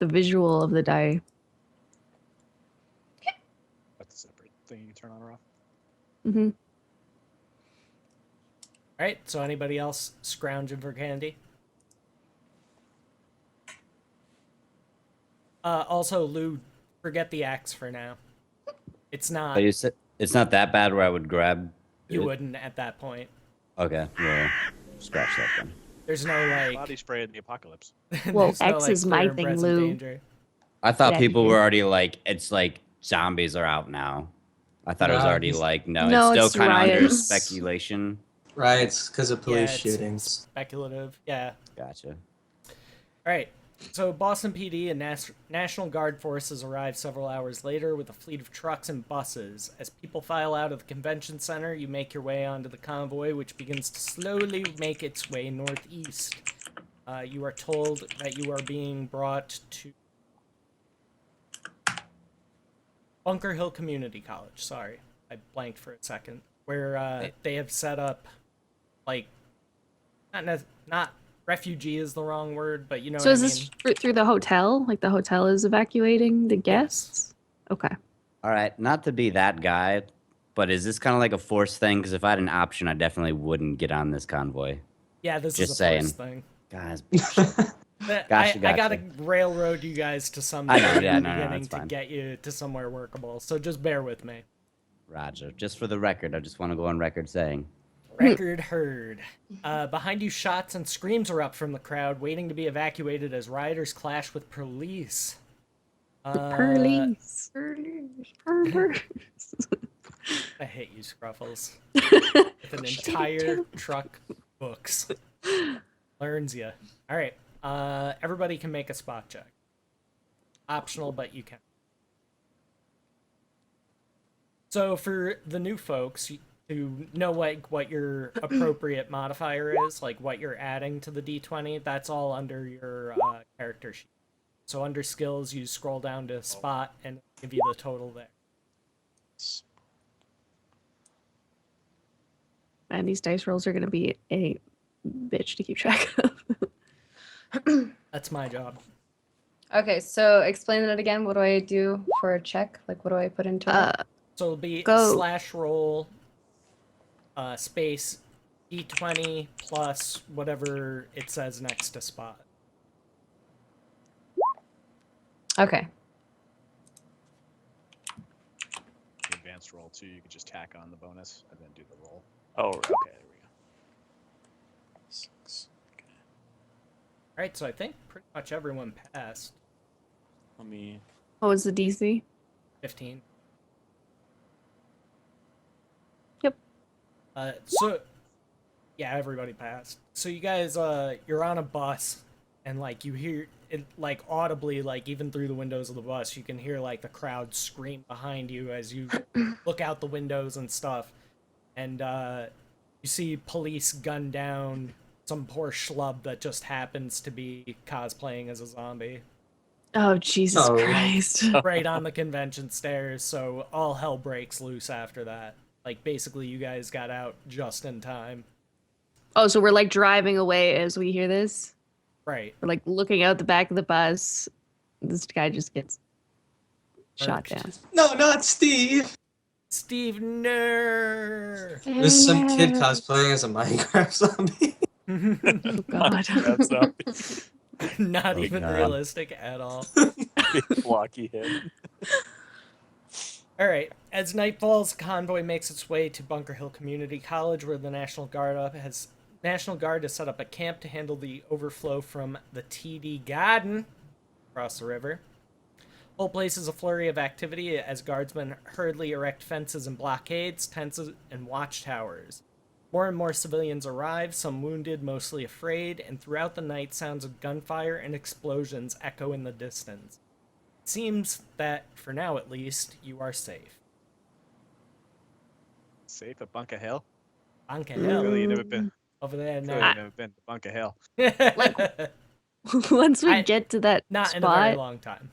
the visual of the die. That's a separate thing you can turn on or off. Mm-hmm. All right, so anybody else scrounging for candy? Also, Lou, forget the axe for now. It's not. But you said it's not that bad where I would grab. You it? wouldn't at that point. Okay, well, scratch that then. There's no like. Body spray in the apocalypse. Well, there's no, X is clear my and thing, present Lou. danger. I thought Yeah, people yeah. were already like, it's like zombies are out now. I thought it was Nah, already he's- like, no, No, it's still it's kind of under riots. speculation. Riots because of police Yeah, it's shootings. Speculative. Yeah. Gotcha. All right. So Boston PD and National Guard forces arrive several hours later with a fleet of trucks and buses. As people file out of the convention center, you make your way onto the convoy, which begins to slowly make its way northeast. You are told that you are being brought to Bunker Hill Community College. Sorry, I blanked for a second. Where they have set up, like, not refugee is the wrong word, but you know So what is I this mean. through the hotel? Like the hotel is evacuating the guests? Okay. All right, not to be that guy, but is this kind of like a forced thing? Because if I had an option, I definitely wouldn't get on this convoy. Yeah, this Just is a first saying. thing. Guys, But Gotcha, I gotta gotcha. railroad you guys to some I know, in yeah, the no, beginning that's to fine. get you to somewhere workable. So just bear with me. Roger. Just for the record, I just want to go on record saying. Record heard. Behind you, shots and screams erupt from the crowd, waiting to be evacuated as rioters clash with police. Police. Police. I hate you, Scruffles. With an entire truck books. Learns ya. All right. Everybody can make a spot check. Optional, but you can. So for the new folks, to know what your appropriate modifier is, like what you're adding to the D20, that's all under your character sheet. So under skills, you scroll down to spot and give you the total there. Man, these dice rolls are gonna be a bitch to keep track of. That's my job. Okay, so explain that again. What do I do for a check? Like, what do I put into it? So it'll be Go. slash roll space D20 plus whatever it says next to spot. Okay. The advanced roll too. You could just tack on the bonus and then do the roll. Oh, okay, there we go. 6. Okay. All right, so I think pretty much everyone passed. Let me. What was the DC? 15. Yep. So yeah, everybody passed. So you guys, you're on a bus, and like you hear it, like audibly, like even through the windows of the bus, you can hear like the crowd scream behind you as you look out the windows and stuff, and you see police gun down some poor schlub that just happens to be cosplaying as a zombie Oh, Jesus Oh. Christ. right on the convention stairs. So all hell breaks loose after that. Like basically, you guys got out just in time. Oh, so we're like driving away as we hear this? Right. We're like looking out the back of the bus. This guy just gets shot Murked. down. No, not Steve. Steve Ner. There's some kid cosplaying as a Minecraft zombie. Oh, God. That's zombie. Not Oh, even God. realistic at all. Big blocky head. All right. As night falls, the convoy makes its way to Bunker Hill Community College, where the National Guard has set up a camp to handle the overflow from the TD Garden across the river. Whole place is a flurry of activity as guardsmen hurriedly erect fences and blockades, tents, and watchtowers. More and more civilians arrive, some wounded, mostly afraid, and throughout the night sounds of gunfire and explosions echo in the distance. It seems that, for now at least, you are safe. Safe at Bunker Hill. Bunker Mm. Hill, Really, you never been. over there Really, now. you never been to Bunker Hill. Once we I- get to that Not in a very spot, long time.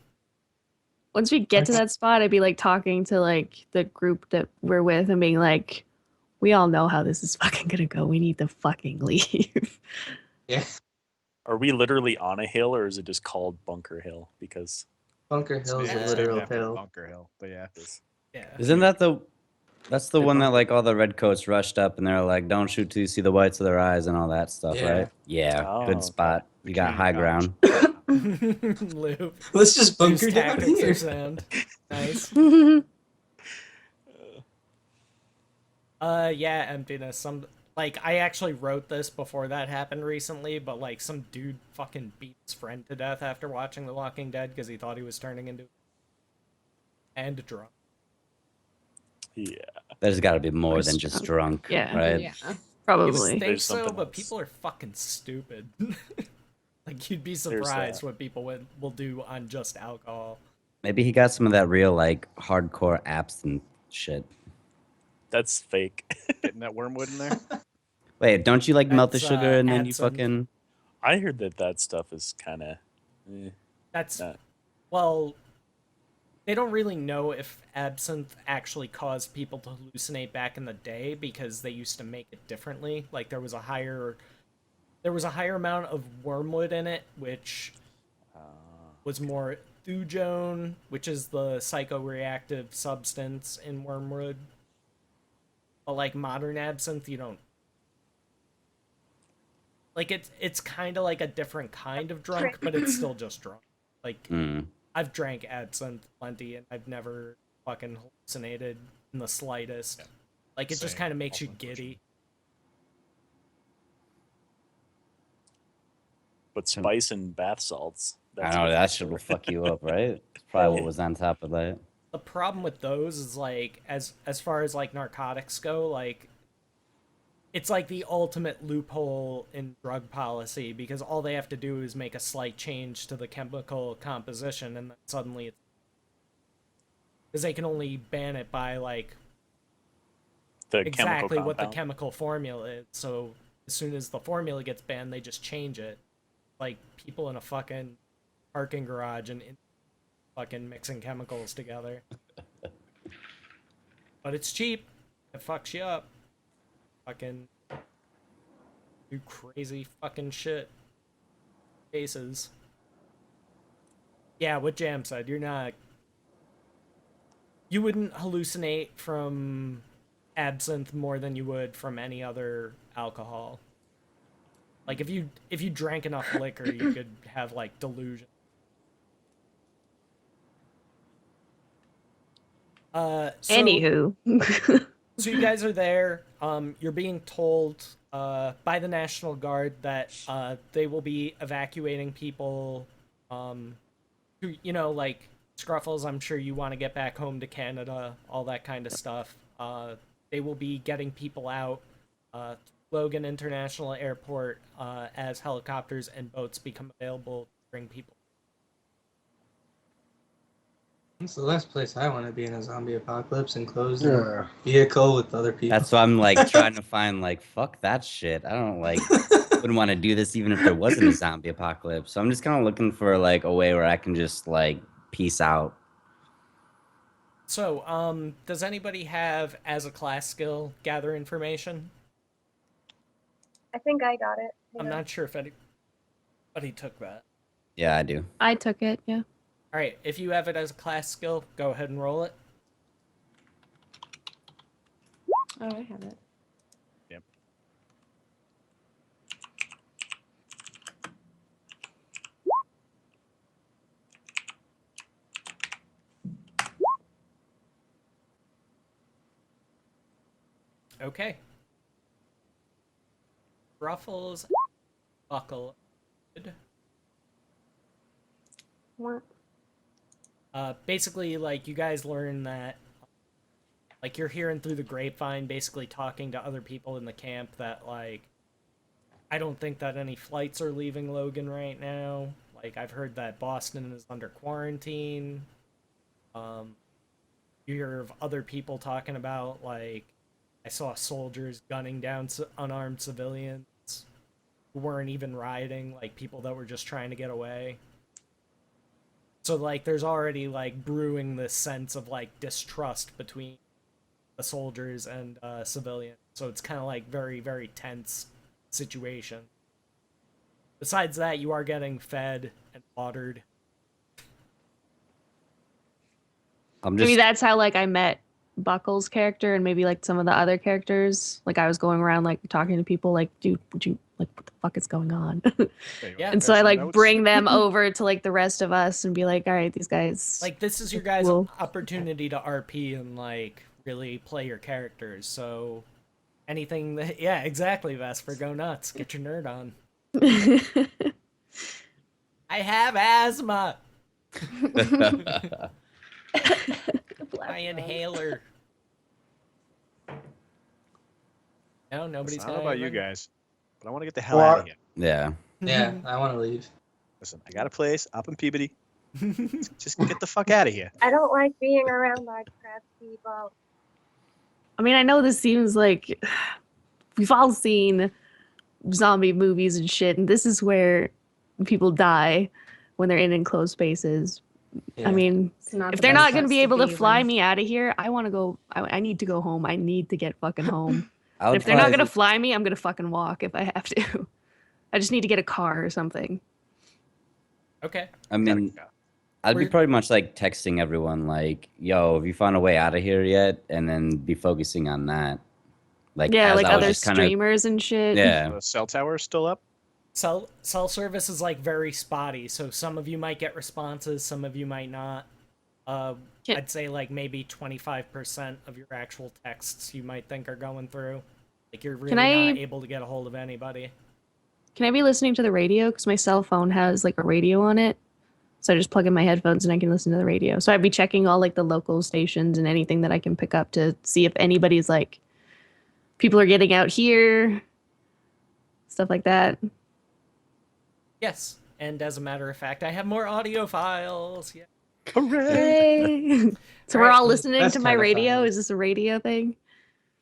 once we get to that spot, I'd be like talking to like the group that we're with and being like, we all know how this is fucking gonna go. We need to fucking leave. Yeah. Are we literally on a hill, or is it just called Bunker Hill? Because Bunker Hill is Yeah, a it's named literal after hill. Bunker Hill, but yeah. Yeah. Isn't that that's the The one that bunker. like all the redcoats rushed up and they're like, "Don't shoot till you see the whites of their eyes" and all that stuff, Yeah. right? Yeah, Oh, good okay. spot. The You got community high college. ground. Lou. Let's just Lou's bunker down tactics here. are sound. Nice. Yeah, emptiness. I actually wrote this before that happened recently, but like some dude fucking beat his friend to death after watching The Walking Dead because he thought he was turning into and drunk. Yeah. There's got to be more Or than just drunk. drunk, Yeah. right? Yeah. You Probably. think There's so, something but else. people are fucking stupid. Like you'd be There's surprised that. what people will do on just alcohol. Maybe he got some of that real like hardcore absinthe shit. That's fake. Getting that wormwood in there. Wait, don't you like melt the That's, sugar and then you absinthe. fucking? I heard that stuff is kind of. That's Yeah. well, they don't really know if absinthe actually caused people to hallucinate back in the day because they used to make it differently. Like there was a higher amount of wormwood in it, which was more thujone, which is the psychoreactive substance in wormwood. But like modern absinthe, you don't like it's kind of like a different kind of drunk, but it's still just drunk. Like Mm. I've drank absinthe plenty and I've never fucking hallucinated in the slightest. Like it just Same. kind of makes you Also unfortunate. giddy. But spice and bath salts. I know that shit will fuck you up, right? It's probably what was on top of that. The problem with those is like as far as like narcotics go, like it's like the ultimate loophole in drug policy because all they have to do is make a slight change to the chemical composition and then suddenly it's because they can only ban it by like The exactly chemical what the compound. chemical formula is. So as soon as the formula gets banned, they just change it. Like people in a fucking parking garage and fucking mixing chemicals together. But it's cheap. It fucks you up. Fucking do crazy fucking shit. Cases. Yeah, what Jam said, you wouldn't hallucinate from absinthe more than you would from any other alcohol. Like if you drank enough liquor, you could have like delusion. So, Anywho. so you guys are there. You're being told by the National Guard that they will be evacuating people. Who, like Scruffles. I'm sure you want to get back home to Canada, all that kind of stuff. They will be getting people out. Logan International Airport as helicopters and boats become available to bring people. It's the last place I want to be in a zombie apocalypse, enclosed in a vehicle with other people. That's why I'm like trying to find like fuck that shit. I don't like wouldn't want to do this even if there wasn't a zombie apocalypse. So I'm just kind of looking for like a way where I can just like peace out. So, does anybody have as a class skill gather information? I think I got it. I'm Hang on. not sure if anybody took that. Yeah, I do. I took it, yeah. All right, if you have it as a class skill, go ahead and roll it. Oh, I have it. Yep. Okay. Ruffles, buckle. What? Basically, like, you guys learn that, like, you're hearing through the grapevine, basically talking to other people in the camp that, like, I don't think that any flights are leaving Logan right now. Like, I've heard that Boston is under quarantine. You hear of other people talking about, like, I saw soldiers gunning down unarmed civilians who weren't even rioting, like, people that were just trying to get away. So, like, there's already, like, brewing this sense of, like, distrust between the soldiers and civilians. So it's kind of, like, very, very tense situation. Besides that, you are getting fed and watered. I'm Maybe just that's how like I met Buckles' character and maybe like some of the other characters. Like I was going around like talking to people like, dude, would you like what the fuck is going on? Hey, Yeah. And so I some like notes? bring them over to like the rest of us and be like, all right, these guys. Like, this is your guys' Cool. opportunity to RP and, like, really play your characters. So, anything that. Yeah, exactly, Vesper. Go nuts. Get your nerd on. I have asthma. My inhaler. No, nobody's It's not got about you anything? guys, but I want to get the hell out of here. yeah. Yeah, I want to leave. Listen, I got a place up in Peabody. Just get the fuck out of here. I don't like being around large crowds of people. I mean, I know this seems like we've all seen zombie movies and shit, and this is where people die when they're in enclosed spaces. Yeah. I mean, It's not if the they're best not going to place be able to be fly when- me out of here, I want to go. I need to go home. I need to get fucking home. I And would if they're not probably- going to fly me, I'm going to fucking walk if I have to. I just need to get a car or something. Okay. I mean, Gotta go. I'd be We're- pretty much like texting everyone, like, "Yo, have you found a way out of here yet?" And then be focusing on that. Like, Yeah, as like I was other just kinda- streamers and shit. yeah. The cell tower is still up. Cell service is, like, very spotty. So, some of you might get responses, some of you might not. Can- I'd say, like, maybe 25% of your actual texts you might think are going through. Like, you're really I- not able to get a hold of anybody. Can I be listening to the radio? Because my cell phone has like a radio on it. So I just plug in my headphones and I can listen to the radio. So I'd be checking all like the local stations and anything that I can pick up to see if anybody's like, people are getting out here, stuff like that. Yes. And as a matter of fact, I have more audio files. Yeah. Yay! So we're Alright, all listening that's to my kinda radio. funny. Is this a radio thing?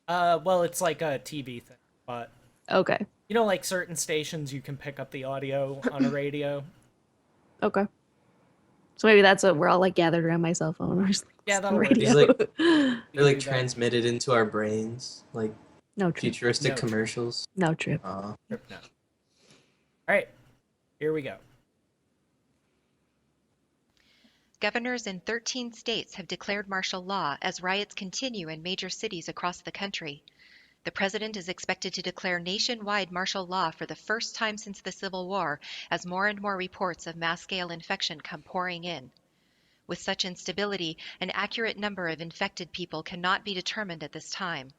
Well, it's like a TV thing, but Okay. you know, like certain stations, you can pick up the audio on a radio. Okay. So maybe that's what we're all like gathered around my cell phone. We're just, like, Yeah, listening that'll to work. It's radio. They're like do that. transmitted into our brains, like no trip. futuristic No trip. commercials. No trip. No. All right, here we go. Governors in 13 states have declared martial law as riots continue in major cities across the country. The president is expected to declare nationwide martial law for the first time since the Civil War, as more and more reports of mass-scale infection come pouring in. With such instability, an accurate number of infected people cannot be determined at this time.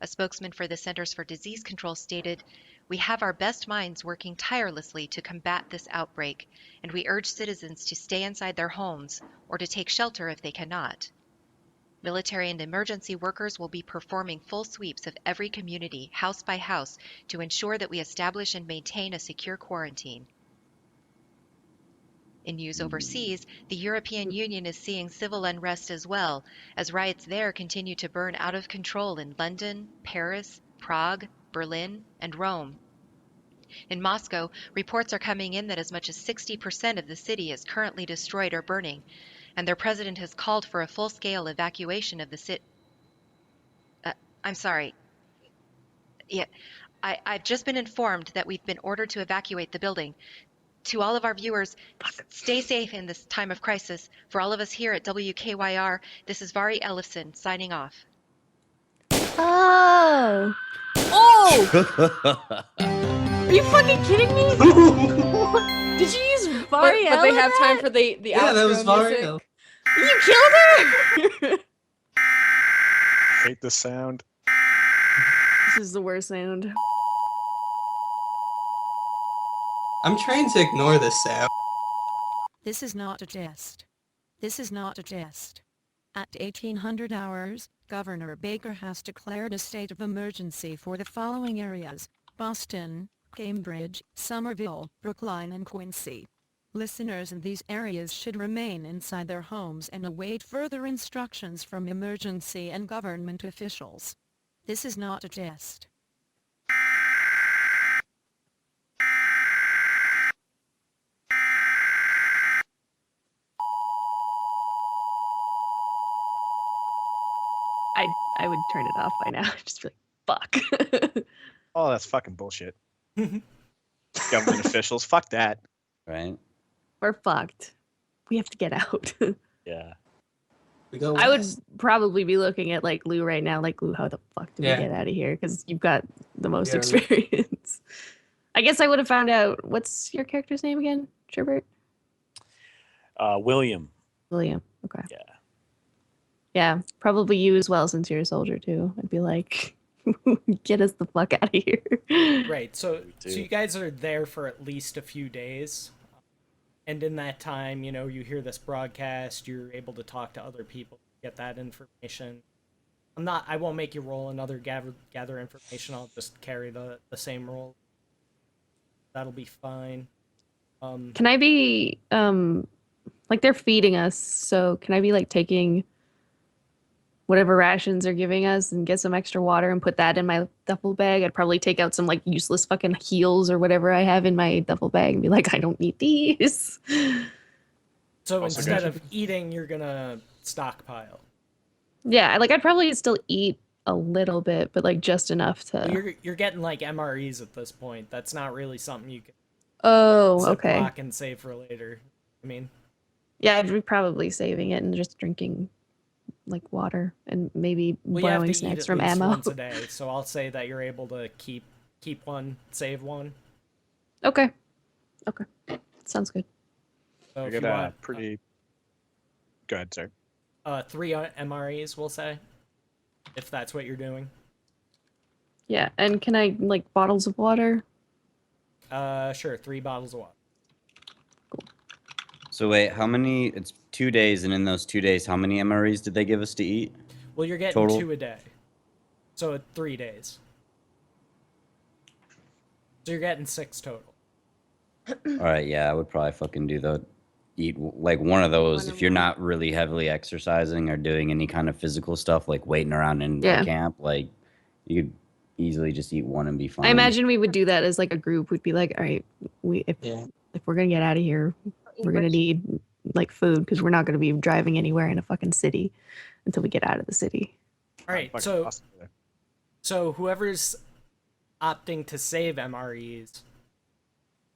A spokesman for the Centers for Disease Control stated, "We have our best minds working tirelessly to combat this outbreak, and we urge citizens to stay inside their homes or to take shelter if they cannot. Military and emergency workers will be performing full sweeps of every community, house by house, to ensure that we establish and maintain a secure quarantine." In news overseas, the European Union is seeing civil unrest as well, as riots there continue to burn out of control in London, Paris, Prague, Berlin, and Rome. In Moscow, reports are coming in that as much as 60% of the city is currently destroyed or burning, and their president has called for a full-scale evacuation of the city. I'm sorry. Yeah, I've just been informed that we've been ordered to evacuate the building. To all of our viewers, stay safe in this time of crisis. For all of us here at WKYR, this is Vari Ellefson signing off. Oh. Oh! Are you fucking kidding me? Did you use But, Variel? but they have time that? for the Yeah, that outro was music. Variel. You killed her. Hate the sound. This is the worst sound. I'm trying to ignore this sound. This is not a jest. This is not a jest. At 1800 hours, Governor Baker has declared a state of emergency for the following areas: Boston, Cambridge, Somerville, Brookline, and Quincy. Listeners in these areas should remain inside their homes and await further instructions from emergency and government officials. This is not a jest. I would turn it off by now. Just be like, fuck. Oh, that's fucking bullshit. government officials. Fuck that. Right? We're fucked. We have to get out. Yeah. We go. I would west. probably be looking at like Lou right now. Like, Lou, how the fuck do we Yeah. get out of here? Because you've got the most Yeah, Lou. experience. I guess I would have found out. What's your character's name again? Sherbert? William. William. Okay. Yeah. Yeah, probably you as well, since you're a soldier too. I'd be like, get us the fuck out of here. Right. So too. you guys are there for at least a few days. And in that time, you know, you hear this broadcast, you're able to talk to other people, get that information. I won't make you roll another gather information. I'll just carry the same roll. That'll be fine. Can I be like they're feeding us, so can I be like taking whatever rations they're giving us and get some extra water and put that in my duffel bag? I'd probably take out some like useless fucking heels or whatever I have in my duffel bag and be like, I don't need these. So Also instead good. of eating, you're gonna stockpile. Yeah, like I'd probably still eat a little bit, but like just enough to. You're getting like MREs at this point. That's not really something you can Oh, okay. Ziploc and save for later. I mean, Yeah, I'd be probably saving it and just drinking like water and maybe well, you have borrowing to eat snacks at from least ammo. once a day. So I'll say that you're able to keep one, save one. Okay. Okay. Sounds good. So I if get you a want pretty. Go ahead, sir. 3 MREs, we'll say, if that's what you're doing. Yeah, and can I like bottles of water? Sure, 3 bottles of water. So wait, how many? It's 2 days, and in those 2 days, how many MREs did they give us to eat? Well, you're getting Total? 2 a day, so 3 days. So you're getting 6 total. All right, yeah, I would probably fucking do the eat like one of those if you're not really heavily exercising or doing any kind of physical stuff like waiting around in Yeah. the camp. Like you could easily just eat one and be fine. I imagine we would do that as like a group. We'd be like, all right, if Yeah. we're gonna get out of here, we're gonna need like food because we're not gonna be driving anywhere in a fucking city until we get out of the city. All right, Fucking so awesome there. whoever's opting to save MREs,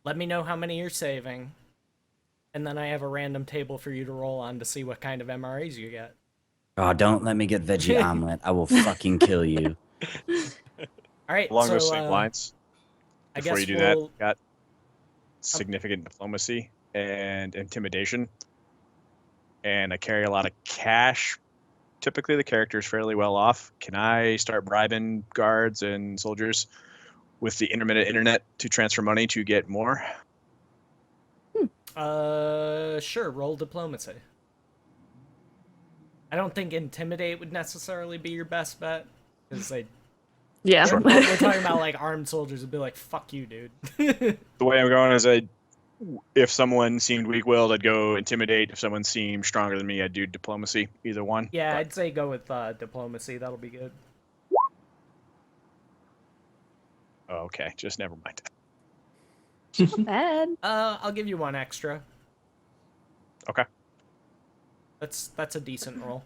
let me know how many you're saving, and then I have a random table for you to roll on to see what kind of MREs you get. Oh, don't let me get veggie omelet. I will fucking kill you. All right, Along so those same lines, I before guess you do that, we'll got significant diplomacy and intimidation, and I carry a lot of cash. Typically, the character is fairly well off. Can I start bribing guards and soldiers with the intermittent internet to transfer money to get more? sure, roll diplomacy. I don't think intimidate would necessarily be your best bet because they. Yeah. We're talking about like armed soldiers would be like, "Fuck you, dude." The way I'm going is if someone seemed weak-willed, I'd go intimidate. If someone seemed stronger than me, I'd do diplomacy. Either one. Yeah, But I'd say go with diplomacy. That'll be good. oh, okay, just never mind. Bad. I'll give you 1 extra. Okay. That's a decent roll.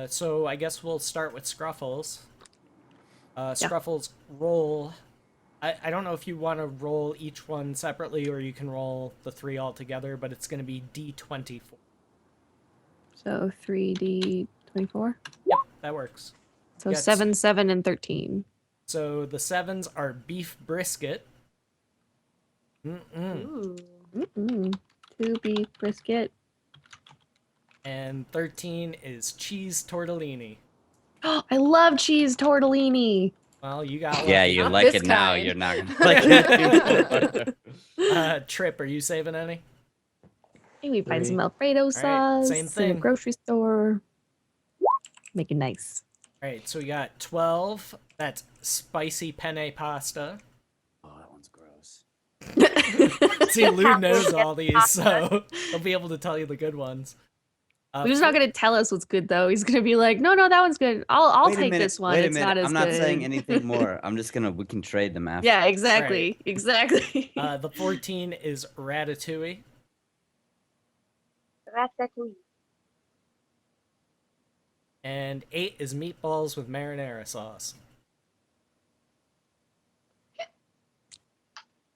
So I guess we'll start with Scruffles. Scruffles, roll. I don't know if you want to roll each one separately or you can roll the 3 all together, but it's going to be D24. So 3D24. Yep, that works. So Yes. 7, 7, and 13. So the 7s are beef brisket. Mm-mm. Mm-mm. 2 beef brisket. And 13 is cheese tortellini. I love cheese tortellini. Well, you got Yeah, lucky. you Not like this it now. kind. You're not gonna like it. Trip, are you saving any? Hey, we find 3. some Alfredo sauce same in a thing. grocery store. Make it nice. All right, so we got 12. That's spicy penne pasta. Oh, that one's gross. See, Lou knows all these, so he'll be able to tell you the good ones. Lou's not gonna tell us what's good though. He's gonna be like, no, that one's good. I'll Wait a take minute, this one. Wait a It's minute. not as I'm not good. saying anything more. I'm just we can trade them after. Yeah, exactly. Exactly. The 14 is ratatouille. Ratatouille. And 8 is meatballs with marinara sauce.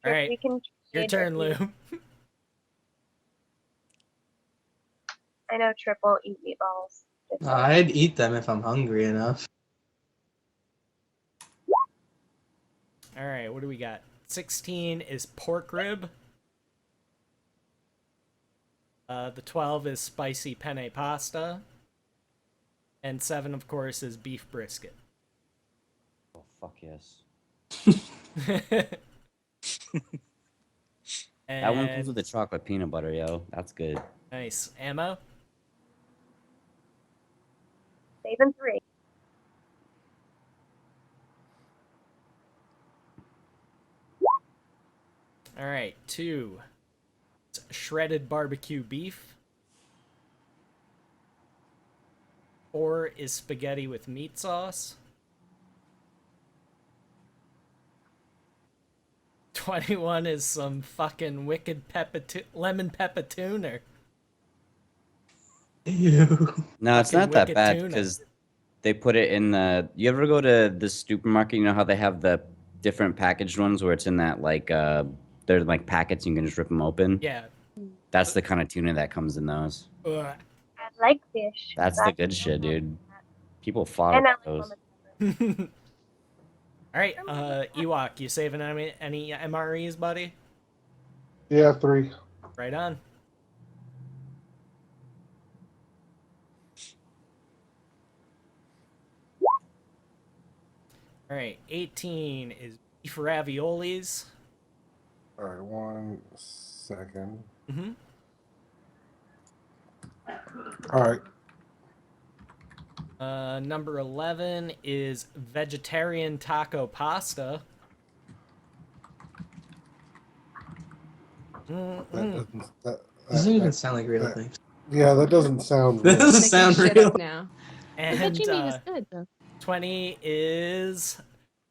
All right, We can your trade turn, if you- Lou. I know Trip won't eat meatballs. Just so- I'd eat them if I'm hungry enough. All right, what do we got? 16 is pork rib. The 12 is spicy penne pasta. And 7, of course, is beef brisket. Oh fuck yes. That one comes with the chocolate peanut butter, yo. That's good. Nice. Ammo? Saving 3. All right, 2. It's shredded barbecue beef. 4 is spaghetti with meat sauce. 21 is some fucking wicked lemon pepper tuna. Ew. No, it's Fucking not that wicked bad tuna. because they put it in the. You ever go to the supermarket? You know how they have the different packaged ones where it's in that like they're like packets. You can just rip them open. Yeah. That's the kind of tuna that comes in those. Ugh. I like fish. That's the good shit, dude. People fought And I about like those. lemon pepper. All right, Ewok, you saving any MREs, buddy? Yeah, 3. Right on. All right, 18 is beef raviolis. All right, 1 second. Mm-hmm. All right. Number 11 is vegetarian taco pasta. That Doesn't even sound like real that- things. yeah, that doesn't sound That real. doesn't Making sound shit real. up now. And Fettuccine is good though. 20 is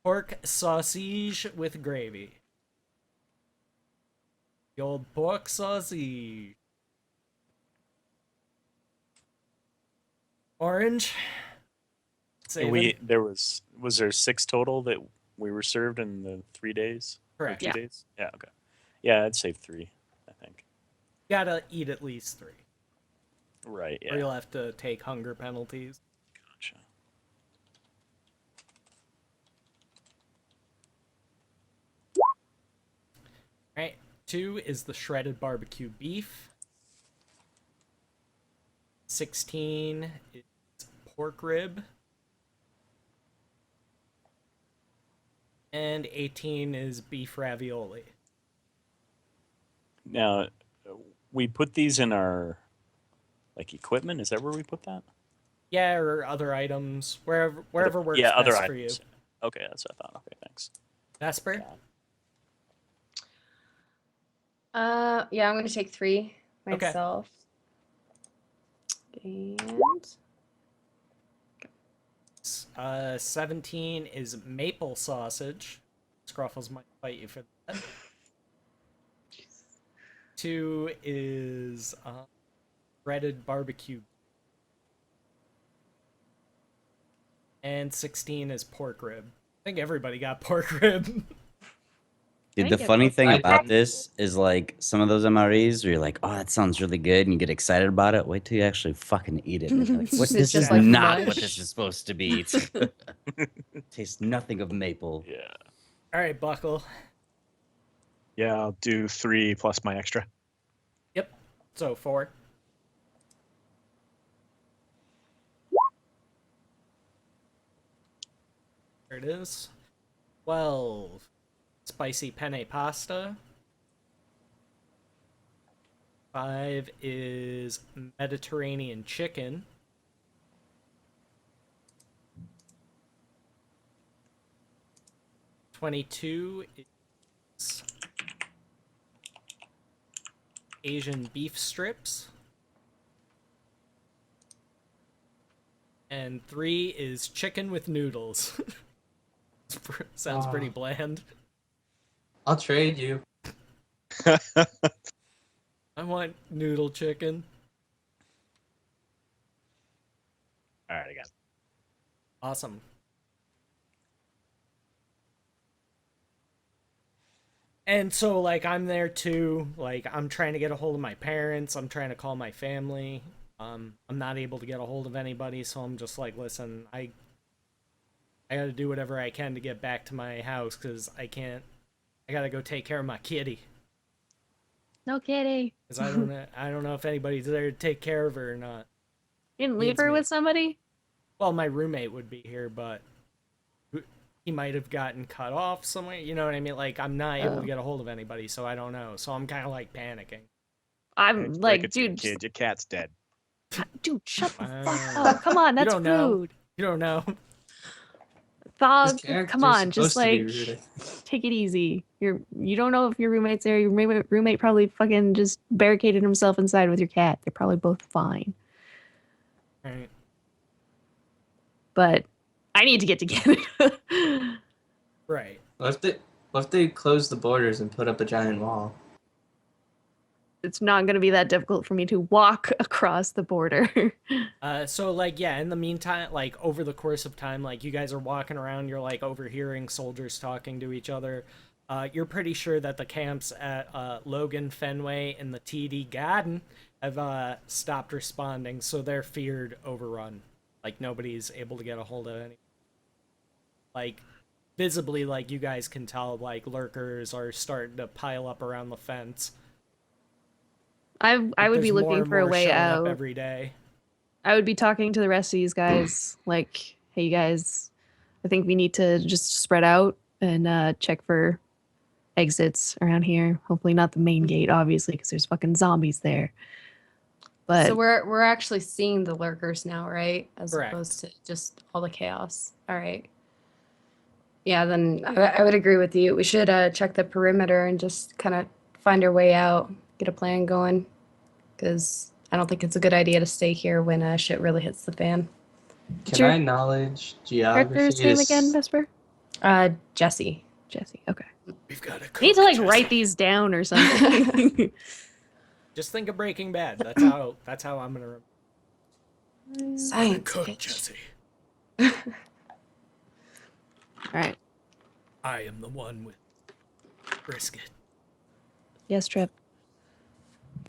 pork sausage with gravy. The old pork sausage. Orange. Saving. Was there 6 total that we were served in the 3 days? Or Correct. 2 Yeah. days? Yeah, okay. Yeah, I'd save 3, I think. Gotta eat at least 3, Right, or yeah. you'll have to take hunger penalties. Gotcha. Alright, 2 is the shredded barbecue beef. 16 is pork rib. And 18 is beef ravioli. Now, we put these in our like equipment. Is that where we put that? Yeah, or other items, wherever works yeah, best other for items. you. Okay, that's what I thought. Okay, thanks. Vesper? Yeah, I'm gonna take 3 Okay. myself. And 17 is maple sausage. Scruffles might fight you for that. 2 is breaded barbecue. And 16 is pork rib. I think everybody got pork rib. Dude, I the get funny both. thing I about think- this is like some of those MREs where you're like, oh, that sounds really good, and you get excited about it. Wait till you actually fucking eat it. And you're like, what? It's This just is like not what mush. this is supposed to be. Tastes nothing of maple. Yeah. All right, Buckle. Yeah, I'll do 3 plus my extra. Yep. So 4. There it is. 12. Spicy penne pasta. 5 is Mediterranean chicken. 22 is Asian beef strips. And 3 is chicken with noodles. Sounds pretty Ah. bland. I'll trade you. I want noodle chicken. All right, I got it. Awesome. And so, like, I'm there too. Like, I'm trying to get a hold of my parents. I'm trying to call my family. I'm not able to get a hold of anybody, so I'm just like, listen, I gotta do whatever I can to get back to my house, because I gotta go take care of my kitty. No kitty. Because I don't know if anybody's there to take care of her or not. You didn't leave Needs her me. with somebody? Well, my roommate would be here, but he might have gotten cut off somewhere. You know what I mean? Like, I'm not able to get a hold of anybody, so I don't know. So I'm kind of like panicking. I'm Break like, it to you, dude, kid, your cat's dead. dude, shut the fuck Wow. up. Come on, that's don't know. rude. You don't know. Thog, This character's come on, just supposed to be like rude, I think. take it easy. You don't know if your roommate's there. Your roommate probably fucking just barricaded himself inside with your cat. They're probably both fine. Right. But I need to get together. Right. What if they close the borders and put up a giant wall? It's not going to be that difficult for me to walk across the border. So, like, yeah, in the meantime, like, over the course of time, like, you guys are walking around, you're, like, overhearing soldiers talking to each other. You're pretty sure that the camps at Logan, Fenway, and the TD Garden have stopped responding, so they're feared overrun. Like, nobody's able to get a hold of any. Like, visibly, like, you guys can tell, like, lurkers are starting to pile up around the fence. I Like, would be there's more looking and for a more way showing up out. every day. I would be talking to the rest of these guys, like, hey, you guys, I think we need to just spread out and check for exits around here. Hopefully not the main gate, obviously, because there's fucking zombies there. But So we're actually seeing the lurkers now, right? As Correct. opposed to just all the chaos. All right. Yeah, then I would agree with you. We should check the perimeter and just kind of find our way out, get a plan going, because I don't think it's a good idea to stay here when shit really hits the fan. Can Sure. I knowledge geography? character's name to again, s- Vesper? Jesse. Jesse, okay. We've got to I need to, like, write these down or something. Just think of Breaking Bad. That's how I'm gonna Science, cook, bitch. Jesse. All right. I am the one with brisket. Yes, Trip.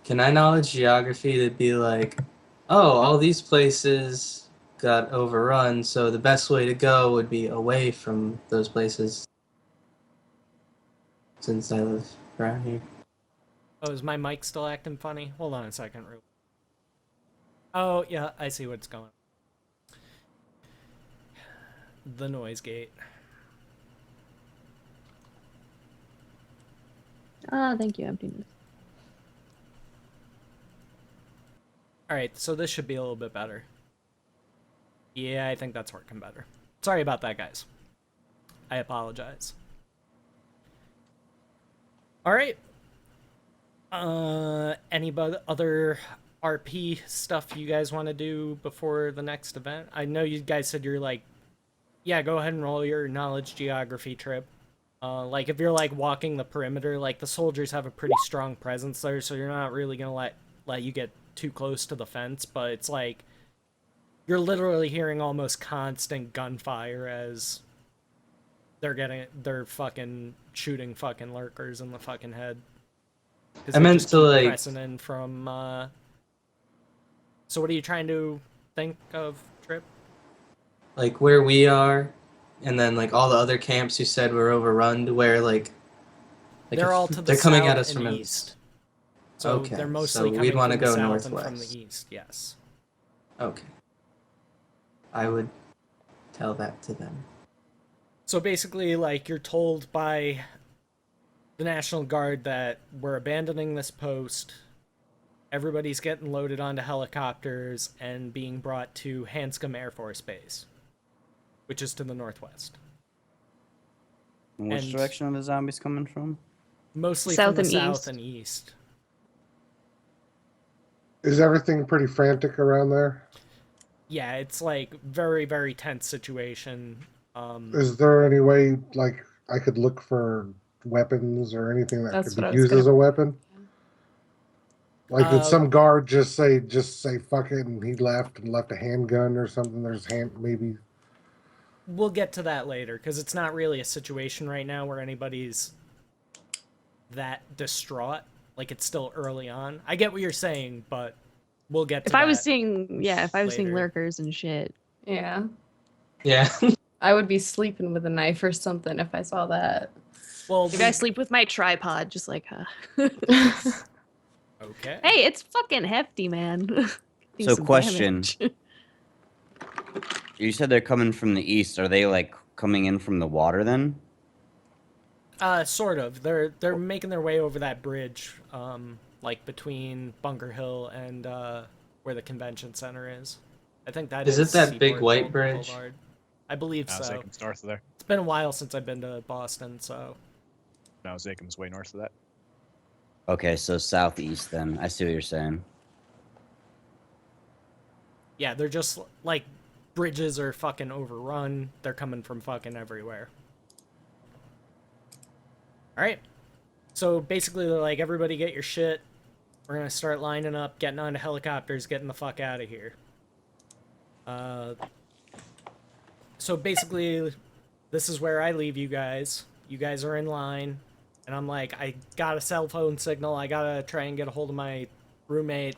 Can I knowledge geography to be like, oh, all these places got overrun, so the best way to go would be away from those places. Since I live around here. Oh, is my mic still acting funny? Hold on a second. Oh, yeah, I see what's going on. The noise gate. Thank you, emptiness. Alright, so this should be a little bit better. Yeah, I think that's working better. Sorry about that, guys. I apologize. Alright. Any other RP stuff you guys want to do before the next event? I know you guys said you're like, yeah, go ahead and roll your knowledge geography trip. Like, if you're, like, walking the perimeter, like, the soldiers have a pretty strong presence there, so you're not really gonna let you get too close to the fence, but it's like, you're literally hearing almost constant gunfire as they're fucking shooting fucking lurkers in the fucking head. 'Cause I they meant just to, keep like- pressing in from, So what are you trying to think of, Trip? Like where we are, and then like all the other camps you said were overrun, to where like They're if all to the they're coming south at us and from a- east. So Okay, they're so mostly we'd coming wanna from the go south and from northwest. the east, yes. Okay. I would tell that to them. So basically, like, you're told by the National Guard that we're abandoning this post, everybody's getting loaded onto helicopters and being brought to Hanscom Air Force Base, which is to the northwest. And which And- direction are the zombies coming from? Mostly South from the and south east. and east. Is everything pretty frantic around there? Yeah, it's like very, very tense situation. Is there any way, like, I could look for weapons or anything that That's could what I be was used gonna- as a weapon? Like, did Uh, some guard just say fuck it, and he left and left a handgun or something? There's maybe. We'll get to that later, because it's not really a situation right now where anybody's that distraught. Like, it's still early on. I get what you're saying, but we'll get to If I was that seeing, if I was seeing later. lurkers and shit. Yeah. Yeah. I would be sleeping with a knife or something if I saw that. Well, Maybe I sleep with my tripod, just like, okay. Hey, it's fucking hefty, man. Do So some question. damage. You said they're coming from the east. Are they like coming in from the water then? Sort of. They're making their way over that bridge, like between Bunker Hill and where the convention center is. I think that Is it that big Seaport white bridge? Boulevard. I believe No, so. Zacum's north of there. It's been a while since I've been to Boston, so No, Zacum's way north of that. Okay, so southeast then. I see what you're saying. yeah, they're just like bridges are fucking overrun. They're coming from fucking everywhere. All right. So basically, they're like, everybody get your shit. We're gonna start lining up, getting onto helicopters, getting the fuck out of here. So basically, this is where I leave you guys. You guys are in line, and I'm like, I got a cell phone signal. I gotta try and get a hold of my roommate.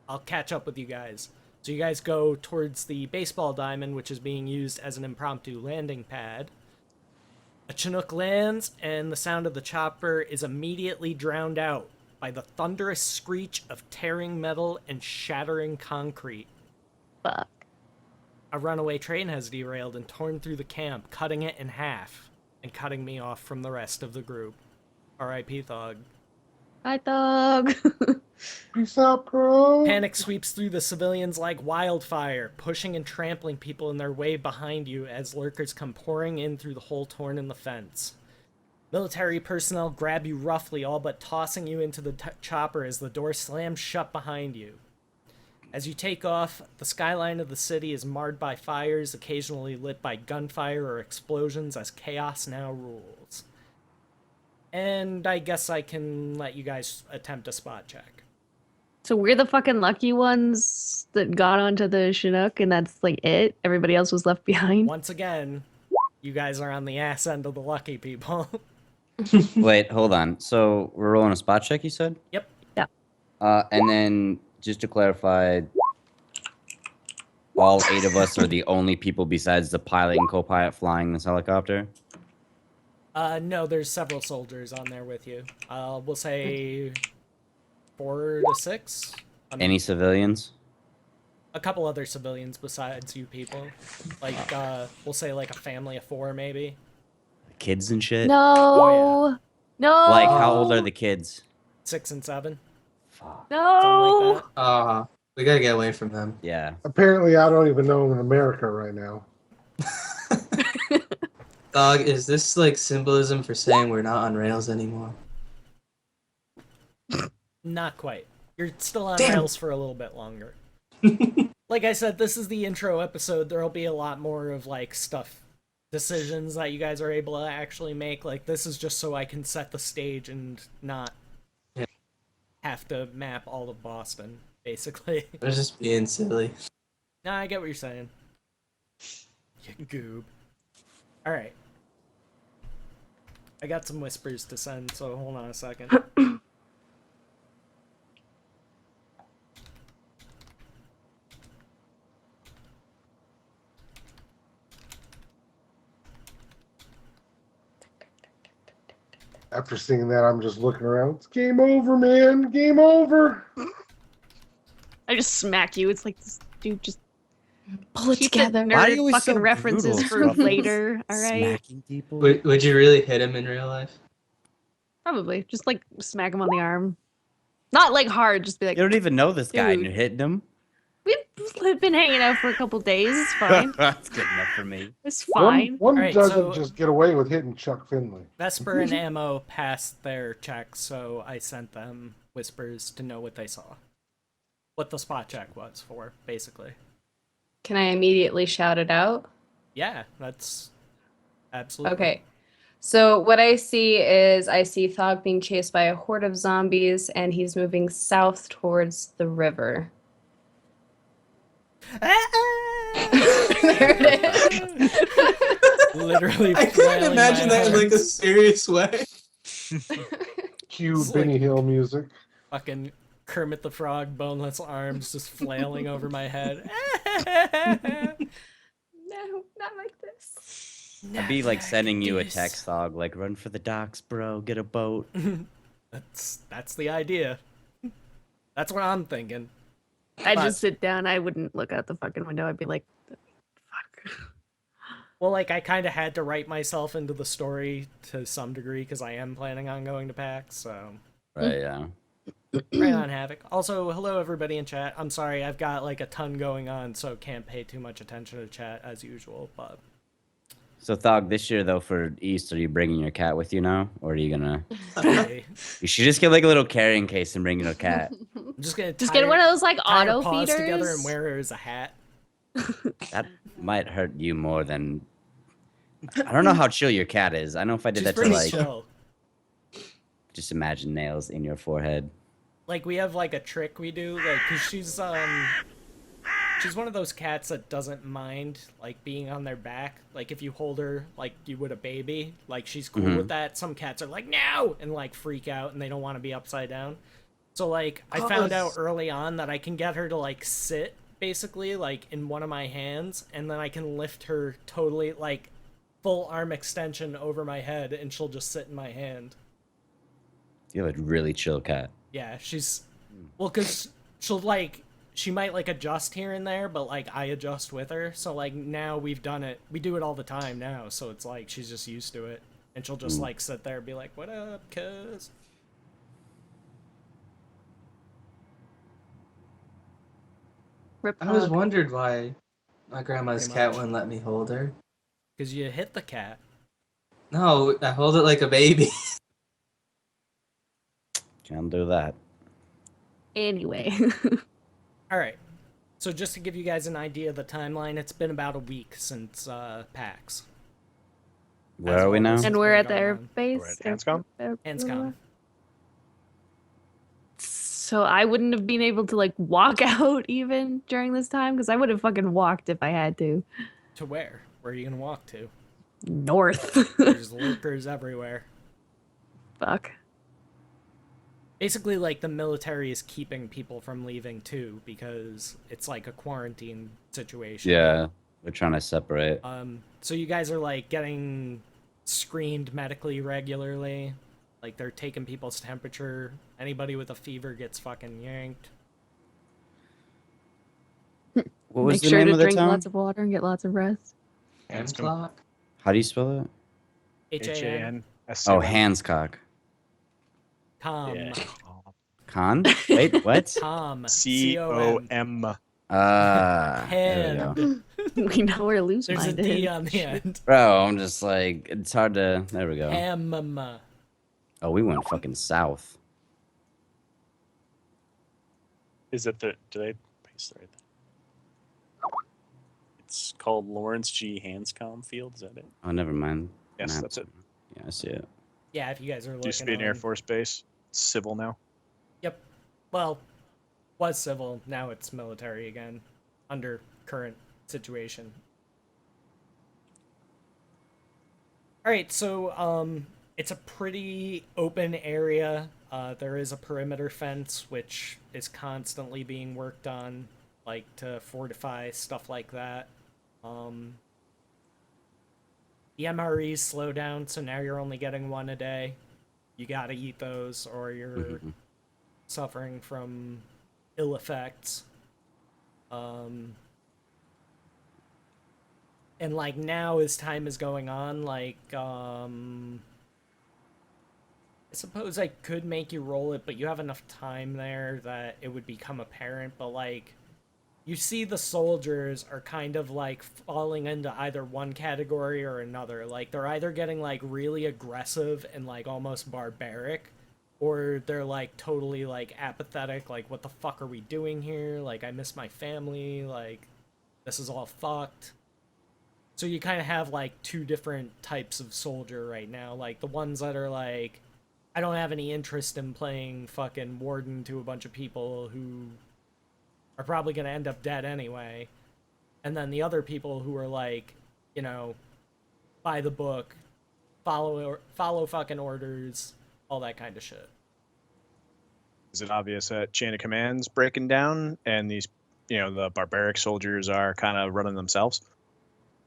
I'll catch up with you guys. So you guys go towards the baseball diamond, which is being used as an impromptu landing pad. A Chinook lands, and the sound of the chopper is immediately drowned out by the thunderous screech of tearing metal and shattering concrete. Fuck. A runaway train has derailed and torn through the camp, cutting it in half and cutting me off from the rest of the group. R.I.P. Thug. Hi, Thug. Peace out, bro. Panic sweeps through the civilians like wildfire, pushing and trampling people in their way behind you as lurkers come pouring in through the hole torn in the fence. Military personnel grab you roughly, all but tossing you into the chopper as the door slams shut behind you. As you take off, the skyline of the city is marred by fires, occasionally lit by gunfire or explosions as chaos now rules. And I guess I can let you guys attempt a spot check. So we're the fucking lucky ones that got onto the Chinook, and that's like it. Everybody else was left behind. Once again, you guys are on the ass end of the lucky people. Wait, hold on. So we're rolling a spot check, you said? Yep. Yeah. And then just to clarify, all 8 of us are the only people besides the pilot and co-pilot flying this helicopter? No, there's several soldiers on there with you. We'll say 4 to 6. Any civilians? A couple other civilians besides you people. Like, we'll say like a family of 4 maybe. Kids and shit? No. Oh, No. Like, how old are the kids? 6 and 7. Fuck. No. Something like We gotta get away from them. Yeah. Apparently, I don't even know I'm in America right now. Dog, is this like symbolism for saying we're not on rails anymore? that. Not quite. You're still on Damn. rails for a little bit longer. Like I said, this is the intro episode. There'll be a lot more of like decisions that you guys are able to actually make. Like, this is just so I can set the stage and not have to map all of Boston, basically. We're just being silly. Nah, I get what you're saying. You goob. Alright. I got some whispers to send, so hold on a second. After seeing that, I'm just looking around. It's game over, man. Game over. I just smack you. It's like this dude just Pull it keep together. the Why are you nerd always fucking so references brutal? for later. All right. Smacking people? Would you really hit him in real life? Probably just like smack him on the arm. Not like hard. Just be like, You don't even know this guy and Dude. you're hitting him? we've been hanging out for a couple days. It's fine. That's good enough for me. It's fine. One Alright, doesn't so- just get away with hitting Chuck Finley. Vesper and Ammo passed their check, so I sent them whispers to know what they saw. What the spot check was for, basically. Can I immediately shout it out? Yeah, that's absolutely. Okay. So what I see is I see Thog being chased by a horde of zombies, and he's moving south towards the river. There it is. Literally. I couldn't flailing imagine my that in like a arms. serious way. Cue It's Benny like- Hill music. Fucking Kermit the Frog, boneless arms just flailing over my head. No, not like this. I'd be like sending you a text log, like, run for the docks, bro, get a boat. That's the idea. That's what I'm thinking. I'd But- just sit down. I wouldn't look out the fucking window. I'd be like, fuck. Well, like, I kind of had to write myself into the story to some degree because I am planning on going to PAX, so. Right, yeah. Right on, Havoc. Also, hello everybody in chat. I'm sorry, I've got like a ton going on, so can't pay too much attention to chat as usual, but. So, Thog, this year, though, for Easter, are you bringing your cat with you now? Or are you gonna... Hey, You should just get, like, a little carrying case and bring your cat. I'm just gonna Just tie get her- one of those like tie her auto paws together and feeders. wear her as a hat. That might hurt you more than... I don't know how chill your cat is. I know if I did She's that to, pretty like... chill. Just imagine nails in your forehead. Like, we have like a trick we do, like, cause she's one of those cats that doesn't mind like being on their back. Like, if you hold her like you would a baby, like she's cool Mhm. with that. Some cats are like no and like freak out and they don't want to be upside down. So like I found out early on that I can get her to like sit basically like in one of my hands, and then I can lift her totally like full arm extension over my head and she'll just sit in my hand. You have a really chill cat. Yeah, she's well, cause she'll like she might like adjust here and there, but like I adjust with her. So like now we've done it. We do it all the time now, so it's like she's just used to it, and she'll just like sit there and be like, "What up, cuz?" Rip I always Hog. wondered why my grandma's Pretty cat much. wouldn't let me hold her. Cause you hit the cat. No, I hold it like a baby. Can't do that. Anyway. All right. So just to give you guys an idea of the timeline, it's been about a week since PAX. Where As are we well now? as- And What's we're at the going air on? base. We're at Hanscom? Hanscom. So I wouldn't have been able to like walk out even during this time because I would have fucking walked if I had to. To where? Where are you gonna walk to? North. There's lurkers everywhere. Fuck. Basically, like, the military is keeping people from leaving, too, because it's, like, a quarantine situation. Yeah, we're trying to separate. So you guys are, like, getting screened medically regularly. Like, they're taking people's temperature. Anybody with a fever gets fucking yanked. What was Make the sure name to of the drink town? lots of water and get lots of rest. Hand Hanscom. clock. How do you spell it? H-A-N. Oh, Hanscock. Com. Yeah. Con? Wait, what? Com. C-O-M. Ah, there we go. Hand. We know where loose There's a mind D is. on the end. Bro, I'm just like, it's hard to. There we go. Ham. Oh, we went fucking south. Is it the? Do they paste the right thing? It's called Lawrence G. Hanscom Field. Is that it? Oh, never mind. Yes, Maps. that's it. Yeah, I see it. Yeah, if you guys are looking Used to be an Air on- Force base. It's civil now. Yep. Well, was civil, now it's military again, under current situation. Alright, so, it's a pretty open area. There is a perimeter fence, which is constantly being worked on, like, to fortify stuff like that. The MREs slow down, so now you're only getting one a day. You gotta eat those, or you're Mhm. suffering from ill effects. And like now as time is going on, like I suppose I could make you roll it, but you have enough time there that it would become apparent, but like you see the soldiers are kind of like falling into either one category or another. Like they're either getting like really aggressive and like almost barbaric, or they're like totally like apathetic, like what the fuck are we doing here? Like I miss my family, like this is all fucked. So you kind of have like two different types of soldier right now, like the ones that are like I don't have any interest in playing fucking warden to a bunch of people who are probably going to end up dead anyway. And then the other people who are like, you know, by the book, follow fucking orders, all that kind of shit. Is it obvious that chain of command's breaking down and these, the barbaric soldiers are kind of running themselves?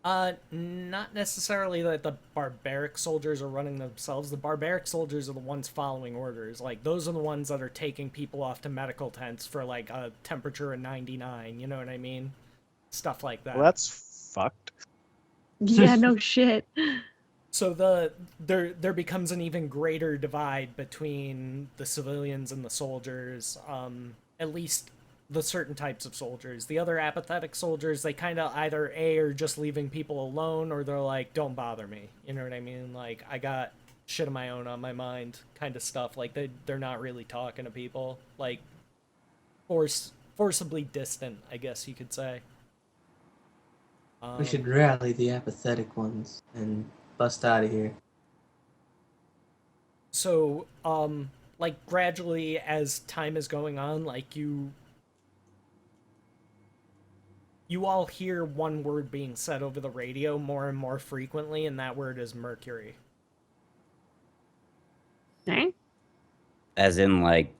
Not necessarily that the barbaric soldiers are running themselves. The barbaric soldiers are the ones following orders. Like, those are the ones that are taking people off to medical tents for, like, a temperature of 99, you know what I mean? Stuff like that. Well, that's fucked. Yeah, no shit. So there becomes an even greater divide between the civilians and the soldiers, at least the certain types of soldiers. The other apathetic soldiers, they kind of either A, are just leaving people alone, or they're like, don't bother me. You know what I mean? Like, I got shit of my own on my mind kind of stuff. Like, they're not really talking to people. Like, forcibly distant, I guess you could say. We should rally the apathetic ones and bust out of here. So, like, gradually as time is going on, like, you all hear one word being said over the radio more and more frequently, and that word is Mercury. Okay. As in, like,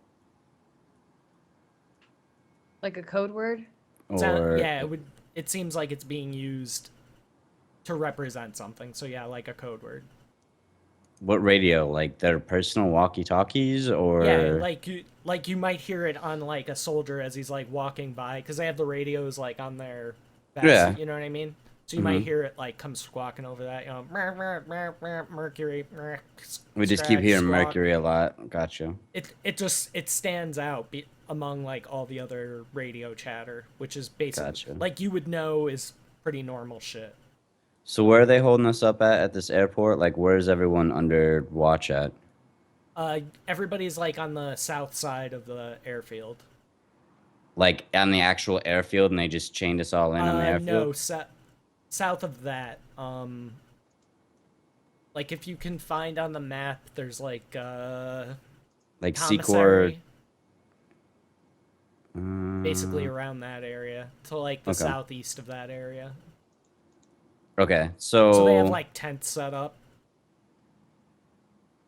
Like a code word? or Yeah, it seems like it's being used to represent something. So yeah, like a code word. what radio? Like their personal walkie-talkies, or Yeah, like you might hear it on like a soldier as he's like walking by, because they have the radios like on their vest, Yeah. you know what I mean? So you might hear it like come squawking over that, Mercury. we just keep scratch, hearing squawk. Mercury a lot. Gotcha. It stands out among like all the other radio chatter, which is basically Gotcha. like you would know is pretty normal shit. So where are they holding us up at this airport? Like, where's everyone under watch at? Everybody's like on the south side of the airfield. Like on the actual airfield, and they just chained us all in on the airfield? No, south of that. Like if you can find on the map, there's like Like Secor. commissary, basically around that area, to like the Okay. southeast of that area. Okay, So they have like tents set up.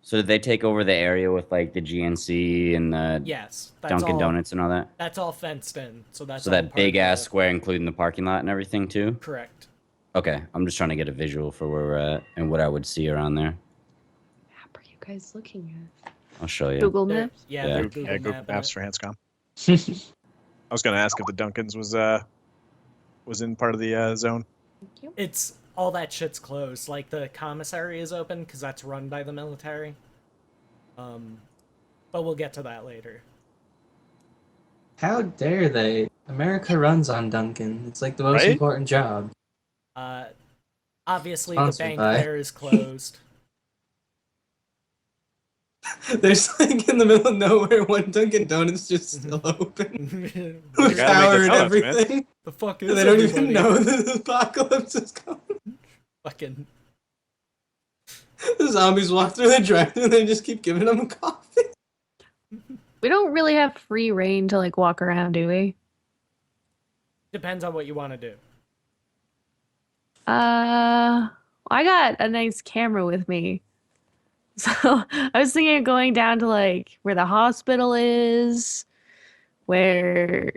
So did they take over the area with like the GNC and the Yes, Dunkin' Donuts and all that? That's all fenced in. So that's So all that part big of ass the- square, including the parking lot and everything too? Correct. Okay, I'm just trying to get a visual for where we're at and what I would see around there. What are you guys looking at? I'll show you. Google They're- Maps. Yeah, Yeah. they're Google Google Maps, Mapping it. for Hanscom. I was gonna ask if the Duncans was in part of the zone. Thank you. It's all that shit's closed. Like the commissary is open because that's run by the military. But we'll get to that later. How dare they? America runs on Duncan. It's like the most Right? important job. Obviously the Sponsored bank by- there is closed. There's like in the middle of nowhere one Dunkin' Donuts just still open the with gotta power make and the donuts, man. everything. fuck is And they don't even everybody? know the apocalypse is coming. Fucking The zombies walk through the drive-thru and they just keep giving them coffee. We don't really have free reign to like walk around, do we? depends on what you want to do. I got a nice camera with me. So I was thinking of going down to like where the hospital is, where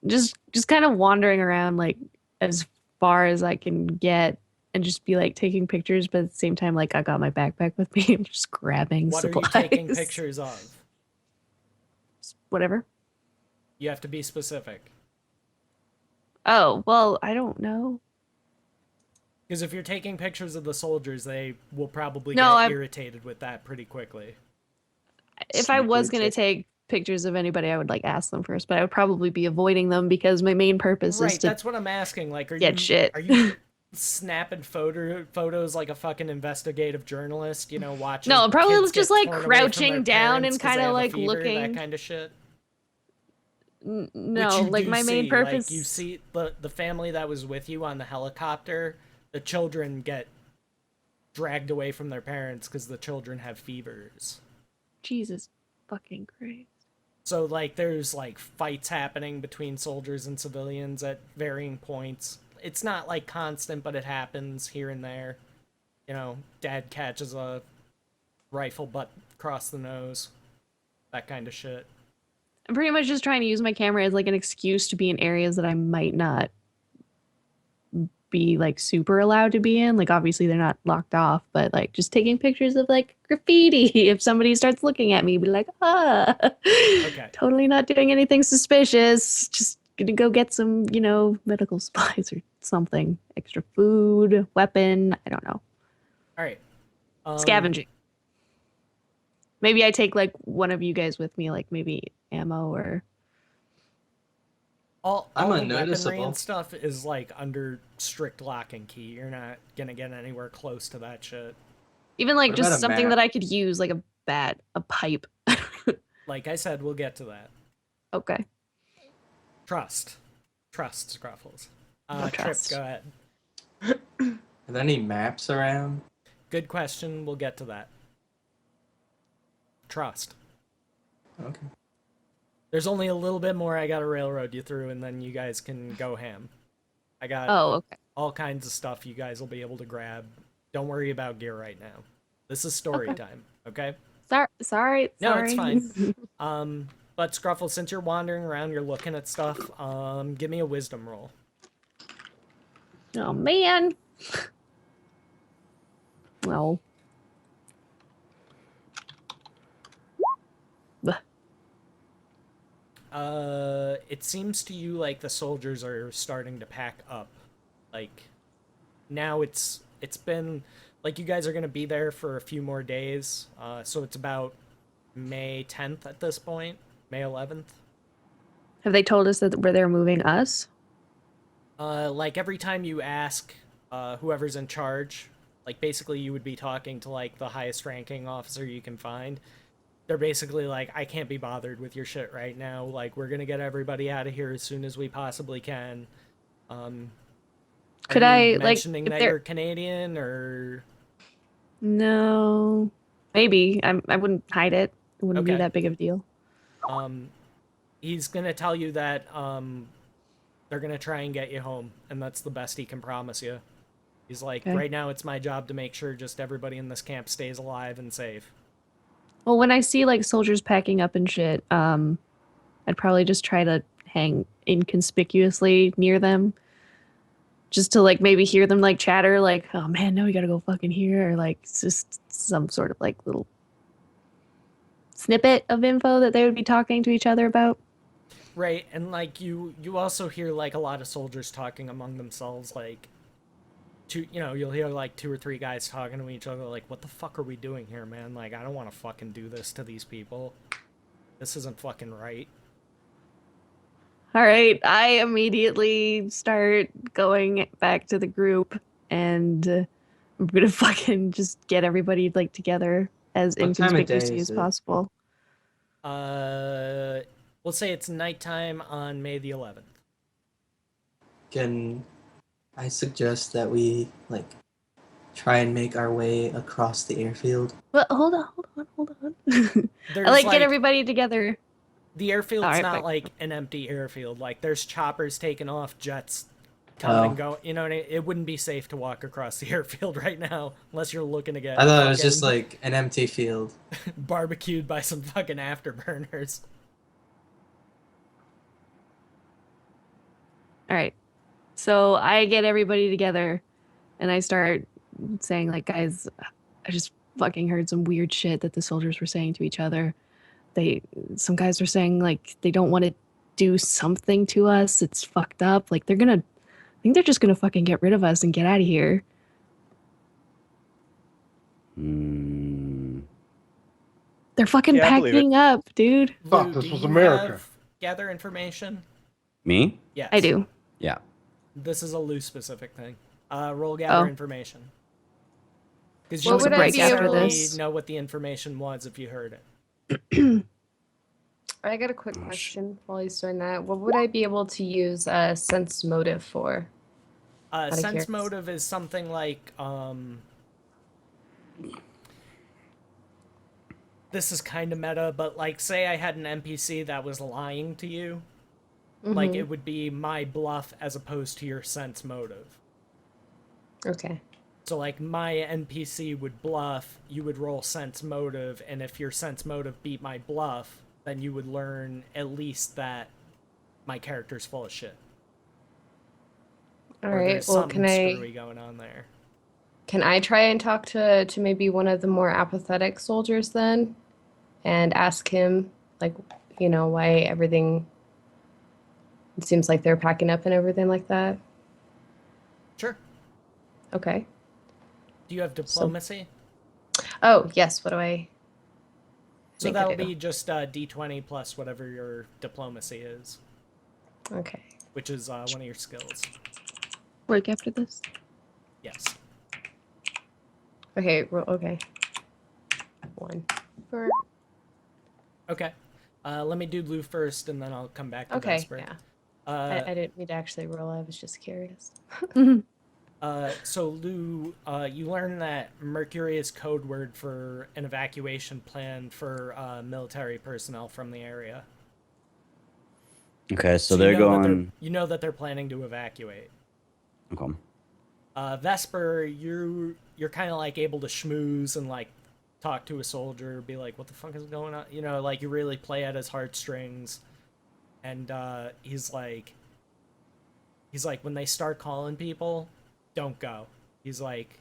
just kind of wandering around like as far as I can get and just be like taking pictures, but at the same time like I got my backpack with me. I'm just grabbing What supplies. are you taking pictures of? Whatever. You have to be specific. Oh, well, I don't know. Because if you're taking pictures of the soldiers, they will probably No, get I'm- irritated with that pretty quickly. If I was Sneaker going to tip. take pictures of anybody, I would like ask them first, but I would probably be avoiding them because my main purpose is Right, to that's what I'm asking. Like, are get you shit. Are you snapping photos like a fucking investigative journalist? You know, watching. No, I'm probably kids just, get like, torn away from crouching their down parents and 'cause they kinda, have a like, fever, looking. that kind of shit. No, Which you like do my main see, purpose. Like, you see the family that was with you on the helicopter. The children get dragged away from their parents because the children have fevers. Jesus fucking Christ. So like there's like fights happening between soldiers and civilians at varying points. It's not like constant, but it happens here and there. You know, dad catches a rifle butt across the nose. That kind of shit. I'm pretty much just trying to use my camera as like an excuse to be in areas that I might not be like super allowed to be in. Like obviously they're not locked off, but like just taking pictures of like graffiti. If somebody starts looking at me, be like, Okay. totally not doing anything suspicious. Just gonna go get some, medical supplies or something. Extra food, weapon. I don't know. All right. Scavenging. Maybe I take like one of you guys with me, like maybe ammo or. All I'm the weaponry unnoticeable. and stuff is like under strict lock and key. You're not gonna get anywhere close to that shit. Even like What about just a something map? that I could use, like a bat, a pipe. Like I said, we'll get to that. Okay. Trust, Scruffles. No Trip, trust. go ahead. Are there any maps around? Good question. We'll get to that. Trust. Okay. There's only a little bit more I gotta railroad you through, and then you guys can go ham. I got Oh, okay. all kinds of stuff you guys will be able to grab. Don't worry about gear right now. This is story Okay. time, okay? Sorry. No, it's fine. But Scruffle, since you're wandering around, you're looking at stuff, give me a wisdom roll. Oh man. Well. It seems to you like the soldiers are starting to pack up. Like, now it's been, like, you guys are gonna be there for a few more days, so it's about May 10th at this point, May 11th. Have they told us that where they're moving us? Like, every time you ask, whoever's in charge, like, basically you would be talking to, like, the highest ranking officer you can find. They're basically like, I can't be bothered with your shit right now. Like, we're gonna get everybody out of here as soon as we possibly can. Could are you I, like, mentioning if that they're- you're Canadian or? No. Maybe. I wouldn't hide it. It wouldn't be Okay. that big of a deal. He's gonna tell you that they're gonna try and get you home, and that's the best he can promise you. He's like, Okay. right now it's my job to make sure just everybody in this camp stays alive and safe. Well, when I see like soldiers packing up and shit, I'd probably just try to hang inconspicuously near them. Just to like maybe hear them like chatter like, oh man, no, we gotta go fucking here, or like it's just some sort of like little snippet of info that they would be talking to each other about. Right, and like you also hear like a lot of soldiers talking among themselves, like you'll hear like 2 or 3 guys talking to each other like, what the fuck are we doing here, man? Like, I don't want to fucking do this to these people. This isn't fucking right. All right, I immediately start going back to the group, and I'm gonna fucking just get everybody like together as What time of day inconspicuously is as it? possible. We'll say it's nighttime on May the 11th. Can I suggest that we like try and make our way across the airfield? But hold on. There's I like get everybody together. The airfield's Alright, not but- like an empty airfield. Like, there's choppers taking off, jets coming and Oh. going. You know what I mean? It wouldn't be safe to walk across the airfield right now unless you're looking to get I thought it was just fucking like an empty field. barbecued by some fucking afterburners. All right. So I get everybody together and I start saying like, guys, I just fucking heard some weird shit that the soldiers were saying to each other. Some guys were saying like they don't want to do something to us. It's fucked up. Like I think they're just gonna fucking get rid of us and get out of here. Hmm. They're fucking Yeah, I believe it. packing up, dude. Fuck, Lou, this do was you America. have gather information? Me? Yes. I do. Yeah. This is a loose specific thing. Roll gather Oh. information. Because you What wouldn't would I be able necessarily to- know what the information was if you heard it. I got a quick question while he's doing that. What would I be able to use sense motive for? of Sense curiosity. motive is something like this is kind of meta, but like say I had an NPC that was lying to you, like Mhm. it would be my bluff as opposed to your sense motive. Okay. So like my NPC would bluff, you would roll sense motive, and if your sense motive beat my bluff, then you would learn at least that my character's full of shit. All Or right. there's Well, something screwy going on there. can I try and talk to maybe one of the more apathetic soldiers then, and ask him like, why everything. It seems like they're packing up and everything like that. Sure. Okay. Do you have diplomacy? Oh yes. What do I? So think I that'll do? be just D20 plus whatever your diplomacy is, Okay. which is one of your skills. Work after this. Yes. Okay. Okay. 1. Okay. Let me do Lou first, and then I'll come back to Okay. Vesper. Yeah. Uh, I didn't mean to actually roll. I was just curious. So Lou, you learn that Mercury is code word for an evacuation plan for military personnel from the area. Okay, so you they're know that going. you know that they're planning to evacuate. Okay. Vesper, you're kind of like able to schmooze and like talk to a soldier, be like, "What the fuck is going on?" Like you really play at his heartstrings, and he's like, when they start calling people, don't go. He's like,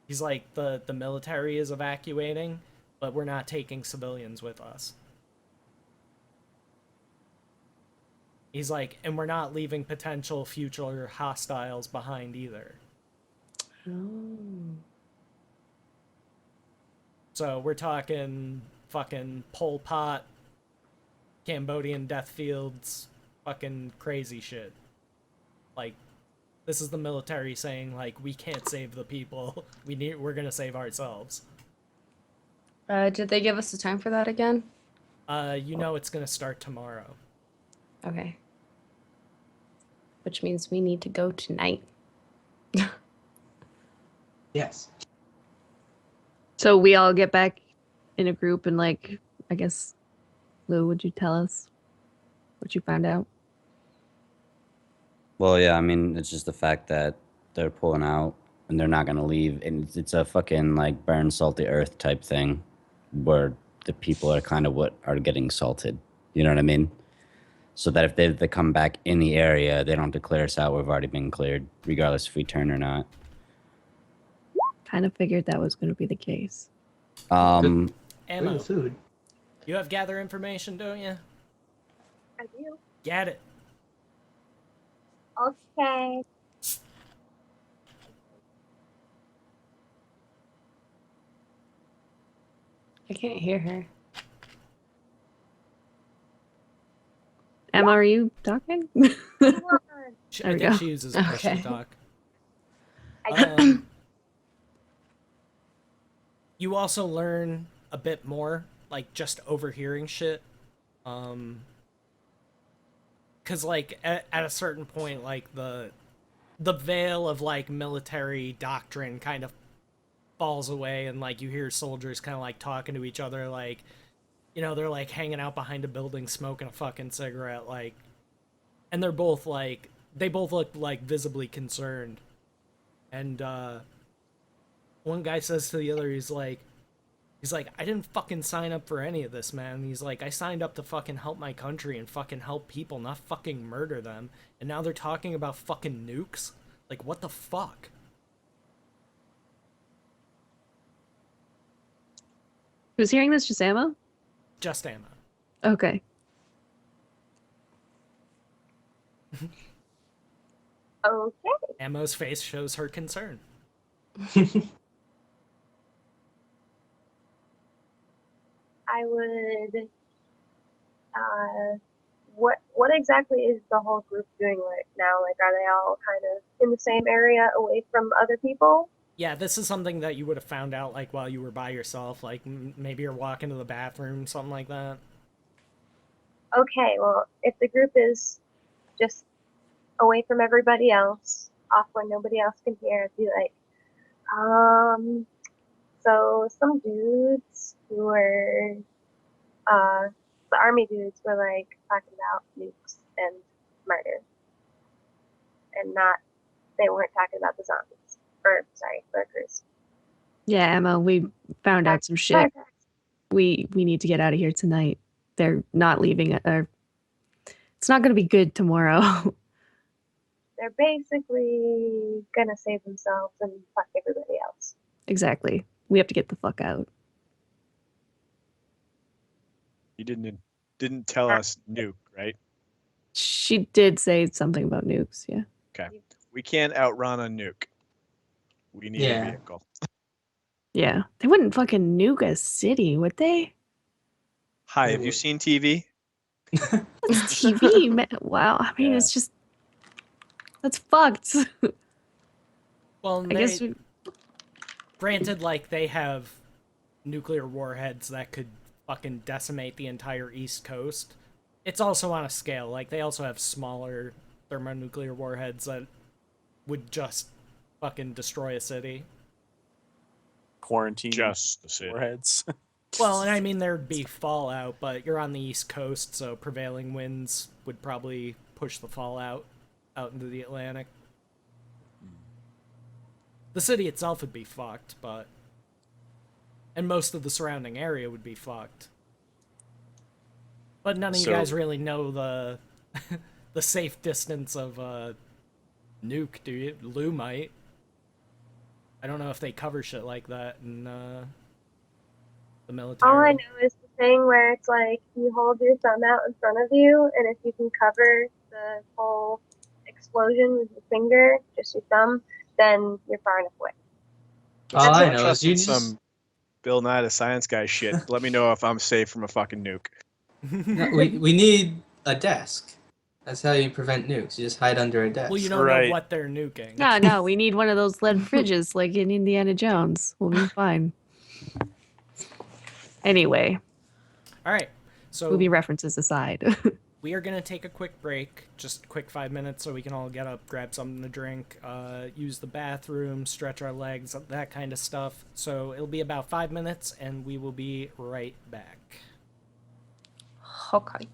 the military is evacuating, but we're not taking civilians with us. He's like, and we're not leaving potential future hostiles behind either. Oh. So we're talking fucking Pol Pot, Cambodian death fields, fucking crazy shit. Like, this is the military saying, like, we can't save the people. We're gonna save ourselves. Did they give us the time for that again? It's gonna start tomorrow. Okay. Which means we need to go tonight. Yes. So we all get back in a group and I guess, Lou, would you tell us what you found out? Well, yeah, I mean, it's just the fact that they're pulling out and they're not gonna leave, and it's a fucking like burn salty earth type thing, where the people are kind of what are getting salted. You know what I mean? So that if they come back in the area, they don't declare us out. We've already been cleared, regardless if we turn or not. Kind of figured that was going to be the case. Ammo. Food. You have gather information, don't you? I do. Get it. Okay. I can't hear her. Emma, are you talking? Come on. I There we think go. she uses push Okay. to talk. I You also learn a bit more, like just overhearing shit. Cause like at a certain point, like the veil of like military doctrine kind of falls away, and like you hear soldiers kind of like talking to each other, like, they're like hanging out behind a building smoking a fucking cigarette, like, and they both look like visibly concerned. And one guy says to the other, he's like, I didn't fucking sign up for any of this, man. He's like, I signed up to fucking help my country and fucking help people, not fucking murder them. And now they're talking about fucking nukes? Like, what the fuck? Who's hearing this? Just Emma? Just Emma. Okay. Okay. Emma's face shows her concern. I would. What exactly is the whole group doing right now? Like, are they all kind of in the same area, away from other people? Yeah, this is something that you would have found out like while you were by yourself. Like maybe you're walking to the bathroom, something like that. Okay. Well, if the group is just away from everybody else, off when nobody else can hear, I'd be like, so some dudes who were, the army dudes were like talking about nukes and murder, and they weren't talking about the zombies, or sorry, lurkers. Yeah, Emma, we found out some shit. Perfect. We need to get out of here tonight. they're not leaving it. It's not going to be good tomorrow. They're basically gonna save themselves and fuck everybody else. Exactly. We have to get the fuck out. You didn't tell us nuke, right? She did say something about nukes. Yeah. Okay. We can't outrun a nuke. We need a Yeah. vehicle. Yeah. They wouldn't fucking nuke a city, would they? Hi, They have you would. seen TV? That's TV. Wow. I mean, Yeah. it's just that's fucked. Well, I guess we, granted, like, they have nuclear warheads that could fucking decimate the entire East Coast. It's also on a scale. Like, they also have smaller thermonuclear warheads that would just fucking destroy a city. Quarantine Just the city. warheads. Well, and I mean, there'd be fallout, but you're on the East Coast, so prevailing winds would probably push the fallout out into the Atlantic. The city itself would be fucked, but... And most of the surrounding area would be fucked. But none of you So- guys really know the the safe distance of nuke, do you? Lou might. I don't know if they cover shit like that in the military. All I know is the thing where it's like you hold your thumb out in front of you, and if you can cover the whole explosion with your finger, just your thumb, then you're far enough away. All I know is Trusting you just some Bill Nye the Science Guy shit. Let me know if I'm safe from a fucking nuke. no, we need a desk. That's how you prevent nukes. You just hide under a desk. Well, you don't know Right. what they're nuking. no, we need one of those lead fridges like in Indiana Jones. We'll be fine. Anyway, All right, so movie references aside. we are gonna take a quick break, just a quick 5 minutes, so we can all get up, grab something to drink, use the bathroom, stretch our legs, that kind of stuff. So it'll be about 5 minutes, and we will be right back. Okay.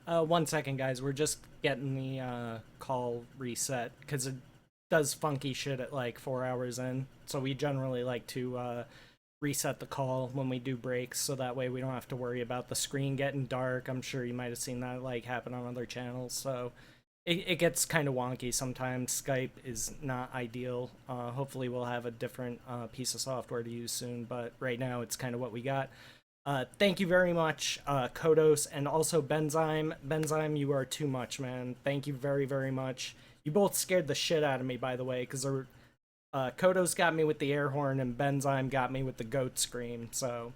1 second, guys. We're just getting the call reset because it does funky shit at like 4 hours in. So we generally like to reset the call when we do breaks, so that way we don't have to worry about the screen getting dark. I'm sure you might have seen that like happen on other channels. So it gets kind of wonky sometimes. Skype is not ideal. Hopefully we'll have a different piece of software to use soon, but right now it's kind of what we got. Thank you very much, Kodos, and also Benzyme. Benzyme, you are too much, man. Thank you very, very much. You both scared the shit out of me, by the way, because Kodos got me with the air horn, and Benzyme got me with the goat scream, so...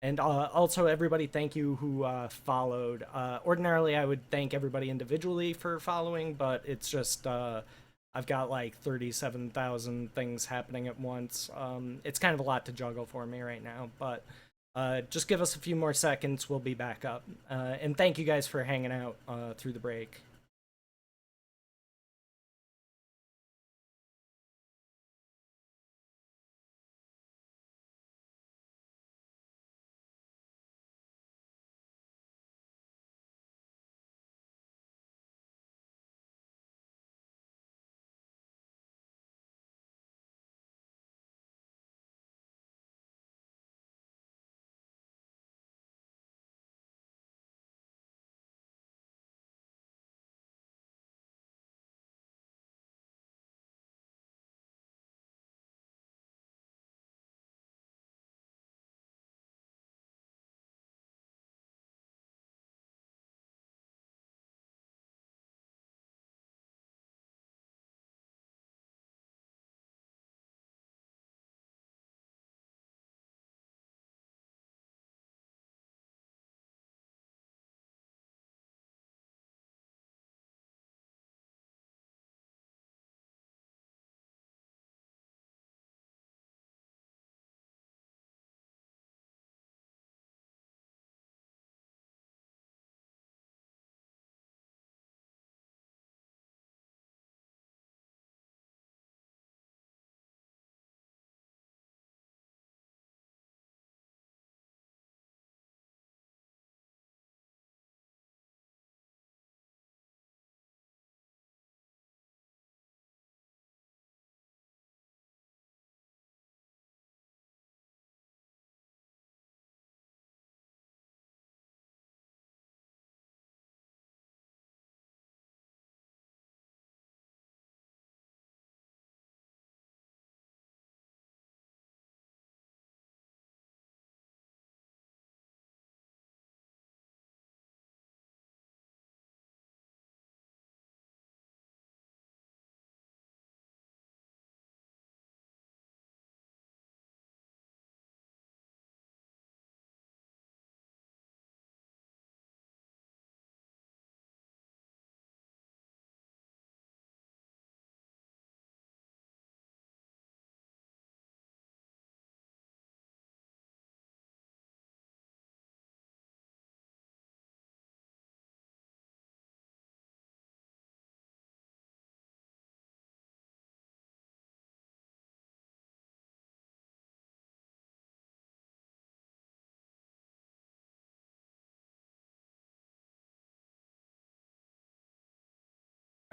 And also, everybody, thank you who followed. Ordinarily, I would thank everybody individually for following, but it's just... I've got like 37,000 things happening at once. It's kind of a lot to juggle for me right now, but... just give us a few more seconds, we'll be back up. And thank you guys for hanging out through the break.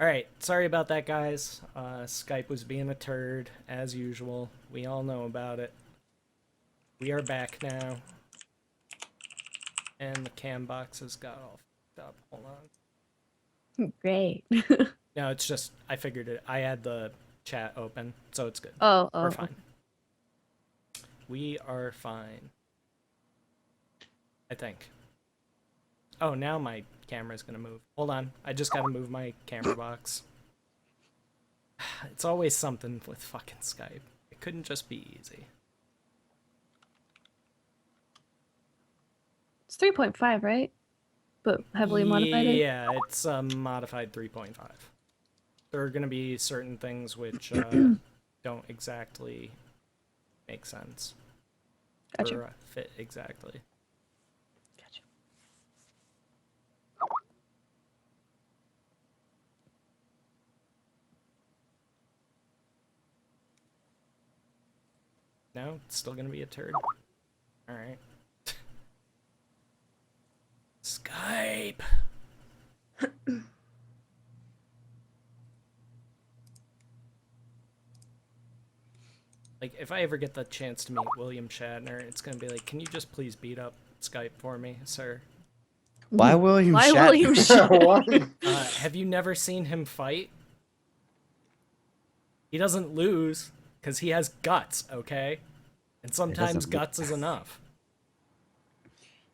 Alright, sorry about that, guys. Skype was being a turd, as usual. We all know about it. We are back now. And the cam boxes got all fucked up. Hold on. Great. No, it's just, I figured it. I had the chat open, so it's good. Oh, We're okay. fine. We are fine. I think. Oh, now my camera's gonna move. Hold on, I just gotta move my camera box. It's always something with fucking Skype. It couldn't just be easy. It's 3.5, right? But heavily modified. Yeah, it's modified 3.5. There are gonna be certain things which don't exactly make sense. Gotcha. Or fit exactly. Gotcha. No, it's still gonna be a turd. Alright. Skype! Like, if I ever get the chance to meet William Shatner, it's gonna be like, can you just please beat up Skype for me, sir? Why William Why Shatner? William Shatner? Why? Have you never seen him fight? He doesn't lose because he has guts, okay? And sometimes doesn't lo- guts is enough.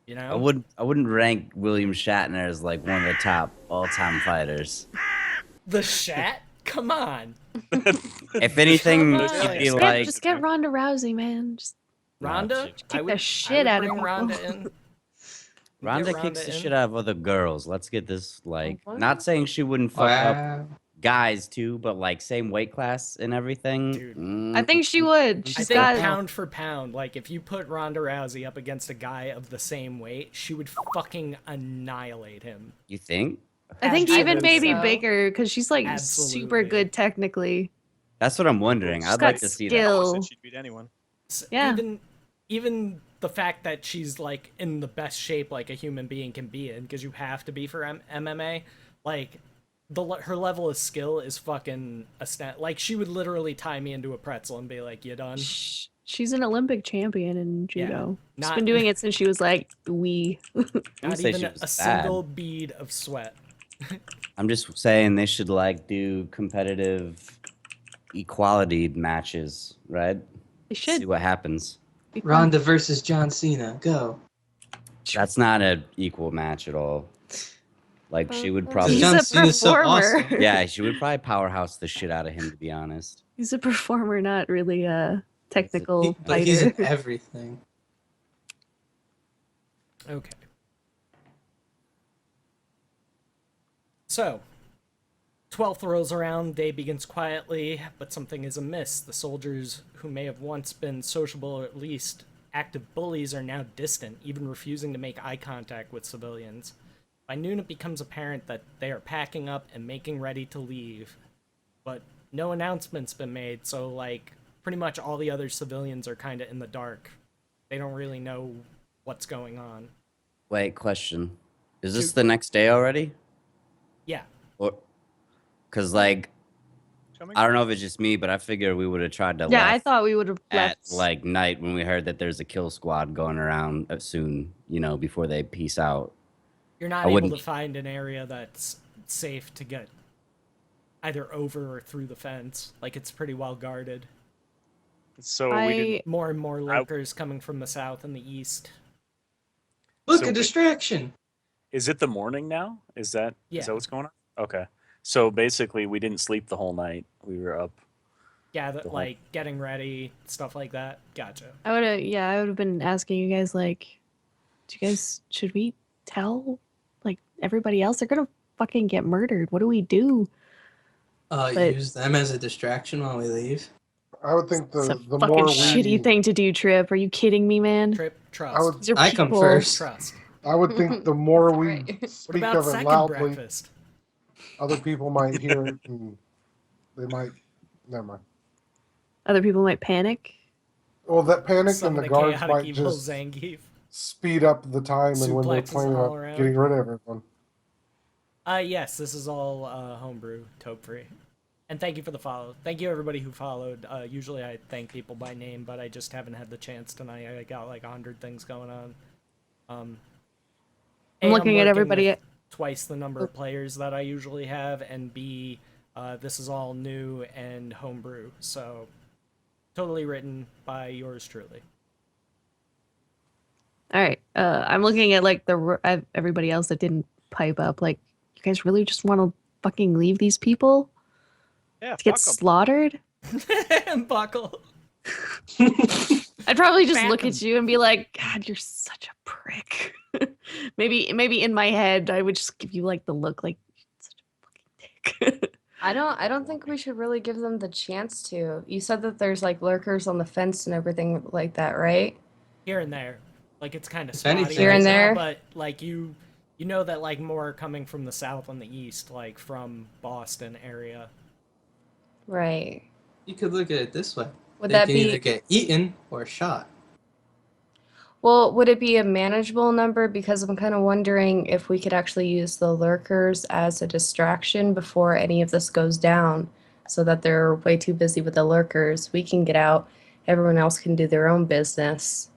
You know? I wouldn't rank William Shatner as like one of the top all-time fighters. The Shat? Come on. If anything, Come on. he'd be Just like just get Ronda Rousey, man. Just Rhonda? kick the shit out of bring people. Rhonda in. Ronda Get kicks Rhonda the in. shit out of other girls. Let's get this like what? not saying she wouldn't fuck up Wow. guys too, but like same weight class and everything. Dude. I think she would. I She's think got. pound for pound, like if you put Ronda Rousey up against a guy of the same weight, she would fucking annihilate him. You think? I think I even think maybe so. bigger because she's like super Absolutely. good technically. That's what I'm wondering. She's I'd got like to see that. skill. Said she'd beat anyone. Yeah. Even the fact that she's like in the best shape like a human being can be in, because you have to be for MMA, like her level of skill is fucking like she would literally tie me into a pretzel and be like, you done? She's an Olympic champion in judo. She's not- been doing it since she was like wee. Not say even she a was single bead of sweat. I'm just saying they should like do competitive equality matches, right? They should. See what happens. be fun. Ronda versus John Cena. Go. That's not an equal match at all. Like she would He's probably John a Cena's so performer. awesome. yeah, she would probably powerhouse the shit out of him to be honest. He's a performer, not really a technical But he's fighter. in everything. Okay. So, 12th rolls around, day begins quietly, but something is amiss. The soldiers who may have once been sociable or at least active bullies are now distant, even refusing to make eye contact with civilians. By noon it becomes apparent that they are packing up and making ready to leave. But no announcement's been made, so like pretty much all the other civilians are kind of in the dark. They don't really know what's going on. Wait, question. Is this the next day already? Yeah. Or cuz like Coming? I don't know if it's just me, but I figure we would have tried to Yeah, I left thought we would have at left. like night when we heard that there's a kill squad going around soon, you know, before they peace out. You're not I able wouldn't- to find an area that's safe to get either over or through the fence. Like, it's pretty well guarded. So we I didn't. More and more lurkers coming from the south and the east. Look, So a wait- distraction. Is it the morning now? Is that Yeah. what's going on? Okay. So basically, we didn't sleep the whole night. We were up. Yeah, The whole- like getting ready, stuff like that. Gotcha. I would have been asking you guys like, should we tell like everybody else? They're gonna fucking get murdered. What do we do? But- Use them as a distraction while we leave. I would think It's a the fucking more shitty we, thing to do, Trip. Are you kidding me, man? Trip, trust. I would, These are I come people. first. Trust. I would think the more we Right. What speak about of it second loudly, breakfast? other people might hear it and they might. Never mind. Other people might panic. Well, that panic Some and of the the guards chaotic might evil just Zangief. speed up the time and when they're Suplexes planning all on around. getting rid of everyone. Yes, this is all homebrew, tope free. And thank you for the follow. Thank you everybody who followed. Usually I thank people by name, but I just haven't had the chance tonight. I got like 100 things going on. A, I'm looking at working everybody. with twice the number of players that I usually have, and B, this is all new and homebrew, so totally written by yours truly. All right. I'm looking at like everybody else that didn't pipe up. Like, you guys really just want to fucking leave these people Yeah, to get fuck 'em. slaughtered? Buckle. I'd probably just look Back 'em. at you and be like, God, you're such a prick. maybe in my head, I would just give you like the look like you're such a fucking dick. I don't think we should really give them the chance to. You said that there's like lurkers on the fence and everything like that, right? Here and there. Like, it's kind of If spotty anything- Here right and now, there? but like you know that like more are coming from the south and the east, like from Boston area. Right. You could look at it this way. Would They that can be either get eaten or shot. Well, would it be a manageable number? Because I'm kind of wondering if we could actually use the lurkers as a distraction before any of this goes down, so that they're way too busy with the lurkers. We can get out everyone else can do their own business.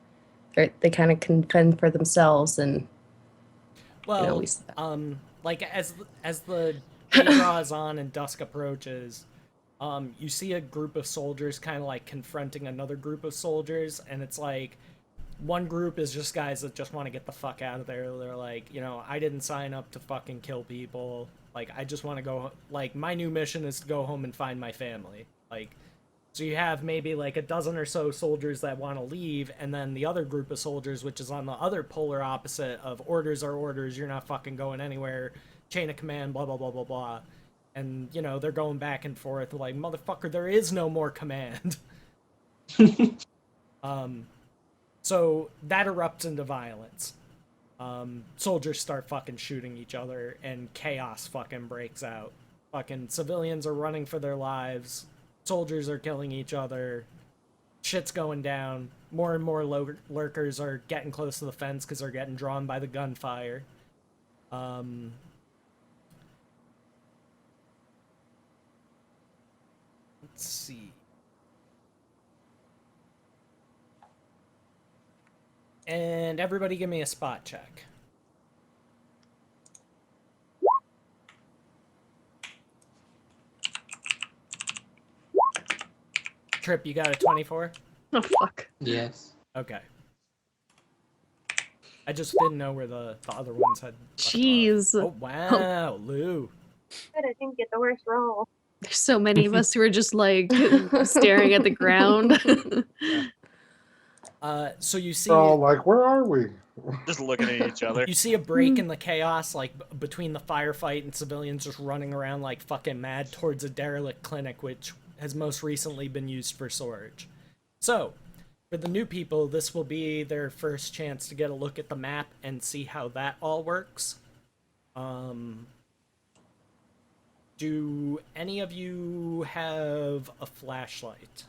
They kind of can fend for themselves, and Well, we like as the day draws on and dusk approaches, you see a group of soldiers kind of like confronting another group of soldiers, and it's like one group is just guys that just want to get the fuck out of there. They're like, I didn't sign up to fucking kill people. Like, I just want to go. Like, my new mission is to go home and find my family. Like, so you have maybe like a dozen or so soldiers that want to leave, and then the other group of soldiers, which is on the other polar opposite of orders are orders, you're not fucking going anywhere, chain of command, blah, blah, blah, blah, blah. And, they're going back and forth like, motherfucker, there is no more command. So that erupts into violence. Soldiers start fucking shooting each other, and chaos fucking breaks out. Fucking civilians are running for their lives. Soldiers are killing each other. Shit's going down. More and more lurkers are getting close to the fence because they're getting drawn by the gunfire. Let's see. And everybody give me a spot check. Trip, you got a 24? Oh, fuck. Yes. Okay. I just didn't know where the other ones had left off. Jeez. Oh, wow, Lou. Good, I didn't get the worst roll. There's so many of us who are just like staring at the ground. So you see... They're all like, where are we? Just looking at each other. You see a break in the chaos, like, between the firefight and civilians just running around like fucking mad towards a derelict clinic, which has most recently been used for storage. So, for the new people, this will be their first chance to get a look at the map and see how that all works. Do any of you have a flashlight?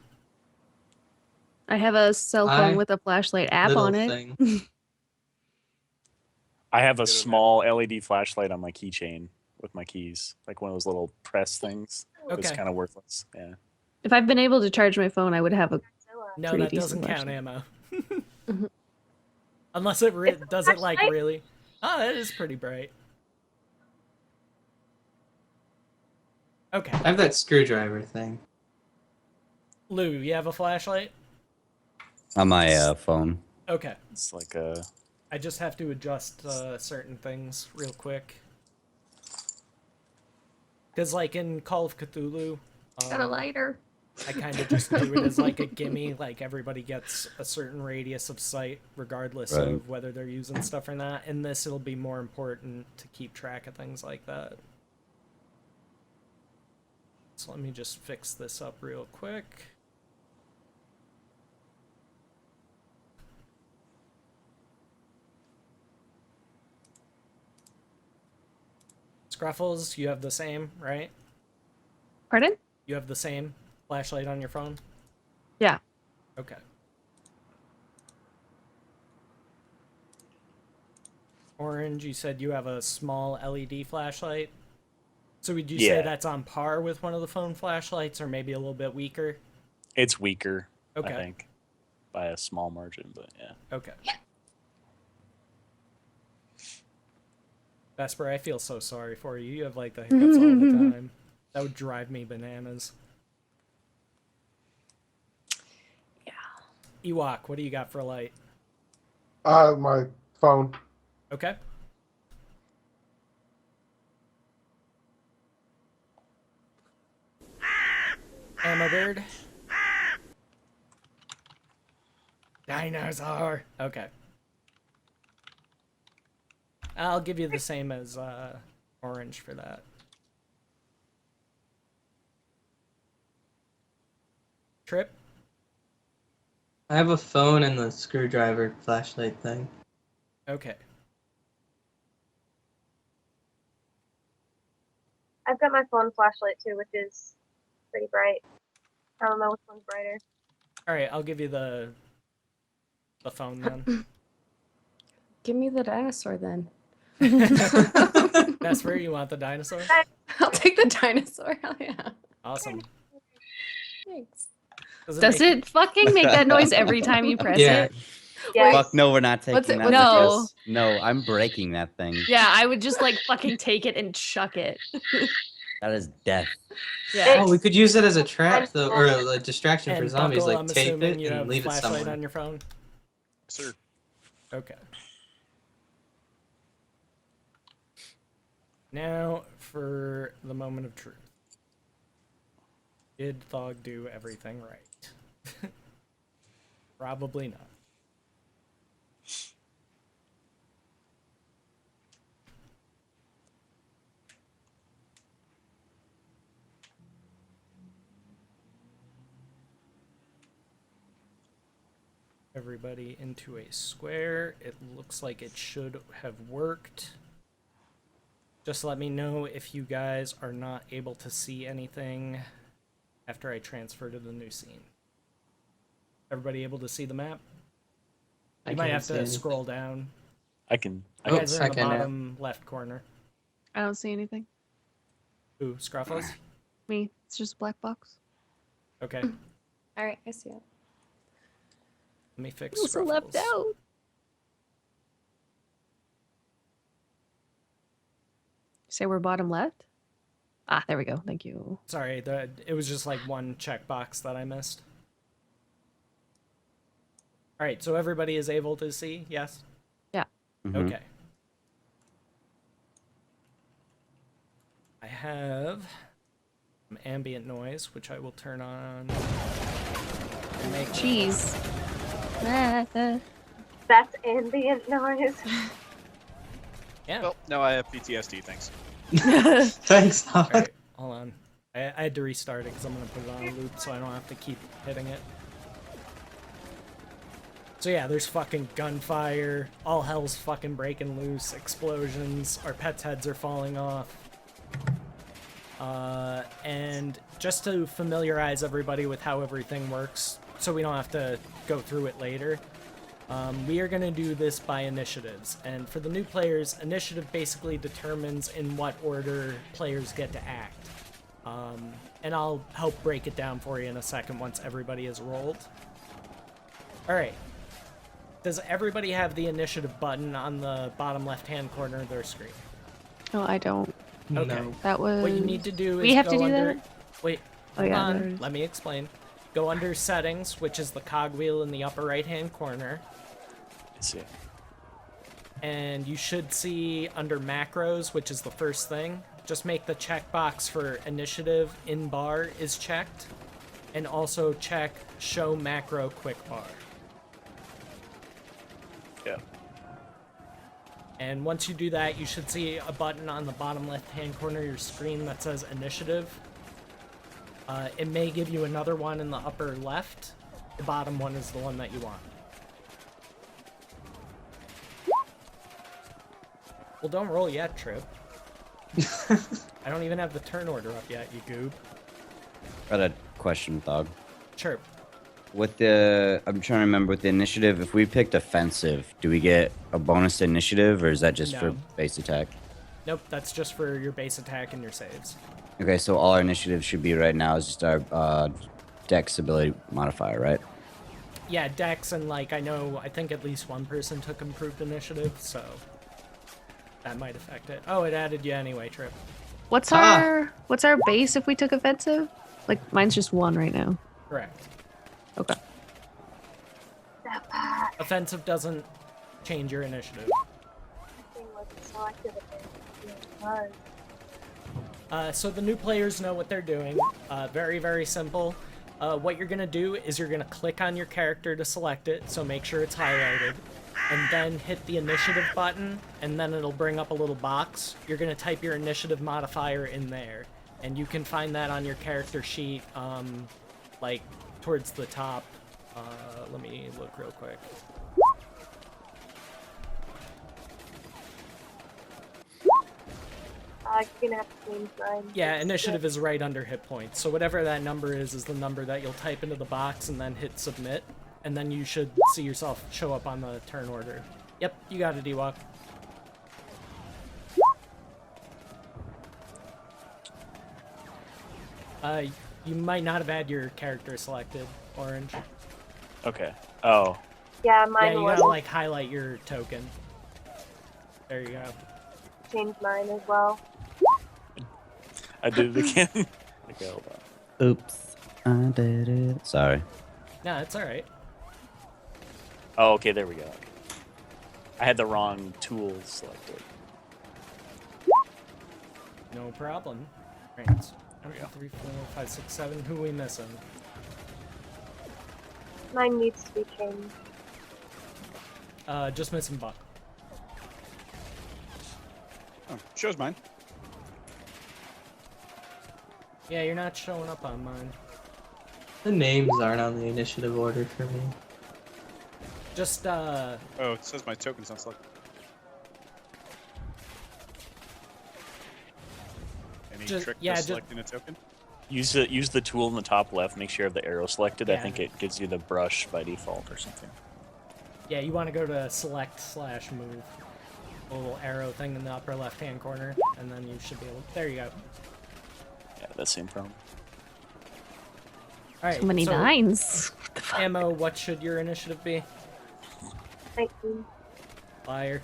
I have a cell phone with a flashlight app Little on it. thing. I have a small LED flashlight on my keychain with my keys, like one of those little press things. It's Okay. kind of worthless. Yeah. If I've been able to charge my phone, I would have a No, pretty that doesn't decent count flashlight. ammo. Unless it It's a does it like flashlight? really. Oh, that is pretty bright. Okay. I have that screwdriver thing. Lou, you have a flashlight? On my phone. Okay. It's like a. I just have to adjust certain things real quick. Because, like, in Call of Cthulhu, got a lighter. I kind of just do it as, like, a gimme. Like, everybody gets a certain radius of sight, regardless Right. of whether they're using stuff or not. In this, it'll be more important to keep track of things like that. So let me just fix this up real quick. Scruffles, you have the same, right? Pardon? You have the same flashlight on your phone? Yeah. Okay. Orange, you said you have a small LED flashlight? So would you say Yeah. that's on par with one of the phone flashlights, or maybe a little bit weaker? It's weaker, Okay. I think, by a small margin, but yeah. Okay. Vesper, I feel so sorry for you. You have like the hiccups all the time. That would drive me bananas. Yeah. Ewok, what do you got for a light? My phone. Okay. Emma Bird. Dinosaur. Okay. I'll give you the same as orange for that. Trip? I have a phone and the screwdriver flashlight thing. Okay. I've got my phone flashlight too, which is pretty bright. I don't know which one's brighter. Alright, I'll give you the phone then. Give me the dinosaur then. That's where you want the dinosaur? I'll take the dinosaur. Hell yeah. Awesome. Thanks. Does it fucking make that noise every time you press Yeah. it? Yes. Fuck no, we're not taking What's it- that. what's it with do? us. No, I'm breaking that thing. Yeah, I would just like fucking take it and chuck it. That is death. Yeah. Oh, we could use it as a trap I'm though, or a distraction for And zombies. Buckle, Like I'm tape assuming it you have and a leave it flashlight somewhere. on your phone. Sir. Okay. Now for the moment of truth. Did Thog do everything right? Probably not. Everybody into a square. It looks like it should have worked. Just let me know if you guys are not able to see anything after I transfer to the new scene. Everybody able to see the map? I You might can't have see to anything. scroll down. I can. You Oh, guys are in the second now. bottom left corner. I don't see anything. Ooh, Scruffles? Me. It's just a black box. Okay, All right, I see it. let me fix Also Scruffles. left out. Say we're bottom left? Ah, there we go. Thank you. Sorry, it was just like one checkbox that I missed. Alright, so everybody is able to see? Yes? Mhm. Okay. I have some ambient noise, which I will turn on and make Cheese. Ah, That's ambient noise. Yeah. Well, now I have PTSD. Thanks. Thanks, Todd. Alright, hold on. I had to restart it because I'm going to put it on a loop so I don't have to keep hitting it. So yeah, there's fucking gunfire, all hell's fucking breaking loose, explosions, our pets' heads are falling off. And just to familiarize everybody with how everything works, so we don't have to go through it later, we are going to do this by initiatives. And for the new players, initiative basically determines in what order players get to act. And I'll help break it down for you in a second once everybody is rolled. Alright. Does everybody have the initiative button on the bottom left-hand corner of their screen? No, I don't. Okay. No. That was. What you need to do is We have go to do under... that? Wait, Oh, hold yeah, on. there it is. Let me explain. Go under Settings, which is the cogwheel in the upper right-hand corner. I see. And you should see under Macros, which is the first thing, just make the checkbox for Initiative in bar is checked. And also check Show Macro Quick Bar. Yeah. And once you do that, you should see a button on the bottom left-hand corner of your screen that says Initiative. It may give you another one in the upper left. The bottom one is the one that you want. Well, don't roll yet, Trip. I don't even have the turn order up yet, you goob. Got a question, Thog. Chirp. With the, I'm trying to remember with the initiative. If we picked offensive, do we get a bonus to initiative, or is that just for No. base attack? Nope, that's just for your base attack and your saves. Okay, so all our initiatives should be right now is just our dex ability modifier, right? Yeah, Dex and like I think at least one person took improved initiative, so that might affect it. Oh, it added you anyway, Trip. What's Ah. our base if we took offensive? Like mine's just 1 right now. Correct. Okay. That bad Offensive doesn't change your initiative. thing wasn't selected again. It was. So the new players know what they're doing. Very, very simple. What you're gonna do is you're gonna click on your character to select it, so make sure it's highlighted, and then hit the initiative button, and then it'll bring up a little box. You're gonna type your initiative modifier in there, and you can find that on your character sheet, like towards the top. Let me look real quick. You're gonna have to change mine. Yeah, initiative is right under hit points. So whatever that number is the number that you'll type into the box and then hit submit. And then you should see yourself show up on the turn order. Yep, you got it, D-Walk. You might not have had your character selected, Orange. Okay. Oh, Yeah, Yeah, mine you was gotta like highlight your token. There you go. change mine as well. I did it again. Okay, hold on. Oops, I did it. Sorry. No, it's all right. Oh, okay, there we go. Okay. I had the wrong tool selected. No problem. Right. There we go. 3, 4, 5, 6, 7. Who are we missing? Mine needs to be changed. Just missing Buck. Oh, shows mine. Yeah, you're not showing up on mine. The names aren't on the initiative order for me. Just Oh, it says my token's not selected. Any Just- trick yeah, to just- selecting a token? Use the tool in the top left. Make sure you have the arrow selected. I Yeah. think it gives you the brush by default or something. yeah, you want to go to select/move. A little arrow thing in the upper left-hand corner, and then you should be able. There you go. Yeah, that same problem. All right. So many nines. Ammo, what should your initiative be? 19. Liar.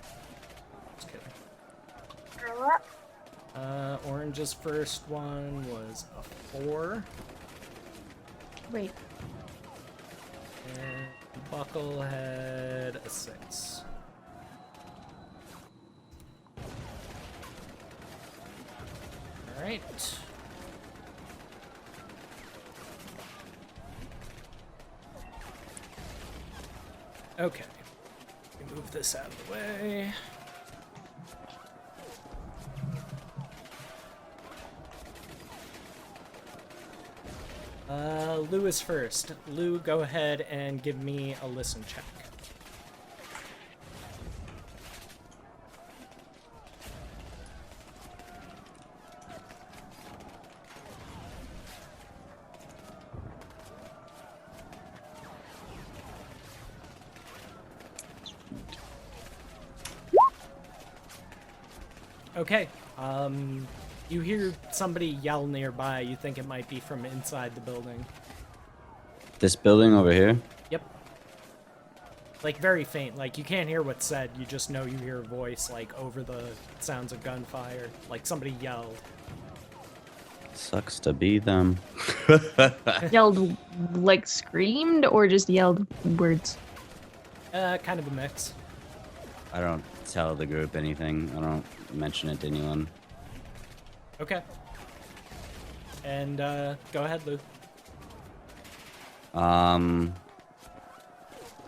Just kidding. Grow up. Orange's first one was a 4. Wait. And Buckle had a 6. Alright. Okay. Let me move this out of the way. Lou is first. Lou, go ahead and give me a listen check. Okay. You hear somebody yell nearby. You think it might be from inside the building. This building over here? Yep. Like very faint. Like you can't hear what's said. You just know you hear a voice like over the sounds of gunfire. Like somebody yelled. Sucks to be them. Yelled, like screamed, or just yelled words? Kind of a mix. I don't tell the group anything. I don't mention it to anyone. Okay. And go ahead, Lou.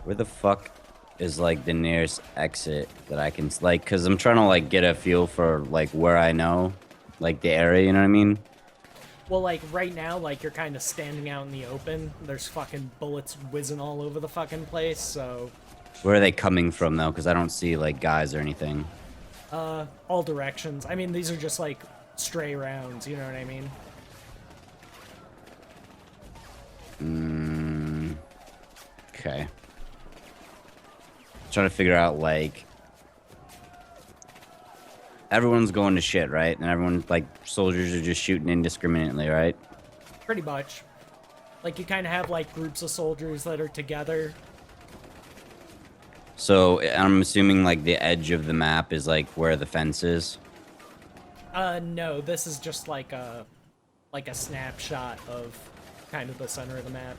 Where the fuck is like the nearest exit that I can like? Cause I'm trying to like get a feel for like where I know, like the area. You know what I mean? Well, like right now, like you're kind of standing out in the open. There's fucking bullets whizzing all over the fucking place. So, Where are they coming from though? Cause I don't see like guys or anything. all directions. I mean, these are just like stray rounds. You know what I mean? Okay. Trying to figure out like everyone's going to shit, right? And everyone like soldiers are just shooting indiscriminately, right? Pretty much. Like you kind of have like groups of soldiers that are together. So I'm assuming like the edge of the map is like where the fence is. No, this is just like a snapshot of kind of the center of the map.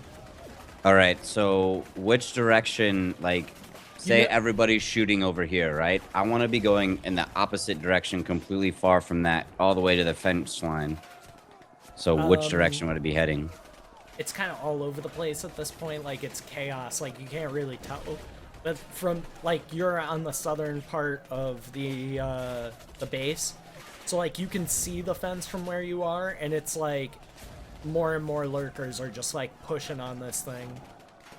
All right. So which direction, like, say know- everybody's shooting over here, right? I want to be going in the opposite direction, completely far from that, all the way to the fence line. So which direction would it be heading? It's kind of all over the place at this point. Like it's chaos. Like you can't really tell. But from like you're on the southern part of the base, so like you can see the fence from where you are, and it's like more and more lurkers are just like pushing on this thing.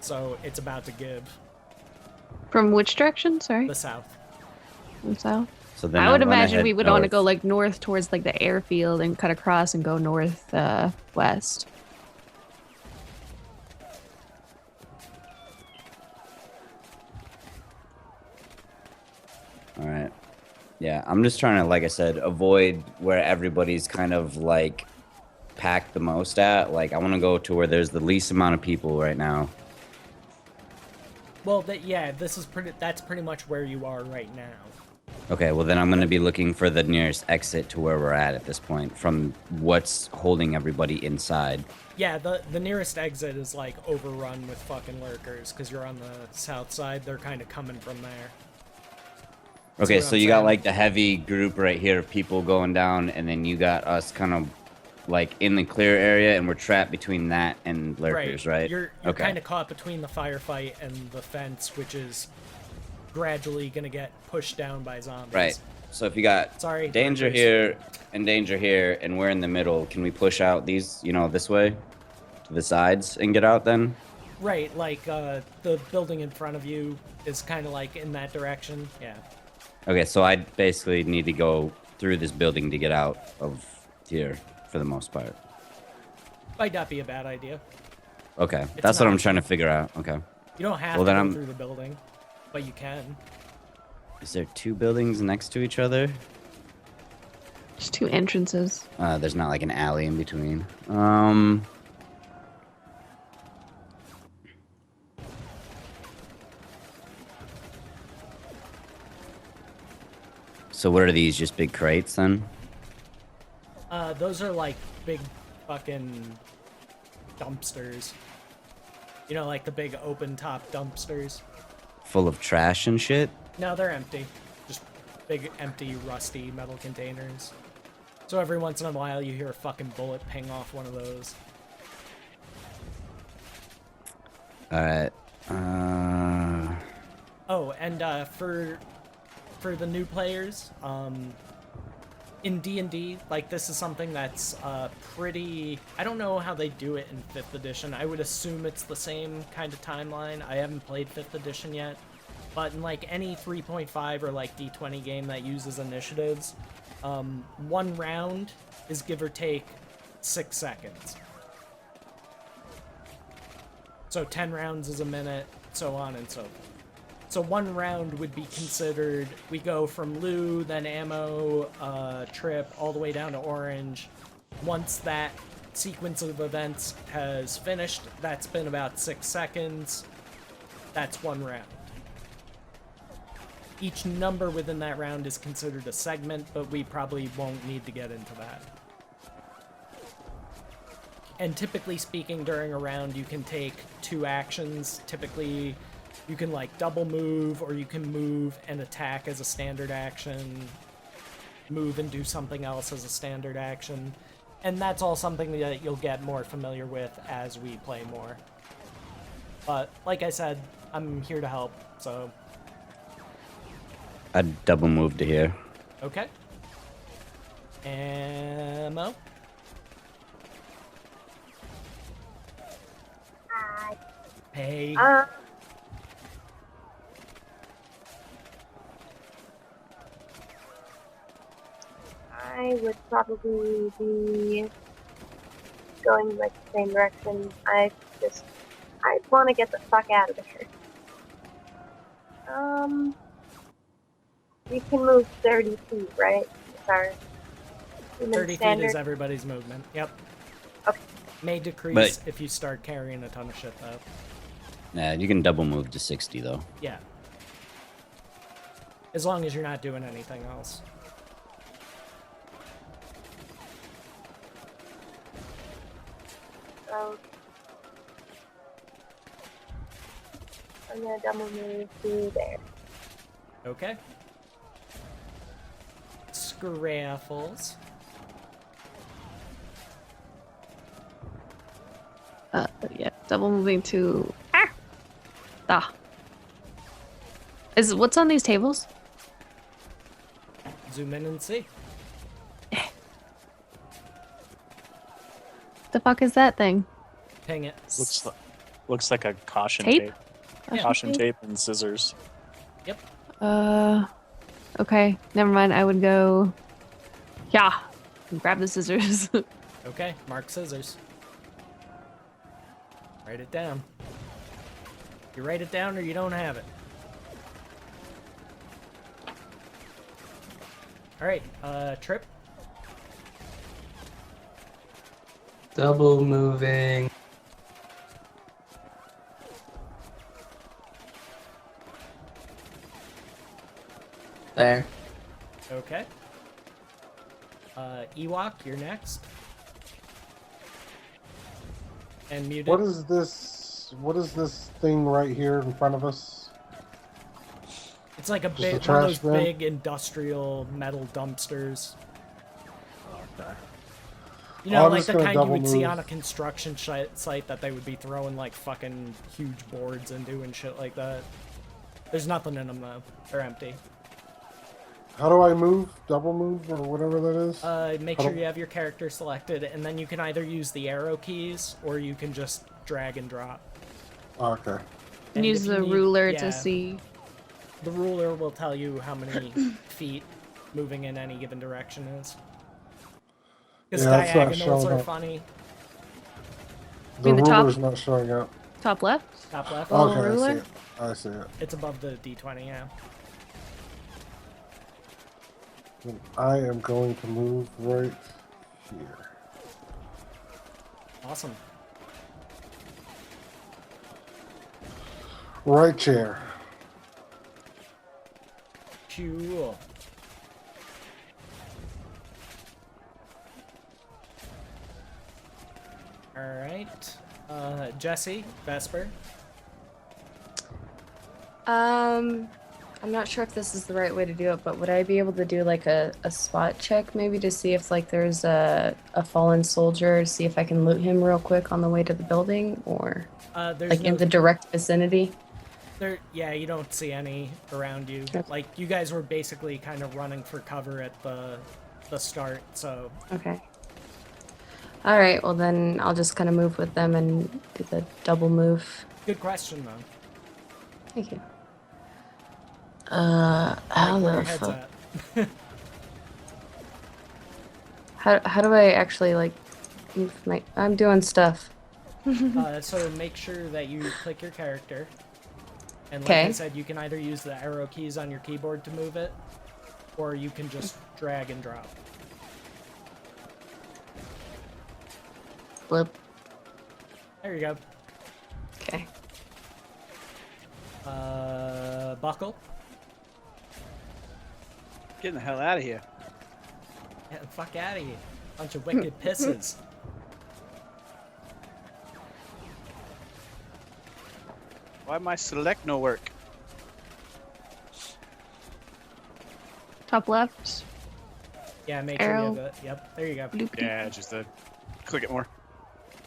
So it's about to give. From which direction? Sorry. The south. From south. So then I would I'm gonna imagine head we would want to north. go like north towards like the airfield and cut across and go north west. All right. Yeah, I'm just trying to, like I said, avoid where everybody's kind of like packed the most at. Like, I want to go to where there's the least amount of people right now. Well, yeah, that's pretty much where you are right now. Okay, well then I'm gonna be looking for the nearest exit to where we're at this point, from what's holding everybody inside. Yeah, the nearest exit is like overrun with fucking lurkers because you're on the south side. They're kind of coming from there. Okay, what so I'm you got saying. like the heavy group right here of people going down, and then you got us kind of like in the clear area, and we're trapped between that and lurkers, right? You're okay. kind of caught between the firefight and the fence, which is gradually gonna get pushed down by zombies. Right. So if you got Sorry, danger lurkers. here and danger here, and we're in the middle, can we push out these, this way, to the sides, and get out then? Right, like the building in front of you is kind of like in that direction. Yeah. Okay, so I basically need to go through this building to get out of here, for the most part. Might not be a bad idea. Okay, It's that's what not. I'm trying to figure out. Okay. You don't have Well, to then go I'm- through the building, but you can. Is there 2 buildings next to each other? Just 2 entrances. There's not like an alley in between. So what are these? Just big crates then? Those are like big fucking dumpsters. You know, like the big open top dumpsters. Full of trash and shit? No, they're empty. Just big, empty, rusty metal containers. So every once in a while you hear a fucking bullet ping off one of those. Alright. Oh, and for the new players, in D&D, like this is something that's pretty. I don't know how they do it in 5th edition. I would assume it's the same kind of timeline. I haven't played 5th edition yet, but in like any 3.5 or like D20 game that uses initiatives, 1 round is give or take 6 seconds. So 10 rounds is a minute, so on and so forth. So 1 round would be considered, we go from Lou, then ammo, trip, all the way down to orange. Once that sequence of events has finished, that's been about 6 seconds. That's 1 round. Each number within that round is considered a segment, but we probably won't need to get into that. And typically speaking, during a round, you can take 2 actions. Typically, you can like double move, or you can move and attack as a standard action, move and do something else as a standard action. And that's all something that you'll get more familiar with as we play more. But like I said, I'm here to help, so I'd double move to here. okay. Ammo. Hey. I would probably be going like the same direction. I want to get the fuck out of there. We can move 30 feet, right? It's our human 30 feet standard. is everybody's movement. Yep. Okay. May decrease But- if you start carrying a ton of shit, though. Yeah, you can double move to 60 though. Yeah. As long as you're not doing anything else. So I'm gonna double move to there. Okay. Scraffles. Yeah, double moving to. What's on these tables? Zoom in and see. The fuck is that thing? Ping it. Looks like a caution Tape? tape. Yeah. Caution tape and scissors. Yep. Okay, never mind. I would go. Yeah, grab the scissors. Okay, mark scissors. Write it down. You write it down or you don't have it. Alright, Trip. Double moving. There. Okay. Ewok, you're next. And muted. What is this? What is this thing right here in front of us? It's like a Just a big, one of trash those bin? big industrial metal dumpsters. Okay. You know, I'm like just the gonna kind you double would see move. on a construction site that they would be throwing like fucking huge boards into and shit like that. There's nothing in them though. They're empty. How do I move? Double move or whatever that is? Make How sure do- you have your character selected, and then you can either use the arrow keys or you can just drag and drop. Okay. And Use if you the need- ruler yeah, to see. The ruler will tell you how many feet moving in any given direction is. Because Yeah, that's not diagonals showing are up. funny. The mean the top? ruler's not showing up. Top left? Top left. Oh. Okay, I ruler? see it. I see it. It's above the D20, yeah. And I am going to move right here. Awesome. Right chair. Cool. Alright. Jesse, Vesper. I'm not sure if this is the right way to do it, but would I be able to do like a spot check maybe to see if like there's a fallen soldier, see if I can loot him real quick on the way to the building, or There's like in the direct vicinity? yeah, you don't see any around you. Okay. Like, you guys were basically kind of running for cover at the start, so... Okay. All right, well then I'll just kind of move with them and do the double move. Good question, though. Thank you. How Like, where your the head's fuck? at. How do I actually like move my? I'm doing stuff. So make sure that you click your character. And like I Okay. said, you can either use the arrow keys on your keyboard to move it, or you can just drag and drop. Blip. There you go. Okay. Buckle. Getting the hell out of here. Get the fuck out of here. Bunch of wicked pisses. Why my select no work? Top left. Yeah, make sure you Arrow. have it. Yep, there you go. Bloop, bloop. Yeah, just click it more.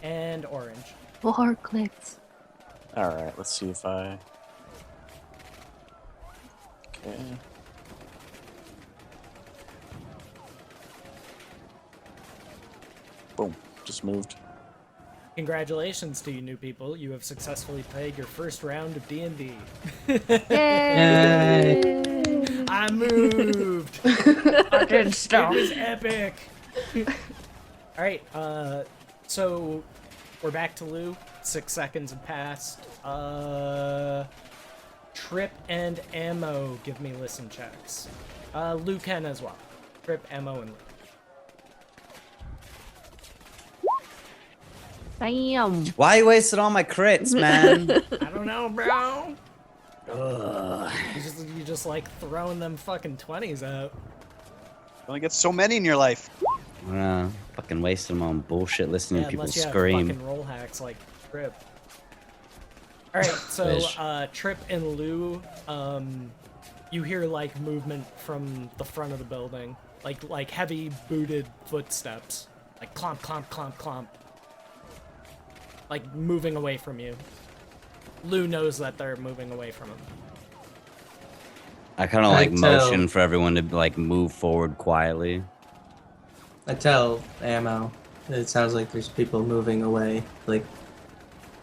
And orange. 4 clicks. Alright, let's see if I... Okay. Boom. Just moved. Congratulations to you new people. You have successfully played your first round of D&D. Yay! I moved! I did It stuff. was epic! Alright, so we're back to Lou. 6 seconds have passed. Trip and Ammo give me listen checks. Lou can as well. Trip, Ammo, and Lou. Bam. Why you wasted all my crits, man? I don't know, bro! Ugh. You just like throwing them fucking 20s out. You only get so many in your life. Fucking wasting them on bullshit listening Yeah, to people unless you have scream. fucking roll hacks like Trip. Alright, so Wish. Trip and Lou, you hear like movement from the front of the building. Like heavy booted footsteps. Like clomp, clomp, clomp, clomp. Like moving away from you. Lou knows that they're moving away from him. I kind of I like tell- motion for everyone to like move forward quietly. I tell Ammo. It sounds like there's people moving away. Like,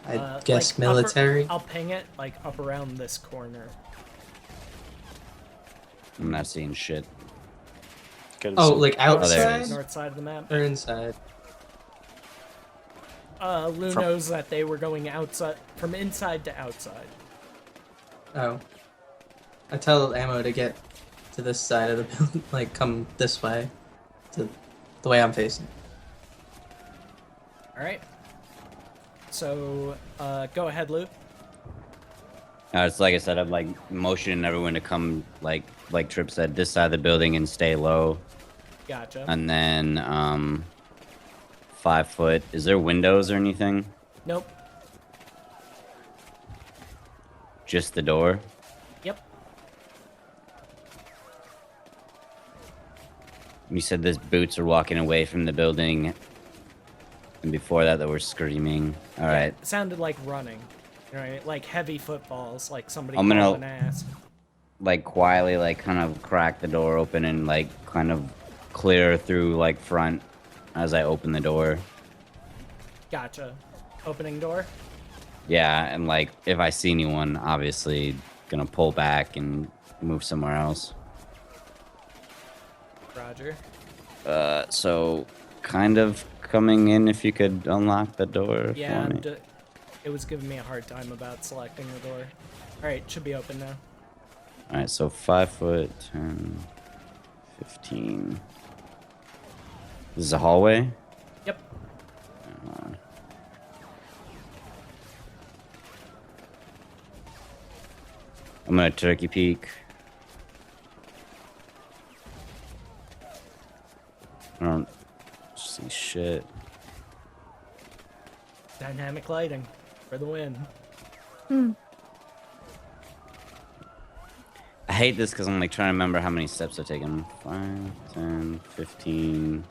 I guess like, military. I'll ping it like up around this corner. I'm not seeing shit. Gotta Oh, see- like there it outside is. North side of the map. or inside? Lou From- knows that they were going outside, from inside to outside. Oh. I tell Ammo to get to this side of the building, like come this way, to the way I'm facing. All right. So, go ahead, Luke. It's like I said, I'm like motioning everyone to come, like Trip said, this side of the building and stay low. Gotcha. And then 5 foot. Is there windows or anything? Nope. Just the door. Yep. You said this boots are walking away from the building, and before that, they were screaming. All right. It sounded like running. You know, like heavy footballs, like somebody I'm gonna- hauling ass. Like quietly, like kind of crack the door open and like kind of clear through like front as I open the door. Gotcha. Opening door. Yeah, and like if I see anyone, obviously gonna pull back and move somewhere else. Roger. So kind of coming in if you could unlock the door Yeah, for me. it was giving me a hard time about selecting the door. All right, should be open now. All right, so 5 foot, 10, 15. This is a hallway? Yep. I'm gonna turkey peek. I don't see shit. Dynamic lighting for the win. I hate this because I'm like trying to remember how many steps I've taken. 5, 10, 15.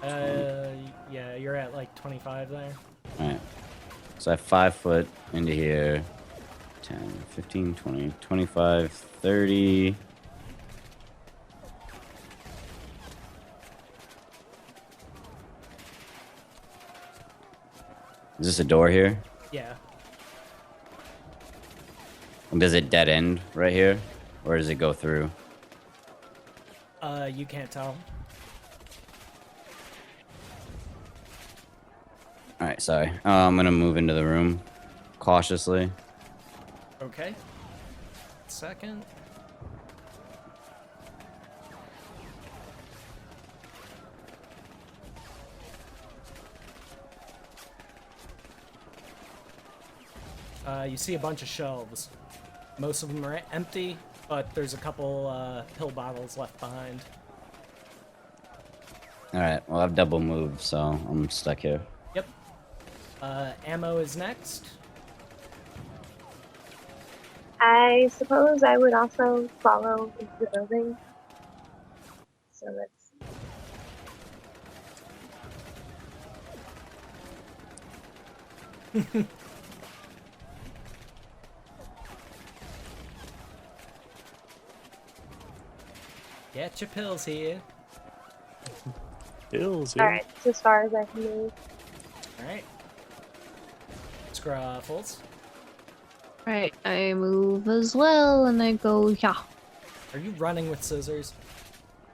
Yeah, you're at like 25 there. Alright. So I have 5 foot into here. 10, 15, 20, 25, 30. Is this a door here? Yeah. Does it dead end right here? Or does it go through? You can't tell. Alright, sorry. I'm gonna move into the room cautiously. Okay. Second. You see a bunch of shelves. Most of them are empty, but there's a couple pill bottles left behind. Alright, well I've double moved, so I'm stuck here. Yep. Ammo is next. I suppose I would also follow into the building. So let's Get your pills here. Hills, Alright, it's as far as I can move. Alright. Scruffles. Right, I move as well, and I go, yeah. Are you running with scissors?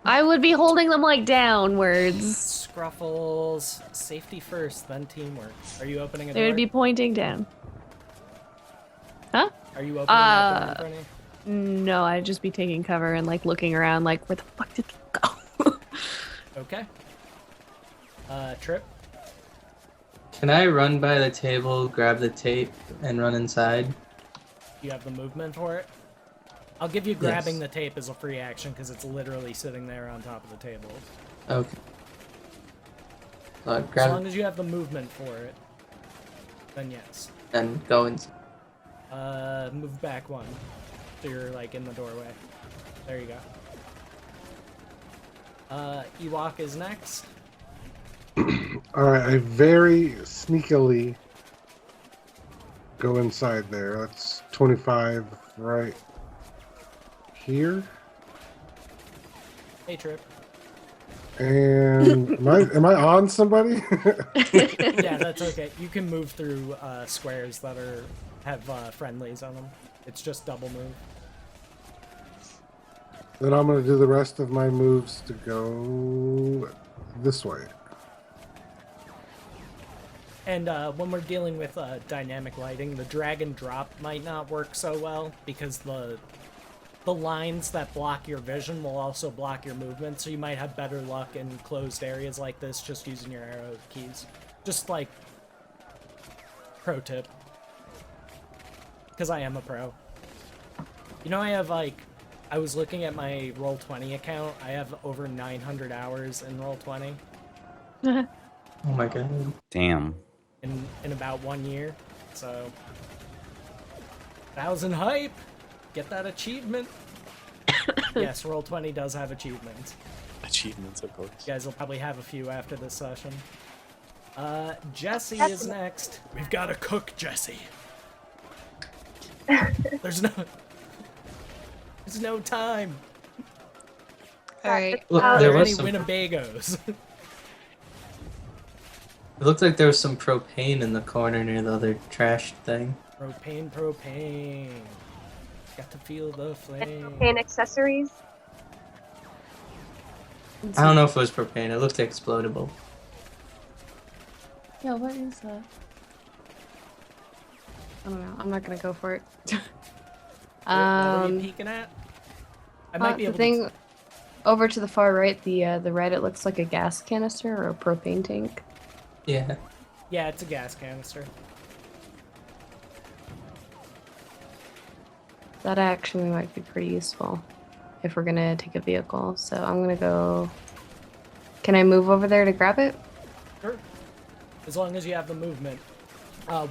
I would be holding them like downwards. Scruffles. Safety first, then teamwork. Are you opening a They door? would be pointing down. Huh? Are you opening that door in front of you? No, I'd just be taking cover and like looking around like, where the fuck did they go? Okay. Trip. Can I run by the table, grab the tape, and run inside? You have the movement for it? I'll give you grabbing the tape as a free action because it's literally sitting there on top of the table. Okay. So As grab long as you have the movement for it, then yes. and go inside. Move back one. So you're like in the doorway. There you go. Ewok is next. Alright, I very sneakily go inside there. That's 25 right here. Hey, Trip. And am I on somebody? Yeah, that's okay. You can move through squares that have friendlies on them. It's just double move. Then I'm gonna do the rest of my moves to go this way. And when we're dealing with dynamic lighting, the drag and drop might not work so well because the the lines that block your vision will also block your movement, so you might have better luck in closed areas like this just using your arrow keys. Just like pro tip. Because I am a pro. You know, I have like, I was looking at my Roll20 account. I have over 900 hours in Roll20 Oh my god. Damn. in about 1 year. So, 1,000 hype. Get that achievement. Yes, Roll20 does have achievements. Achievements, of course. You guys will probably have a few after this session. Jesse That's is next. We've got to cook Jesse. There's no time. All right. Look, Oh, there There are was any some. Winnebagos. It looked like there was some propane in the corner near the other trash thing. Propane. Got to feel the flame. And accessories. I don't know if it was propane. It looked explodable. Yeah, what is that? I don't know. I'm not gonna go for it. What are you peeking at? I might be the able thing to. over to the far right, the red, it looks like a gas canister or a propane tank. Yeah. Yeah, it's a gas canister. That actually might be pretty useful if we're gonna take a vehicle. So I'm gonna go. Can I move over there to grab it? Sure. As long as you have the movement.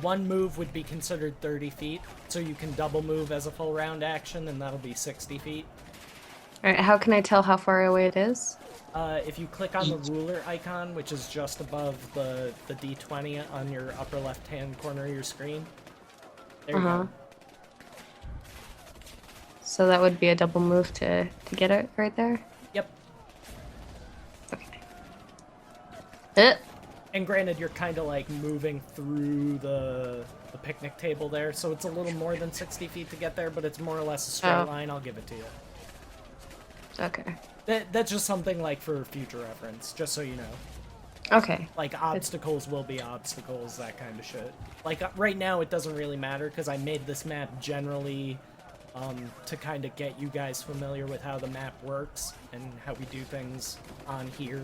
One move would be considered 30 feet, so you can double move as a full round action, and that'll be 60 feet. All right. How can I tell how far away it is? If you click on the ruler icon, which is just above the D20 on your upper left-hand corner of your screen. There you go. So that would be a double move to get it right there. Yep. Okay. And granted, you're kind of like moving through the picnic table there, so it's a little more than 60 feet to get there, but it's more or less a straight Oh. line. I'll give it to you. Okay. That's just something like for future reference, just so you know. Okay. Like obstacles will be obstacles, that kind of shit. Like right now, it doesn't really matter because I made this map generally to kind of get you guys familiar with how the map works and how we do things on here.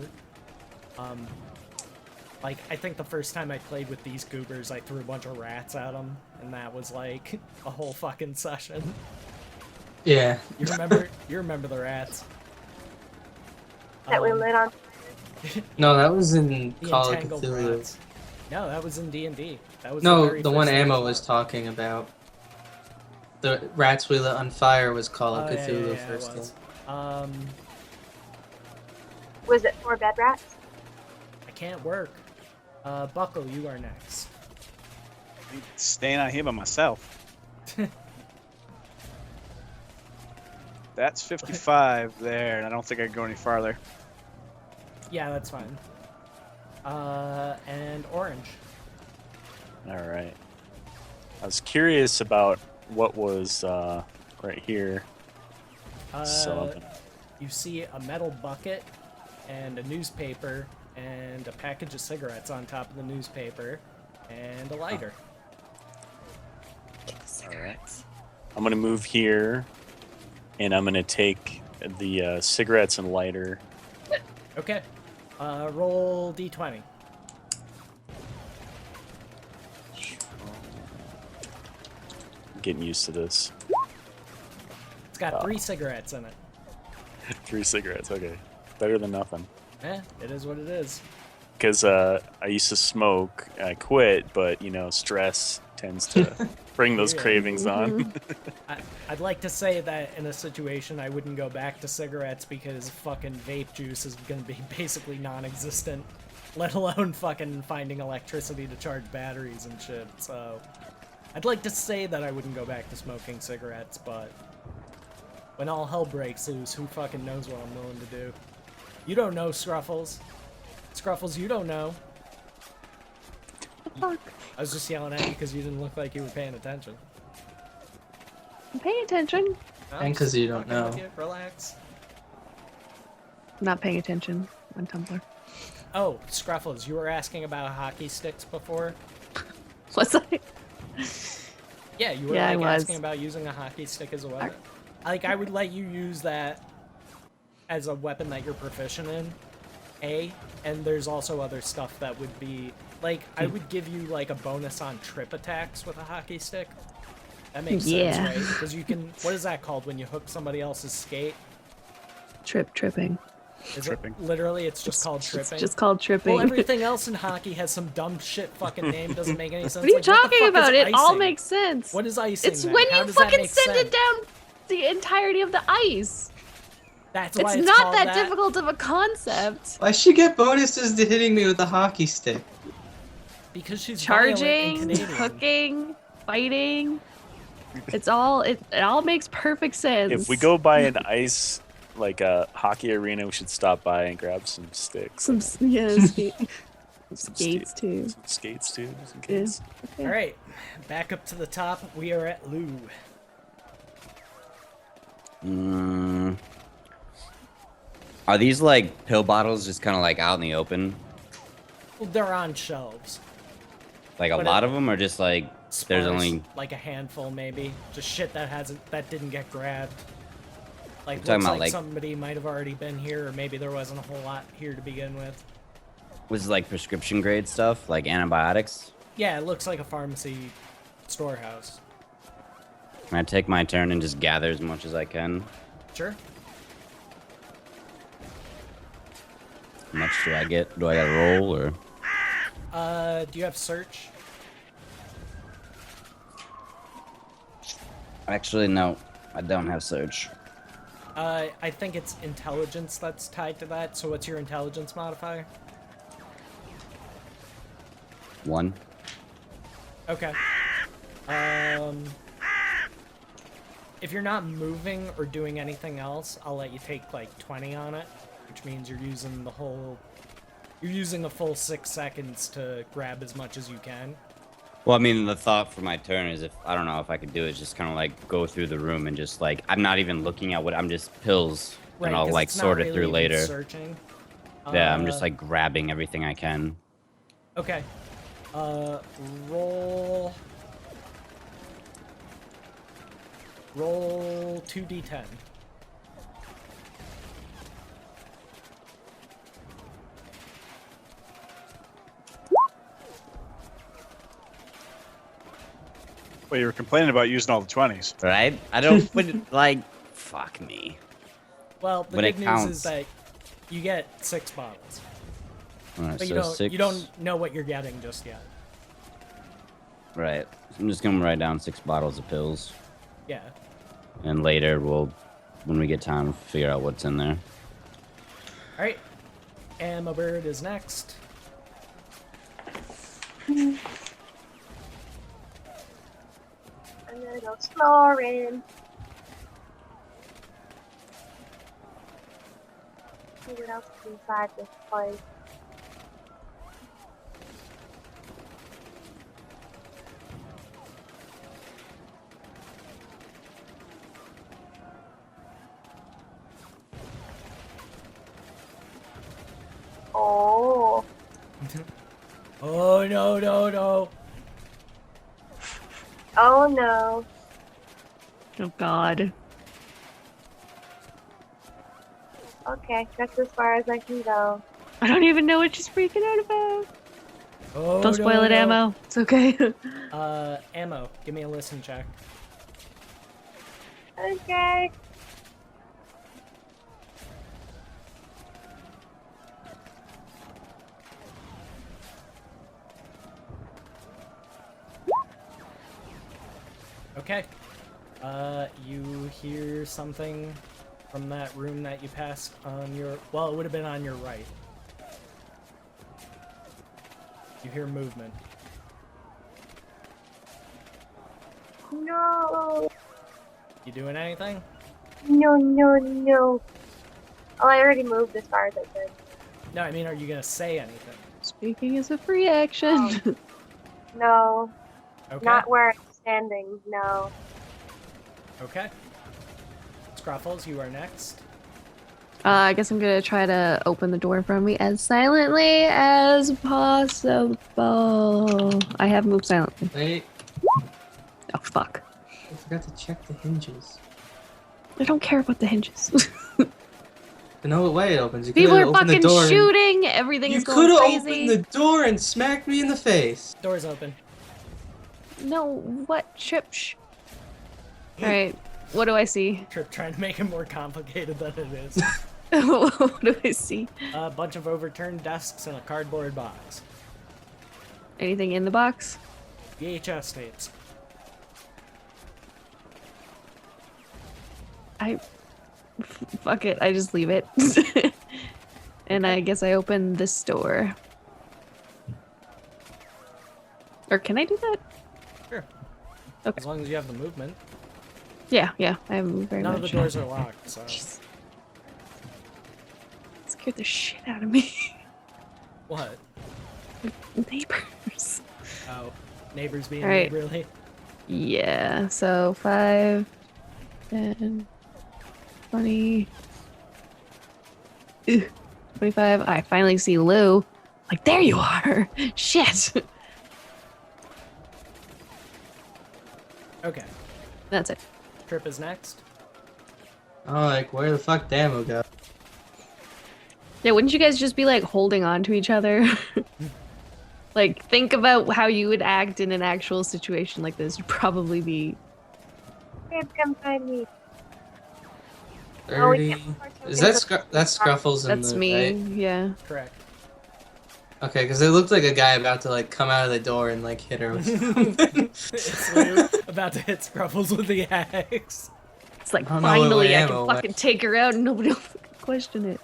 Like, I think the first time I played with these goobers, I threw a bunch of rats at them, and that was like a whole fucking session. Yeah. You remember the rats? That we lit on. No, that was in The Call of entangled Cthulhu. rats. No, that was in D&D. That was No, very the one first Ammo thing. was talking about. The rats we lit on fire was Call of Oh, Cthulhu yeah, first. it was. thing. Was it 4 bed rats? I can't work. Buckle, you are next. Staying out here by myself. That's 55 there, and I don't think I can go any farther. Yeah, that's fine. And orange. All right. I was curious about what was right here. So You see a metal bucket and a newspaper and a package of cigarettes on top of the newspaper and a lighter. all right. I'm gonna move here, and I'm gonna take the cigarettes and lighter. Okay. Roll D20. Getting used to this. It's got 3 cigarettes in it. 3 cigarettes. Okay, better than nothing. It is what it is. Because I used to smoke, I quit, but you know, stress tends to bring those Yeah. cravings on. I'd like to say that in a situation I wouldn't go back to cigarettes because fucking vape juice is gonna be basically non-existent, let alone fucking finding electricity to charge batteries and shit, so... I'd like to say that I wouldn't go back to smoking cigarettes, but... when all hell breaks loose, who fucking knows what I'm willing to do? You don't know, Scruffles. Scruffles, you don't know. Fuck. I was just yelling at you because you didn't look like you were paying attention. I'm paying attention. And 'cause you don't Fucking with know. you. Relax. I'm not paying attention on Tumblr. Oh, Scruffles, you were asking about hockey sticks before? Was I? Yeah, you were Yeah, I like was. asking about using a hockey stick as a weapon. like I would let you use that as a weapon that you're proficient in. And there's also other stuff that would be like I would give you like a bonus on trip attacks with a hockey stick. That makes sense, right? Because you can. What is that called when you hook somebody else's skate? Tripping. Is Tripping. It, literally, it's just called tripping. It's just called tripping. Well, everything else in hockey has some dumb shit fucking name. Doesn't make any sense. What are you Like, the talking fuck about? is It all icing? makes sense. What is icing? It's then? when How you does that fucking make send sense? it down the entirety of the ice. That's why It's it's not called that difficult of a concept. Why she get bonuses to hitting me with a hockey stick? Because she's violent and Charging, Canadian. hooking, fighting. It all makes perfect sense. If we go by an ice, like a hockey arena, we should stop by and grab some sticks. some skates too. Some skates too, just in Yeah. case. All right, back up to the top. We are at Lou. Are these like pill bottles just kind of like out in the open? Well, they're on shelves. Like a But lot of them, or just like there's Sparse, only like a handful, maybe. Just shit that didn't get grabbed. Like You're talking looks about, like like- somebody might have already been here, or maybe there wasn't a whole lot here to begin with. was like prescription grade stuff, like antibiotics. Yeah, it looks like a pharmacy storehouse. Can I take my turn and just gather as much as I can? Sure. How much do I get? Do I got to roll or? Do you have search? Actually, no. I don't have search. I think it's intelligence that's tied to that. So what's your intelligence modifier? 1. Okay. If you're not moving or doing anything else, I'll let you take like 20 on it, which means you're using a full 6 seconds to grab as much as you can. Well, I mean, the thought for my turn is I don't know if I could do it, just kind of like go through the room and just like, I'm not even looking at I'm just pills, Right, and I'll 'cause like it's not sort it really through even later. Searching. Yeah, I'm just Uh, like grabbing everything I can. Okay. Roll 2d10. Well, you were complaining about using all the 20s. Right? I don't put like, fuck me. Well, the When it big news counts. is that you get 6 bottles, Alright, but so you don't 6. you don't know what you're getting just yet. Right. I'm just gonna write down 6 bottles of pills, Yeah. and later when we get time, figure out what's in there. All right. Emma Bird is next. I'm gonna go exploring. See what else is inside this place. Oh, Oh no no no! oh no. Oh God. Okay, that's as far as I can go. I don't even know what she's freaking out about. Oh, Don't spoil it, no. Ammo. It's okay. Ammo, give me a listen check. Okay. Okay. You hear something from that room that you passed on your... Well, it would have been on your right. You hear movement. No. You doing anything? No, no, no. Oh, I already moved as far as I could. No, I mean, are you gonna say anything? Speaking as a free action. No. Okay. Not where I'm standing, no. Okay. Scruffles, you are next. I guess I'm gonna try to open the door from me as silently as possible. I have moved silently. Wait, Oh fuck. I forgot to check the hinges. I don't care about the hinges. To know what way it opens. You People could've are opened the fucking door and- shooting. Everything You is could going have crazy. opened the door and smacked me in the face. Door's open. No, what? Trip. Alright, what do I see? Trip trying to make it more complicated than it is. What do I see? A bunch of overturned desks and a cardboard box. Anything in the box? VHS tapes. Fuck it, I just leave it. And I guess I open this door. Or can I do that? Sure. Okay. As long as you have the movement. Yeah, I have very None much. of the doors are locked, so. Jeez. Scared the shit out of me. What? Neighbors. Oh, neighbors being Alright. neighborly. Yeah, so 5, 10, 20, 25. I finally see Lou. Like, there you are! Shit! Okay, That's it. Trip is next. Oh, like, where the fuck Damo go? Yeah, wouldn't you guys just be like holding on to each other? Like, think about how you would act in an actual situation like this. You'd probably be. Babe, come find me. Oh, we 30. can't afford to Is get that the- that's Scruffles in That's the me. right? Yeah. Correct. Okay, because it looked like a guy about to like come out of the door and like hit her with something. It's Lou about to hit Scruffles with the axe. It's like, I don't know what finally, I ammo can went. fucking take her out and nobody will fucking question it.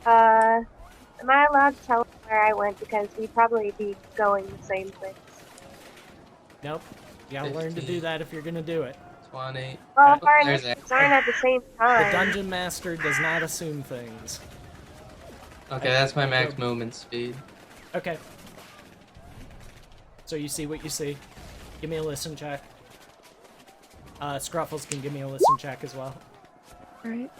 Am I allowed to tell him where I went? Because we'd probably be going the same place. Nope. You gotta learn to do 15. that if you're gonna do it. 20. Well, if our There's initiatives aren't at the same The time. dungeon master does not assume things. Okay, that's my max movement speed. Okay. So you see what you see. Give me a listen check. Scruffles can give me a listen check as well. Alright.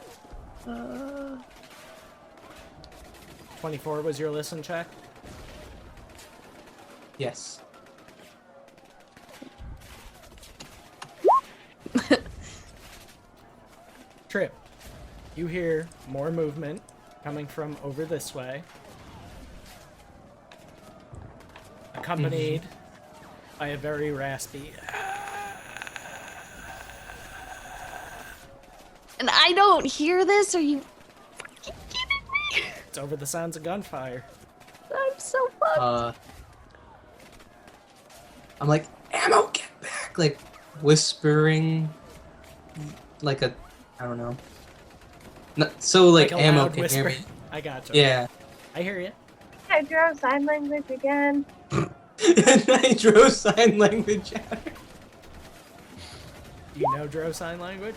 24 was your listen check. Yes. Trip. You hear more movement coming from over this way. Accompanied by a very raspy. And I don't hear this? Are you fucking kidding me? It's over the sounds of gunfire. I'm so fucked. I'm like, ammo, get back! Like, whispering, like a, I don't know. Not, so like, a ammo loud can whisper. hear me. I gotcha. Yeah. I hear you. I drove sign language again. Nitro sign language. Do you know Dro sign language?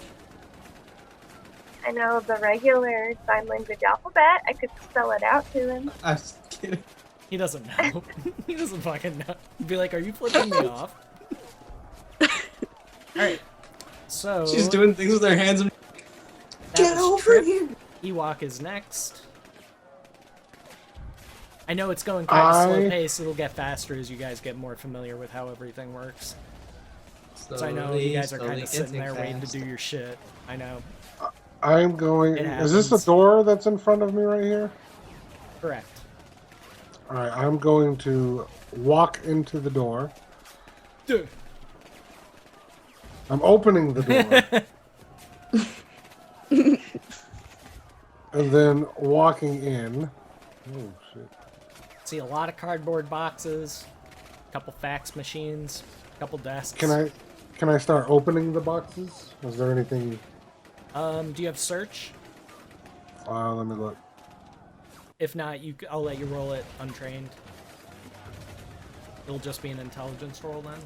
I know the regular sign language alphabet. I could spell it out to him. I was kidding. He doesn't know. He doesn't fucking know. Be like, are you flipping me off? Alright. So She's doing things with her hands. And... that Get was over Trip. here! Ewok is next. I know it's going kind of slow pace. It'll get faster as you guys get more familiar with how everything works. So I know you guys are kind of sitting there waiting to do your shit. I know. I'm going. It Is this the happens. door that's in front of me right here? Correct. All right, I'm going to walk into the door. Dude. I'm opening the door. And then walking in. Oh shit. See a lot of cardboard boxes, a couple fax machines, a couple desks. Can I start opening the boxes? Is there anything? Do you have search? Let me look. If not, I'll let you roll it untrained. It'll just be an intelligence roll then.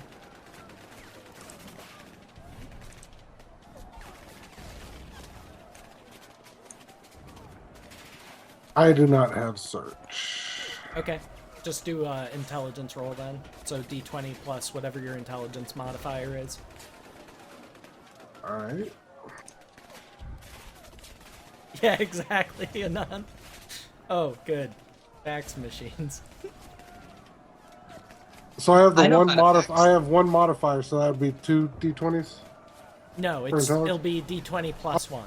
I do not have search. Okay, just do intelligence roll then. So d20 plus whatever your intelligence modifier is. All right. Yeah, exactly, Anon. Oh, good. Fax machines. So I have I the know one how to modif. fax. I have one modifier, so that would be 2 d20s. No, For it'll intelligence? be D20 plus 1.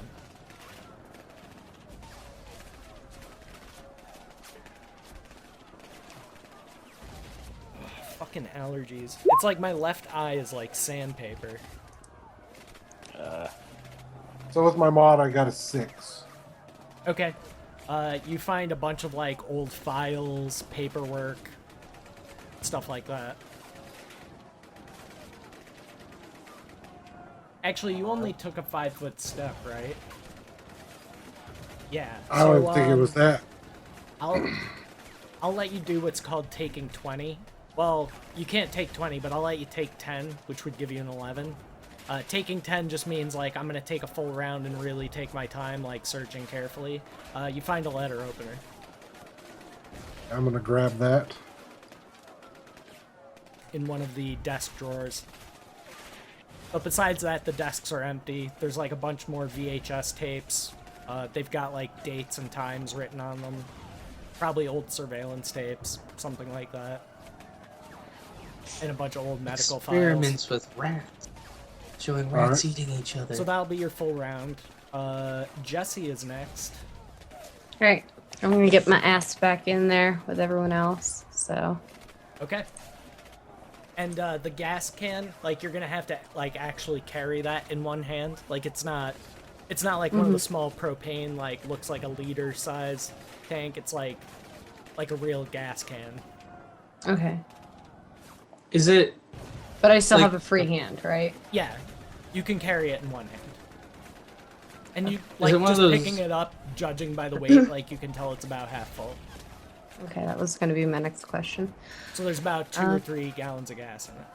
Ugh, fucking allergies. It's like my left eye is like sandpaper. So with my mod, I got a 6. Okay. You find a bunch of like old files, paperwork, stuff like that. Actually, you only took a 5-foot step, right? Yeah. I don't think it was that. I'll let you do what's called taking 20. Well, you can't take 20, but I'll let you take 10, which would give you an 11. Taking 10 just means, like, I'm gonna take a full round and really take my time, like, searching carefully. You find a letter opener. I'm gonna grab that. In one of the desk drawers. But besides that, the desks are empty. There's like a bunch more VHS tapes. They've got like dates and times written on them. Probably old surveillance tapes, something like that. And a bunch of old medical Experiments files. with rats. Showing rats eating each other. So that'll be your full round. Jesse is next. Alright, I'm gonna get my ass back in there with everyone else, so. Okay. And the gas can, like, you're gonna have to like actually carry that in one hand. Like, it's not like one of the small propane, like, looks like a liter size tank. It's like a real gas can. Okay. Is it? But I still Like- have a free hand, right? Yeah, you can carry it in one hand. And you, Is like, it one of just those- picking it up, judging by the weight, like, you can tell it's about half full. Okay, that was gonna be my next question. So there's about 2 or 3 gallons of gas in it.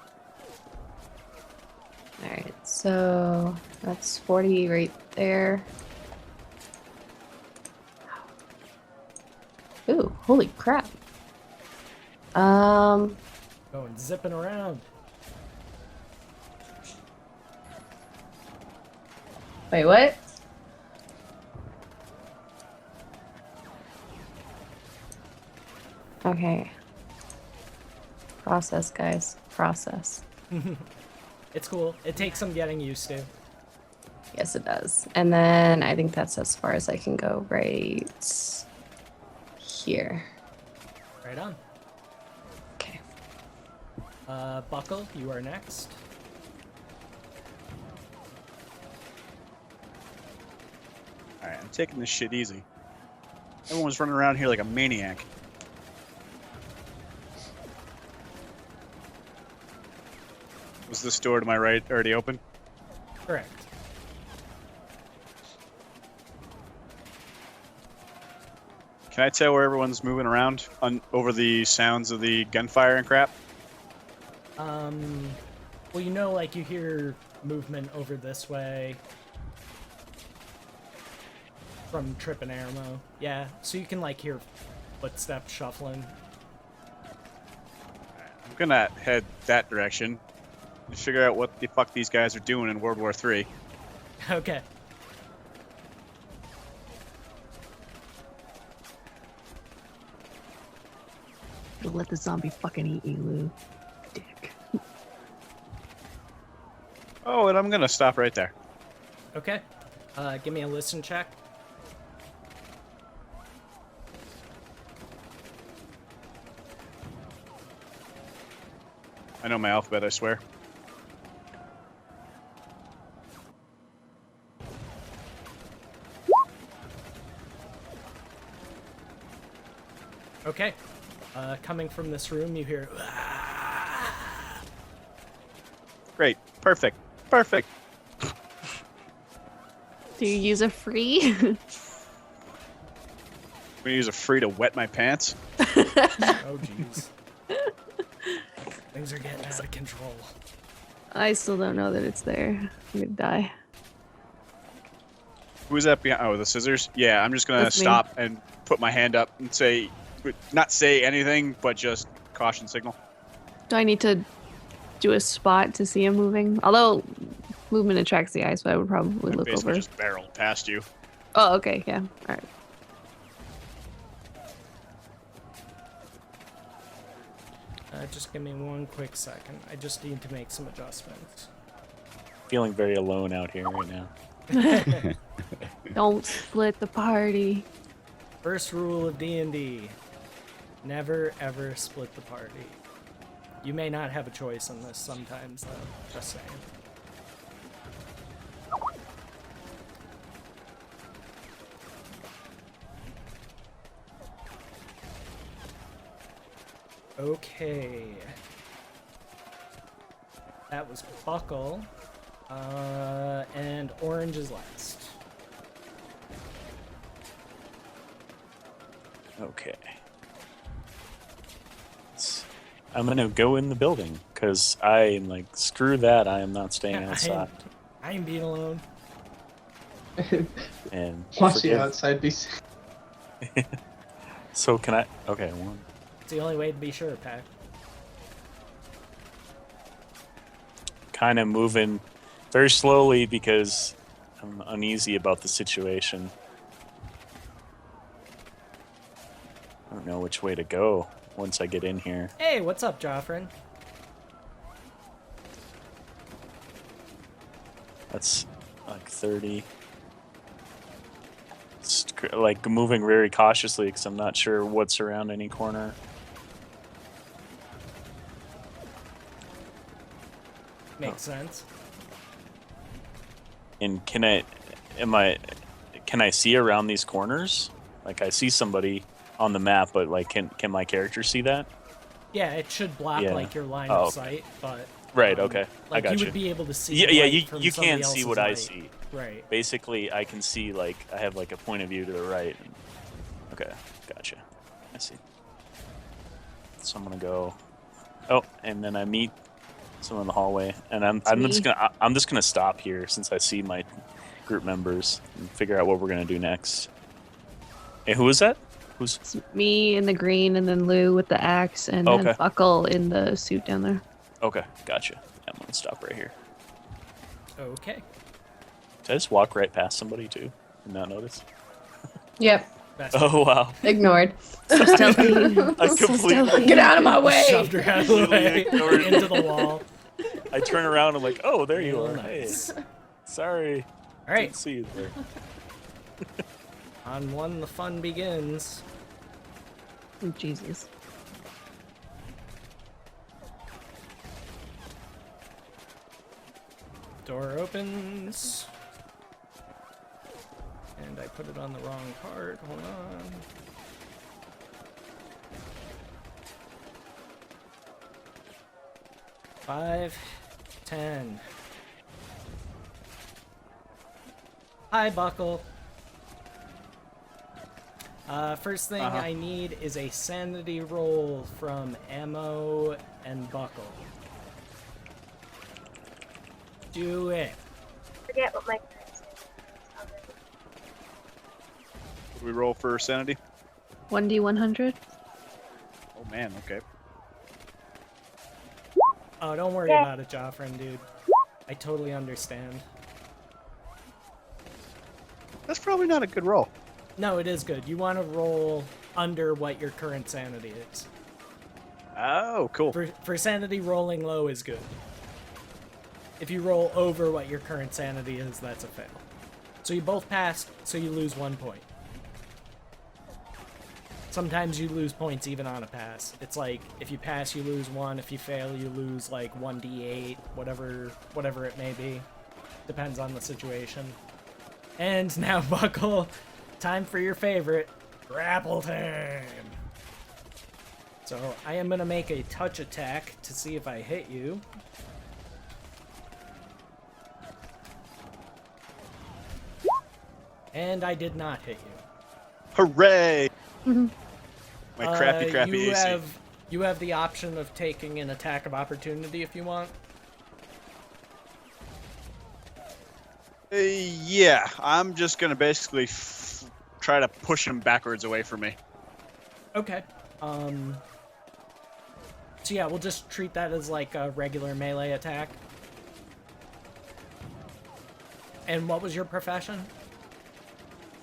Alright, so that's 40 right there. Ooh, holy crap. Going zipping around. Wait, what? Okay. Process, guys. Process. It's cool. It takes some getting used to. Yes, it does. And then I think that's as far as I can go right here. Right on. Okay. Buckle, you are next. Alright, I'm taking this shit easy. Everyone's running around here like a maniac. Was this door to my right already open? Correct. Can I tell where everyone's moving around over the sounds of the gunfire and crap? Well, you know, like, you hear movement over this way from Trip and Aramo. Yeah, so you can, like, hear footsteps shuffling. I'm gonna head that direction and figure out what the fuck these guys are doing in World War III. Okay. You'll let the zombie fucking eat you, Lou. Dick. Oh, and I'm gonna stop right there. Okay. Give me a listen check. I know my alphabet, I swear. Okay. Coming from this room, you hear... Great. Perfect. Perfect. Do you use a free? I'm gonna use a free to wet my pants. Oh, jeez. Things are getting out of control. I still don't know that it's there. I'm gonna die. Who's that behind? Oh, the scissors? Yeah, I'm just gonna That's me. stop and put my hand up and say, not say anything, but just caution signal. Do I need to do a spot to see him moving? Although movement attracts the eye, so I would probably look Basically over. just barreled past you. Oh, okay, yeah. All right. Just give me one quick second. I just need to make some adjustments. feeling very alone out here right now. Don't split the party. First rule of D&D. Never ever split the party. You may not have a choice in this sometimes, though. Just saying. Okay. That was Buckle. And Orange is last. Okay. I'm gonna go in the building because I am like, screw that. I am not staying outside. I ain't being alone. And Watch the forgive- outside be safe. So can I? Okay, one. It's the only way to be sure, Pack. Kind of moving very slowly because I'm uneasy about the situation. I don't know which way to go once I get in here. Hey, what's up, Joffrin? That's like 30. It's like moving very cautiously because I'm not sure what's around any corner. Makes sense. And can I see around these corners? Like I see somebody on the map, but like can my character see that? Yeah, it should block Yeah. like your line Oh, of okay. sight, but Right, okay. I like got you you. would be able to see. Yeah, yeah, light from you somebody can't see else's what I light. see. Right. Basically, I can see like I have like a point of view to the right. Okay, gotcha. I see. So I'm gonna go. Oh, and then I meet someone in the hallway, and I'm just gonna stop here since I see my group members and figure out what we're gonna do next. Hey, who is that? Who's? It's me in the green, and then Lou with the axe, and Okay. then Buckle in the suit down there. Okay, gotcha. I'm gonna stop right here. Okay. Did I just walk right past somebody too and not notice? Yep. Best. Oh wow! Ignored. So stealthy. I completely. Get out of my way. Shoved her out of the way Ignored. into the wall. I turn around. I'm like, oh, there you Real are. nice. Hey, sorry. All right. Didn't see you there. On one, the fun begins. Oh, Jesus. Door opens. And I put it on the wrong part. Hold on. Five, 10. Hi, Buckle. First thing I need is a sanity roll from Ammo and Buckle. Do it. Forget what my Do we roll for sanity? 1d100. Oh man, okay. Oh, don't worry Yeah. about it, Joffrin, dude. I totally understand. That's probably not a good roll. No, it is good. You want to roll under what your current sanity is. Oh, cool. For sanity, rolling low is good. If you roll over what your current sanity is, that's a fail. So you both passed, so you lose 1 point. Sometimes you lose points even on a pass. It's like, if you pass, you lose 1. If you fail, you lose like 1d8, whatever it may be. Depends on the situation. And now, Buckle, time for your favorite, grapple time. So I am gonna make a touch attack to see if I hit you. And I did not hit you. Hooray! My crappy you AC. You have the option of taking an attack of opportunity if you want. Yeah, I'm just gonna basically try to push him backwards away from me. Okay. So yeah, we'll just treat that as like a regular melee attack. And what was your profession?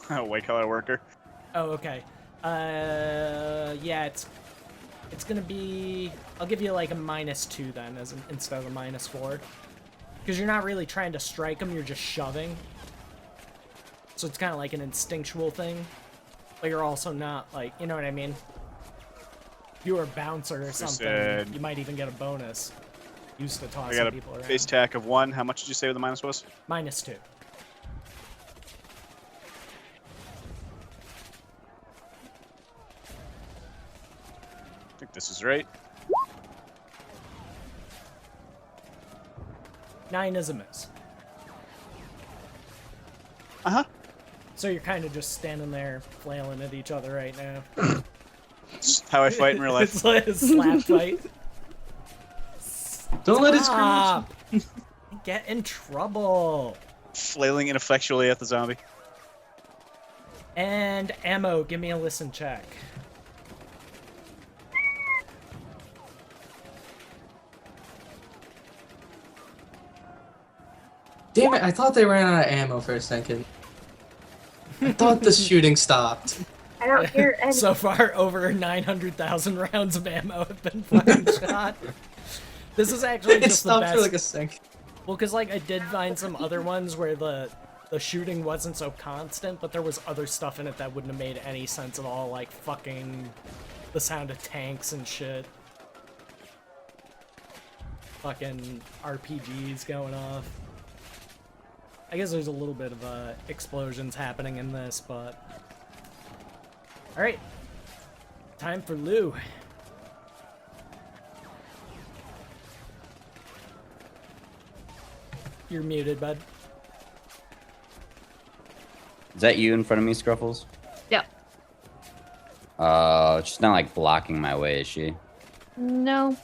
White collar worker. Oh, okay. Yeah, it's gonna be. I'll give you like a -2 then, instead of a -4, Because you're not really trying to strike them, you're just shoving. So it's kind of like an instinctual thing. But you're also not, like, you know what I mean? If you were a bouncer or something, said- you might even get a bonus. Used to I tossing got a people around. base attack of 1. How much did you say the minus was? -2. I think this is right. 9 is a miss. Uh-huh. So you're kind of just standing there flailing at each other right now. That's how I fight in real life. It's like a slap fight. Don't let it Stop! Get in trouble. Flailing ineffectually at the zombie. And ammo, give me a listen check. Damn it, I thought they ran out of ammo for a second. I thought the shooting stopped. I don't hear any. So far, over 900,000 rounds of ammo have been fucking shot. This is actually It just the stopped best. for like a second. Well, because like I did find some other ones where the shooting wasn't so constant, but there was other stuff in it that wouldn't have made any sense at all, like fucking the sound of tanks and shit. Fucking RPGs going off. I guess there's a little bit of explosions happening in this, but... Alright. Time for Lou. You're muted, bud. Is that you in front of me, Scruffles? Yep. She's not like blocking my way, is she? No,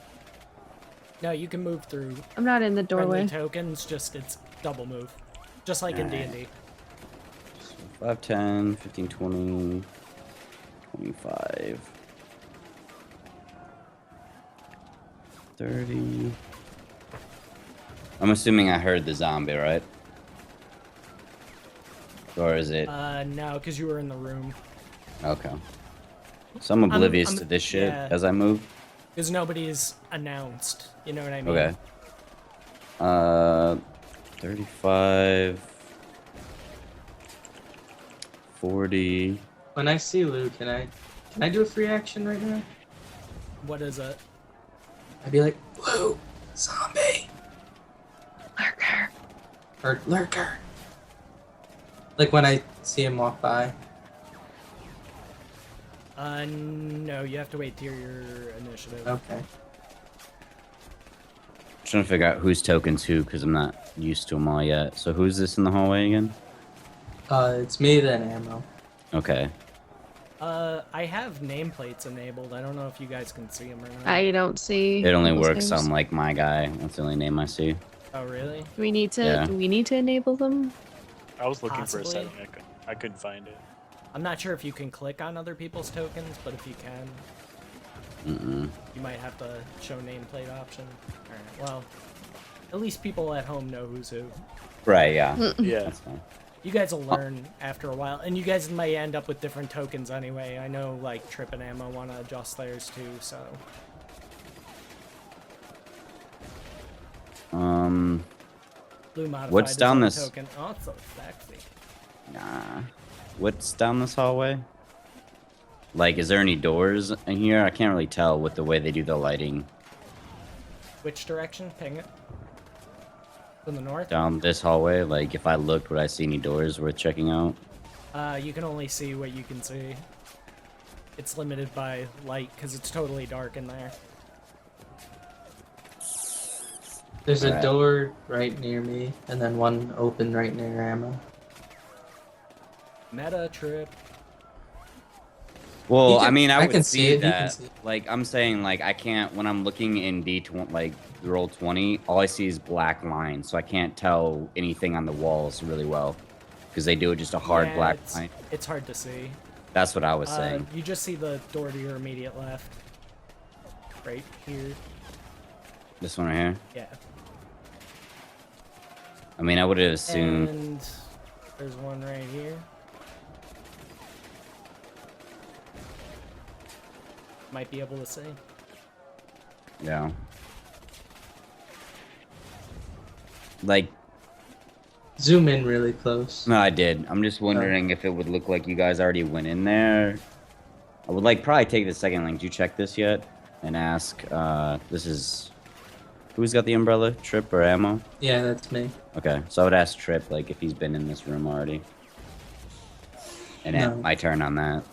No, you can move through I'm not in the friendly doorway. tokens, just it's double move. Just like in Alright. D&D. 5, 10, 15, 20, 25, 30. I'm assuming I heard the zombie, right? Or is it? No, because you were in the room. Okay. So I'm oblivious I'm- to this shit yeah. as I move. Because nobody's announced. You know what I mean? Okay. 35, 40. When I see Lou, can I do a free action right now? What is it? I'd be like, Lou, zombie. Lurker. Or lurker. Like when I see him walk by. No, you have to wait till your initiative. Okay. Trying to figure out whose token's who because I'm not used to them all yet. So who's this in the hallway again? It's me then ammo. Okay. I have nameplates enabled. I don't know if you guys can see them or not. I don't see. It only those works names. on like my guy. That's the only name I see. Oh, really? Do we need to? Yeah. Do we need to enable them? I was looking for a Possibly. setting. I couldn't find it. I'm not sure if you can click on other people's tokens, but if you can, Mm-mm. you might have to show nameplate option. Alright, well, at least people at home know who's who. Right, yeah. Yeah. That's fine. You guys will learn after a while, and you guys may end up with different tokens anyway. I know, like, Trip and Ammo want to adjust theirs too, so... Blue modified What's his down own this- token. Oh, it's so sexy. Nah. What's down this hallway? Like, is there any doors in here? I can't really tell with the way they do the lighting. Which direction? Ping it. From the north? Down this hallway, like, if I looked, would I see any doors worth checking out? You can only see what you can see. It's limited by light, because it's totally dark in there. There's a Alright. door right near me, and then one open right near ammo. Meta Trip. Well, You can- I mean, I I would can see see it, you can that. see it. Like, I'm saying, like, I can't, when I'm looking in D20, like, roll 20, all I see is black lines, so I can't tell anything on the walls really well. Because they do just a hard Yeah, black it's, line. It's hard to see. That's what I was saying. You just see the door to your immediate left. Right here. This one right here. Yeah. I mean, I would have assumed. And there's one right here. Might be able to see. Like, Zoom in really close. no, I did. I'm just wondering if it would look like you guys already went in there. I would like probably take the second link. Did you check this yet? And ask. This is. Who's got the umbrella? Trip or Ammo? Yeah, that's me. Okay, so I would ask Trip like if he's been in this room already. And No. then my turn on that.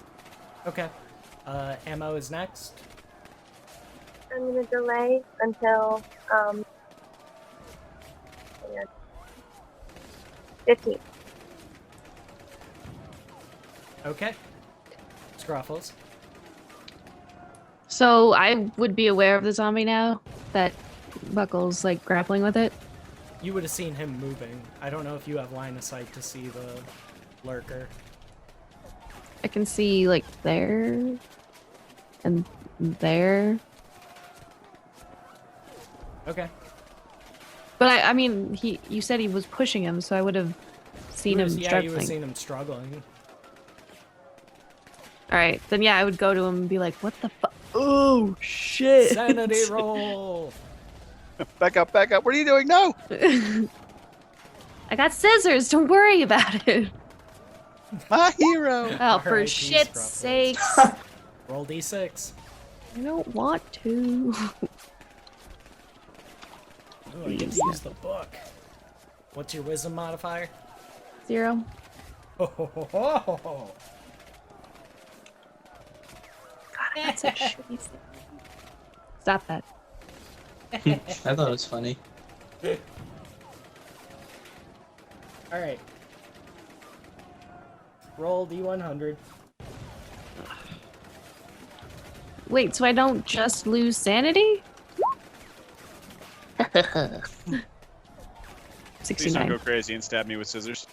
Okay. Ammo is next. I'm gonna delay until hang on. 15. Okay. Scruffles. So I would be aware of the zombie now that Buckle's like grappling with it. You would have seen him moving. I don't know if you have line of sight to see the lurker. I can see like there and there. Okay. But I mean, you said he was pushing him, so I would have seen him Yeah, you would struggling. have seen him struggling. All right, then yeah, I would go to him and be like, "What the fuck? Oh shit!" Sanity roll. Back up, back up. What are you doing? No! I got scissors. Don't worry about it. My hero! Oh, for R.I.P. shit's Scruffles. sakes! Roll d6. I don't want to. Oh, I get to use the book. What's your wisdom modifier? 0. Ho, ho, ho, ho, ho, ho. God, that's a shitty thing. Stop that. I thought it was funny. Alright. Roll d100. Wait, so I don't just lose sanity? Please don't 69. go crazy and stab me with scissors.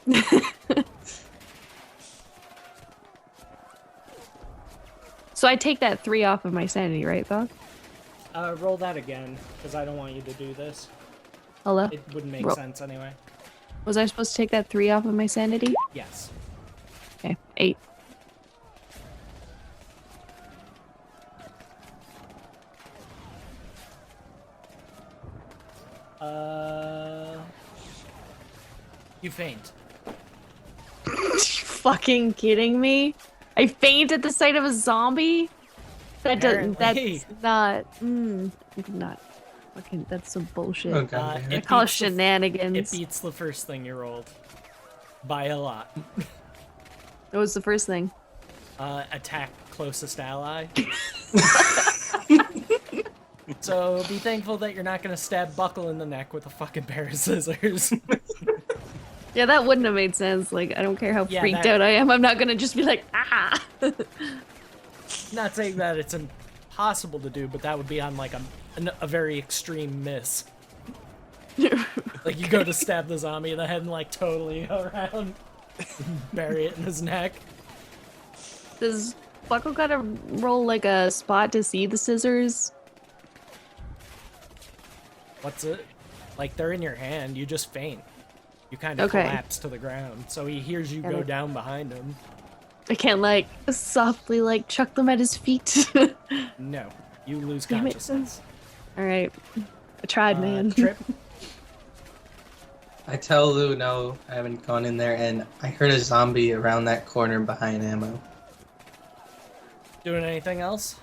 So I take that 3 off of my sanity, right, Bob? Roll that again, because I don't want you to do this. Hello? It wouldn't make Roll. sense anyway. Was I supposed to take that 3 off of my sanity? Yes. Okay, 8. You faint. Fucking kidding me? I faint at the sight of a zombie? That doesn't. Apparently. That's not. Not. Fucking. That's some bullshit. Oh, God. I call it beats the- shenanigans. It beats the first thing you rolled. By a lot. What was the first thing? Attack closest ally. So be thankful that you're not gonna stab Buckle in the neck with a fucking pair of scissors. Yeah, that wouldn't have made sense. Like, I don't care how Yeah, freaked that- out I am. I'm not gonna just be like, ah. Not saying that it's impossible to do, but that would be on like a very extreme miss. Like you go to stab the zombie in the head and like totally go around, bury it in his neck. Does Buckle gotta roll like a spot to see the scissors? What's it? Like they're in your hand. You just faint. You kind of Okay. collapse to the ground. So he hears you Got go it. down behind him. I can't like softly like chuck them at his feet. No, you lose Damn it. consciousness. All right, I tried, man. Trip. I tell Lou no, I haven't gone in there, and I heard a zombie around that corner behind Ammo. Doing anything else?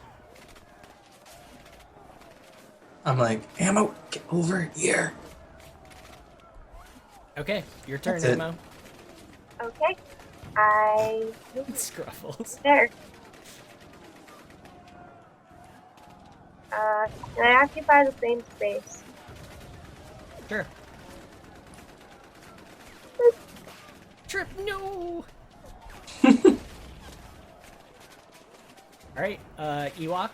I'm like, Ammo, get over here. Okay, your turn, That's it. Ammo. Okay. I Scruffles. there. Can I occupy the same space? Sure. Trip, no! Alright, Ewok.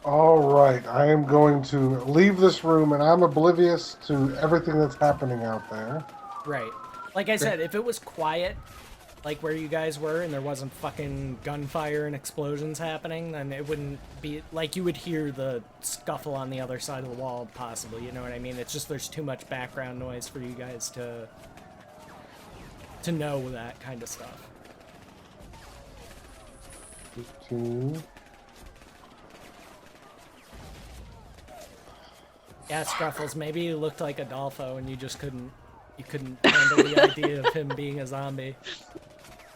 All right, I am going to leave this room, and I'm oblivious to everything that's happening out there. Right. Like I said, if it was quiet, like where you guys were, and there wasn't fucking gunfire and explosions happening, then it wouldn't be like you would hear the scuffle on the other side of the wall, possibly. You know what I mean? It's just there's too much background noise for you guys to know that kind of stuff. 15. Yeah, Scruffles, maybe you looked like Adolfo and you just couldn't handle the idea of him being a zombie.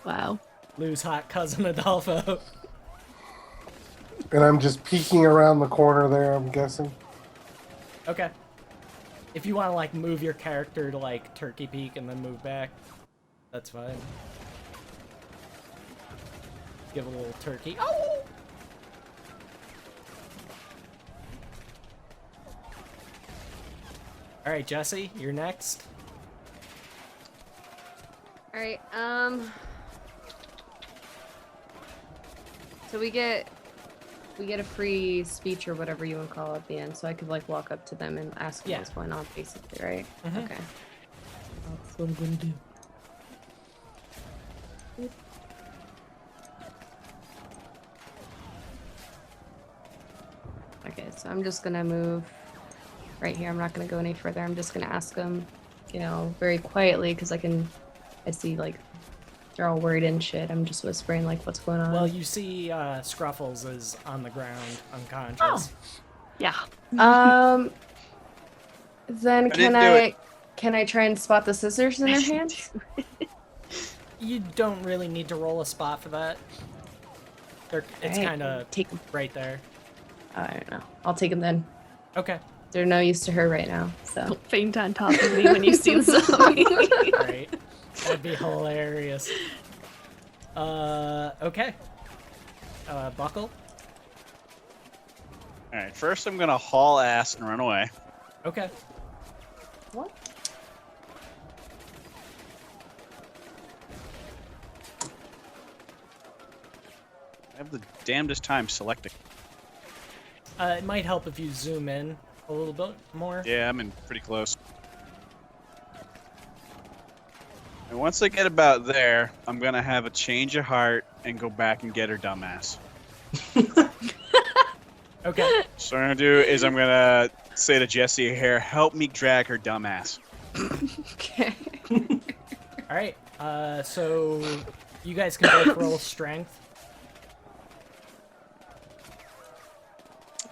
Wow. Lou's hot cousin Adolfo. And I'm just peeking around the corner there, I'm guessing. Okay. If you want to like move your character to like Turkey Peak and then move back, that's fine. Give a little turkey. Oh! All right, Jesse, you're next. All right. So we get a free speech or whatever you want to call it at the end, so I could like walk up to them and ask them Yeah. what's going on, basically, right? Mhm. Okay. That's what I'm gonna do. Okay, so I'm just gonna move right here. I'm not gonna go any further. I'm just gonna ask them, you know, very quietly, because I see like they're all worried and shit. I'm just whispering like, what's going on? Well, you see Scruffles is on the ground, unconscious. Oh. Yeah. Then didn't do can I try and spot the scissors in their hands? You don't really need to roll a spot for that. It's Alright, kind of take them. right there. I don't know. I'll take them then. Okay. They're no use to her right now. So Don't faint on top of me when you see the zombie. Great. That'd be hilarious. Okay. Buckle. All right, first I'm gonna haul ass and run away. Okay. what? I have the damnedest time selecting. It might help if you zoom in a little bit more. Yeah, I'm in pretty close. And once I get about there, I'm gonna have a change of heart and go back and get her dumbass. Okay. So what I'm gonna do is I'm gonna say to Jesse here, help me drag her dumbass. Okay. All right. So you guys can both roll strength.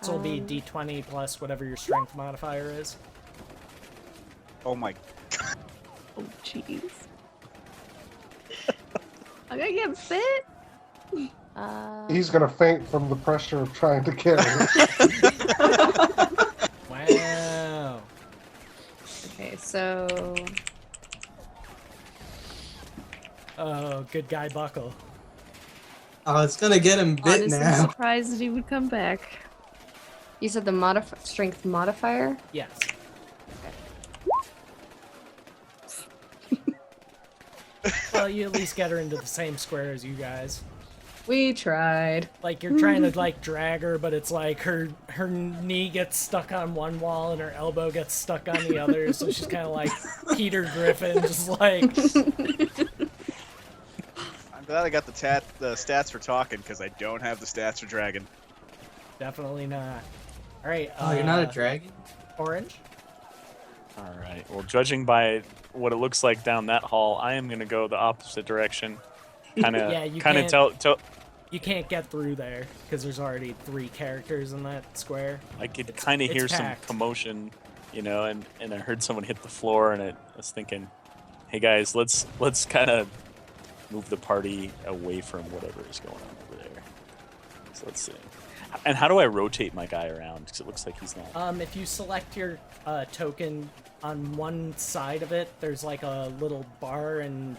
So it'll be D20 plus whatever your strength modifier is. Oh my. Oh, jeez. I'm gonna get bit. He's gonna faint from the pressure of trying to carry it. Wow. Okay, so Oh, good guy Buckle. Oh, it's gonna get him bit Honestly now. surprised that he would come back. you said the strength modifier? Yes. Well, you at least get her into the same square as you guys. We tried. Like you're trying to like drag her, but it's like her knee gets stuck on one wall and her elbow gets stuck on the other, so she's kind of like Peter Griffin, just like. I'm glad I got the stats for talking because I don't have the stats for dragon. Definitely not. All right. Oh, you're not a dragon? Orange. All right. Well, judging by what it looks like down that hall, I am gonna go the opposite direction. Kind of, Yeah, you kind of can't- tell. You can't get through there because there's already 3 characters in that square. I could kind of hear some packed. commotion, you know, and I heard someone hit the floor, and I was thinking, hey guys, let's kind of move the party away from whatever is going on over there. So let's see. And how do I rotate my guy around? Because it looks like he's not. If you select your token on one side of it, there's like a little bar and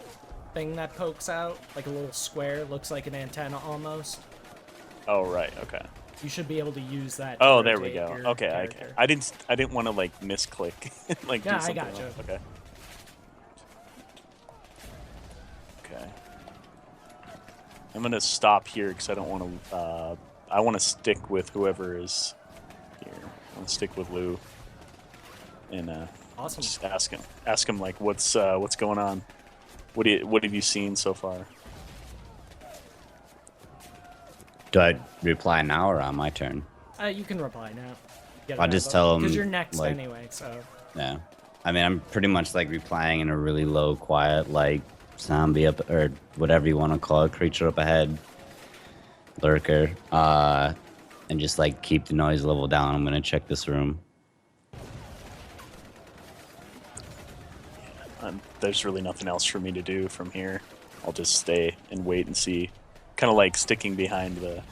thing that pokes out, like a little square, looks like an antenna almost. Oh right, okay. You should be able to use that. To Oh, there we rotate go. your Okay, character. I didn't want to like misclick, like Yeah, I do something gotcha. else. Okay. Okay. I'm gonna stop here because I don't want to. I want to stick with whoever is here. I want to stick with Lou. And Awesome. just ask him like what's going on. What have you seen so far? Do I reply now or on my turn? You can reply now. Get it I'll out just of tell the- him, because you're next like- anyway. So Yeah. I mean, I'm pretty much like replying in a really low, quiet, like zombie up or whatever you want to call it, creature up ahead, lurker, and just like keep the noise level down. I'm gonna check this room. there's really nothing else for me to do from here. I'll just stay and wait and see. Kind of like sticking behind the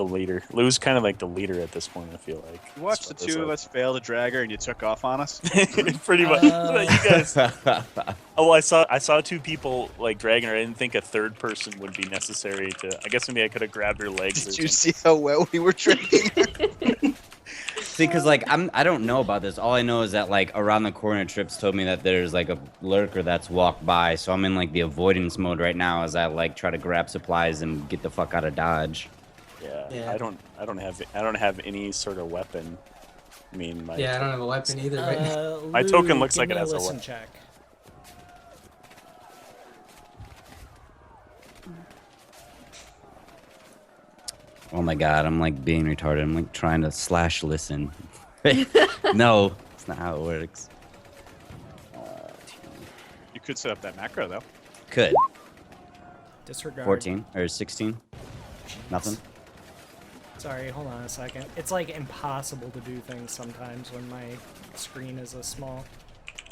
leader. Lou's kind of like the leader at this point, I feel like. You watched the two of us fail to drag her, and you took off on us. Pretty much. You guys. Oh, I saw two people like dragging her. I didn't think a third person would be necessary to. I guess maybe I could have grabbed her legs. Did you see how well we were dragging her? See, because like I don't know about this. All I know is that like around the corner, Trips told me that there's like a lurker that's walked by. So I'm in like the avoidance mode right now as I like try to grab supplies and get the fuck out of Dodge. Yeah. I don't have any sort of weapon. I mean, my I don't have a weapon either. Right now. My token looks give like it me has a listen weapon. check. Oh my god, I'm like being retarded. I'm like trying to slash listen. No, it's not how it works. You could set up that macro though. Could. Disregard. 14 or 16. Nothing. Sorry, hold on a second. It's like impossible to do things sometimes when my screen is a small.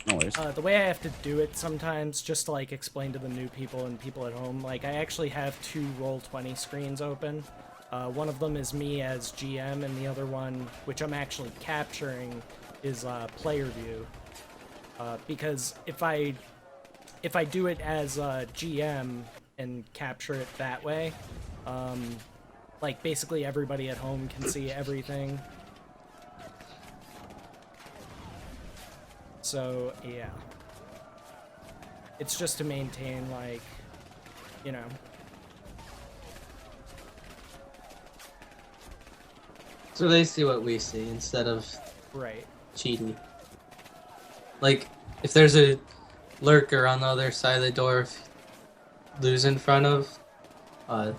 No worries. The way I have to do it sometimes, just to like explain to the new people and people at home, like I actually have two Roll20 screens open. One of them is me as GM, and the other one, which I'm actually capturing, is player view. Because if I do it as GM and capture it that way, like basically everybody at home can see everything. So yeah, it's just to maintain, like, you know. So they see what we see instead of Right. cheating. Like, if there's a lurker on the other side of the door, Lou's in front of, and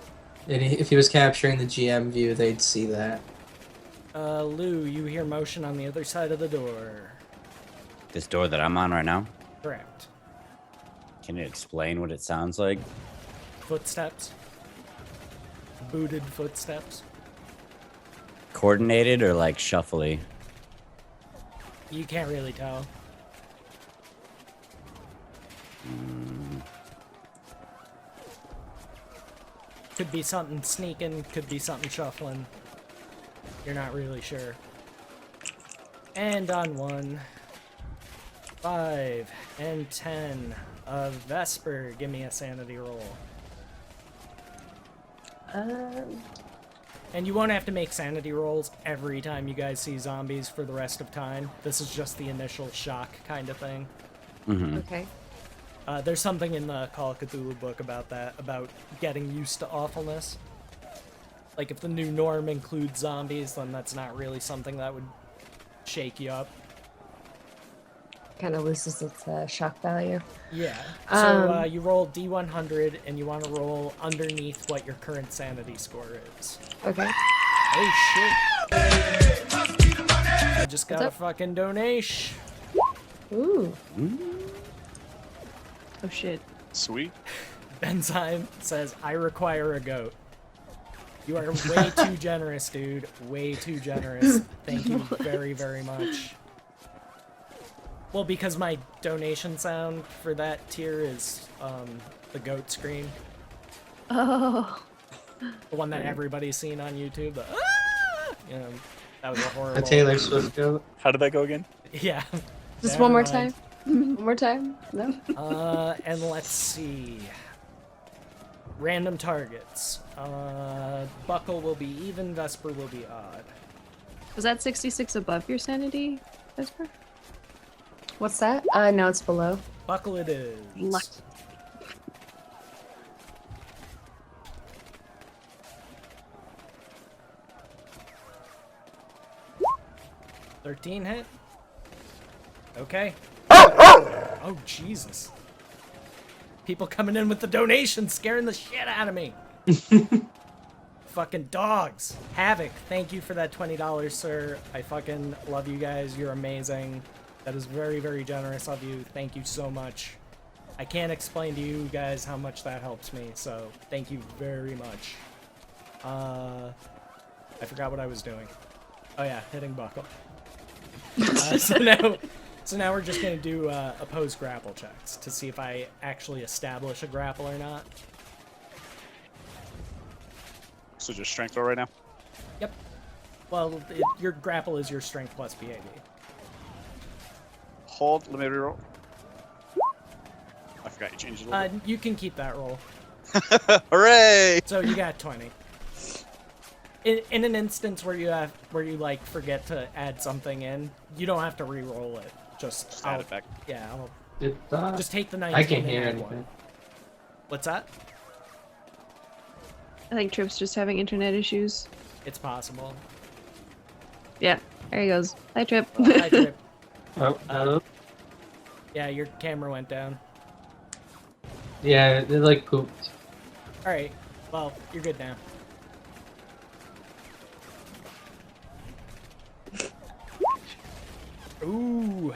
if he was capturing the GM view, they'd see that. Lou, you hear motion on the other side of the door. This door that I'm on right now. Correct. Can you explain what it sounds like? Footsteps. Booted footsteps. Coordinated or like shuffly? You can't really tell. Could be something sneaking, could be something shuffling. You're not really sure. And on 1, 5, and 10 of Vesper, give me a sanity roll. And you won't have to make sanity rolls every time you guys see zombies for the rest of time. This is just the initial shock kind of thing. Mm-hmm. Okay. There's something in the Call of Cthulhu book about that, about getting used to awfulness. Like, if the new norm includes zombies, then that's not really something that would shake you up. Kind of loses its shock value. Yeah. So you roll D100, and you want to roll underneath what your current sanity score is. Okay. Oh shit! I just got What's a up? fucking donation. Ooh. Oh shit. Sweet. Benzyme says, I require a goat. You are way too generous, dude. Way too generous. Thank you very, very much. Well, because my donation sound for that tier is the goat scream. Oh. The one that everybody's seen on YouTube. The, ah! You know, that was a horrible... A Taylor Swift goat. How did that go again? Yeah. Just Never one more mind. time. One more time. No. And let's see. Random targets. Buckle will be even, Vesper will be odd. Was that 66 above your sanity, Vesper? What's that? No, it's below. Buckle it is. Luck. $13 hit. Okay. Oh, Jesus. People coming in with the donations, scaring the shit out of me. Fucking dogs. Havoc, thank you for that $20, sir. I fucking love you guys. You're amazing. That is very, very generous of you. Thank you so much. I can't explain to you guys how much that helps me, so thank you very much. I forgot what I was doing. Oh yeah, hitting Buckle. So now we're just gonna do opposed grapple checks to see if I actually establish a grapple or not. So just strength roll right now. Yep. Well, your grapple is your strength plus BAB. Hold. Let me reroll. I forgot you changed it a little You can keep that roll. bit. Hooray! So you got 20. In an instance where you like forget to add something in, you don't have to re-roll it. Just add it back. Yeah, I'll It, just take the 19 I can't and hear add anything. one. What's that? I think Trip's just having internet issues. It's possible. Yeah, there he goes. Hi, Trip. Hi, Trip. Oh, Yeah, your camera went down. yeah, it like pooped. All right. Well, you're good now. Ooh.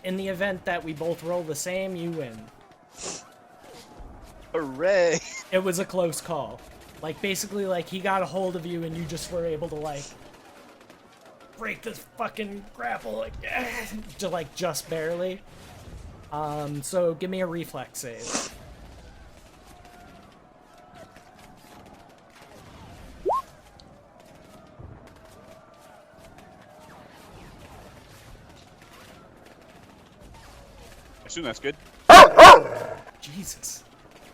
In the event that we both roll the same, you win. Hooray! It was a close call. Like, basically, like, he got a hold of you and you just were able to, like, break this fucking grapple, like, just barely. So give me a reflex save. I assume that's good. Jesus.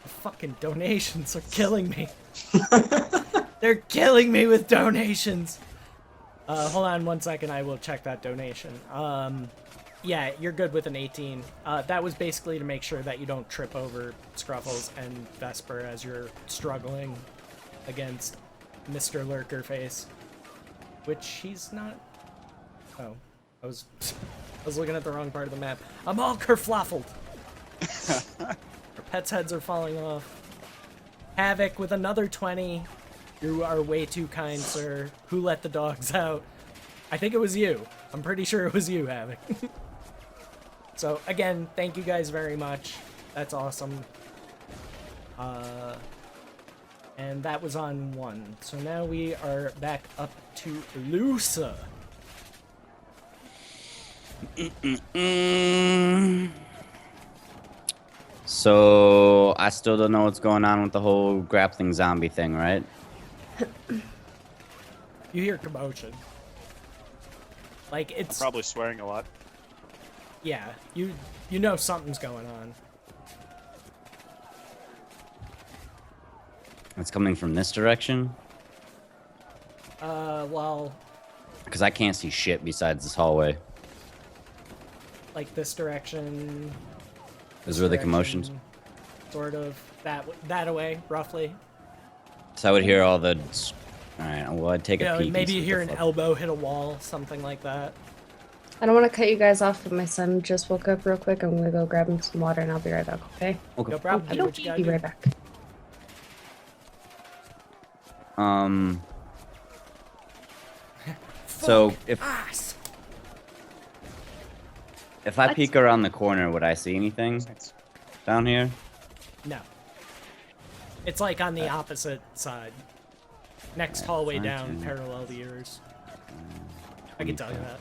The fucking donations are killing me. They're killing me with donations. Hold on 1 second, I will check that donation. Yeah, you're good with an 18. That was basically to make sure that you don't trip over Scruffles and Vesper as you're struggling against Mr. Lurkerface. Which he's not... Oh, I was looking at the wrong part of the map. I'm all kerfluffled. Our pets' heads are falling off. Havoc with another 20. You are way too kind, sir. Who let the dogs out? I think it was you. I'm pretty sure it was you, Havoc. So, again, thank you guys very much. That's awesome. And that was on 1. So now we are back up to Lusa. So I still don't know what's going on with the whole grappling zombie thing, right? You hear commotion. Like, I'm it's... probably swearing a lot. Yeah, you know something's going on. It's coming from this direction? Well, Because I can't see shit besides this hallway. like this direction. Is where the commotion's. direction, Sort of. That away, roughly. So I would hear all the. Alright, well, I'd take You a know, peek. and maybe see you what hear the an fuck- elbow hit a wall, something like that. I don't want to cut you guys off, but my son just woke up real quick. I'm gonna go grab him some water and I'll be right back, okay? Okay. No problem. I Do what you gotta be do. right back. So if Ass. I What? peek around the corner, would I see anything down here? No. It's like on the opposite side. Next hallway down, 19. parallel to yours. I can tell you that.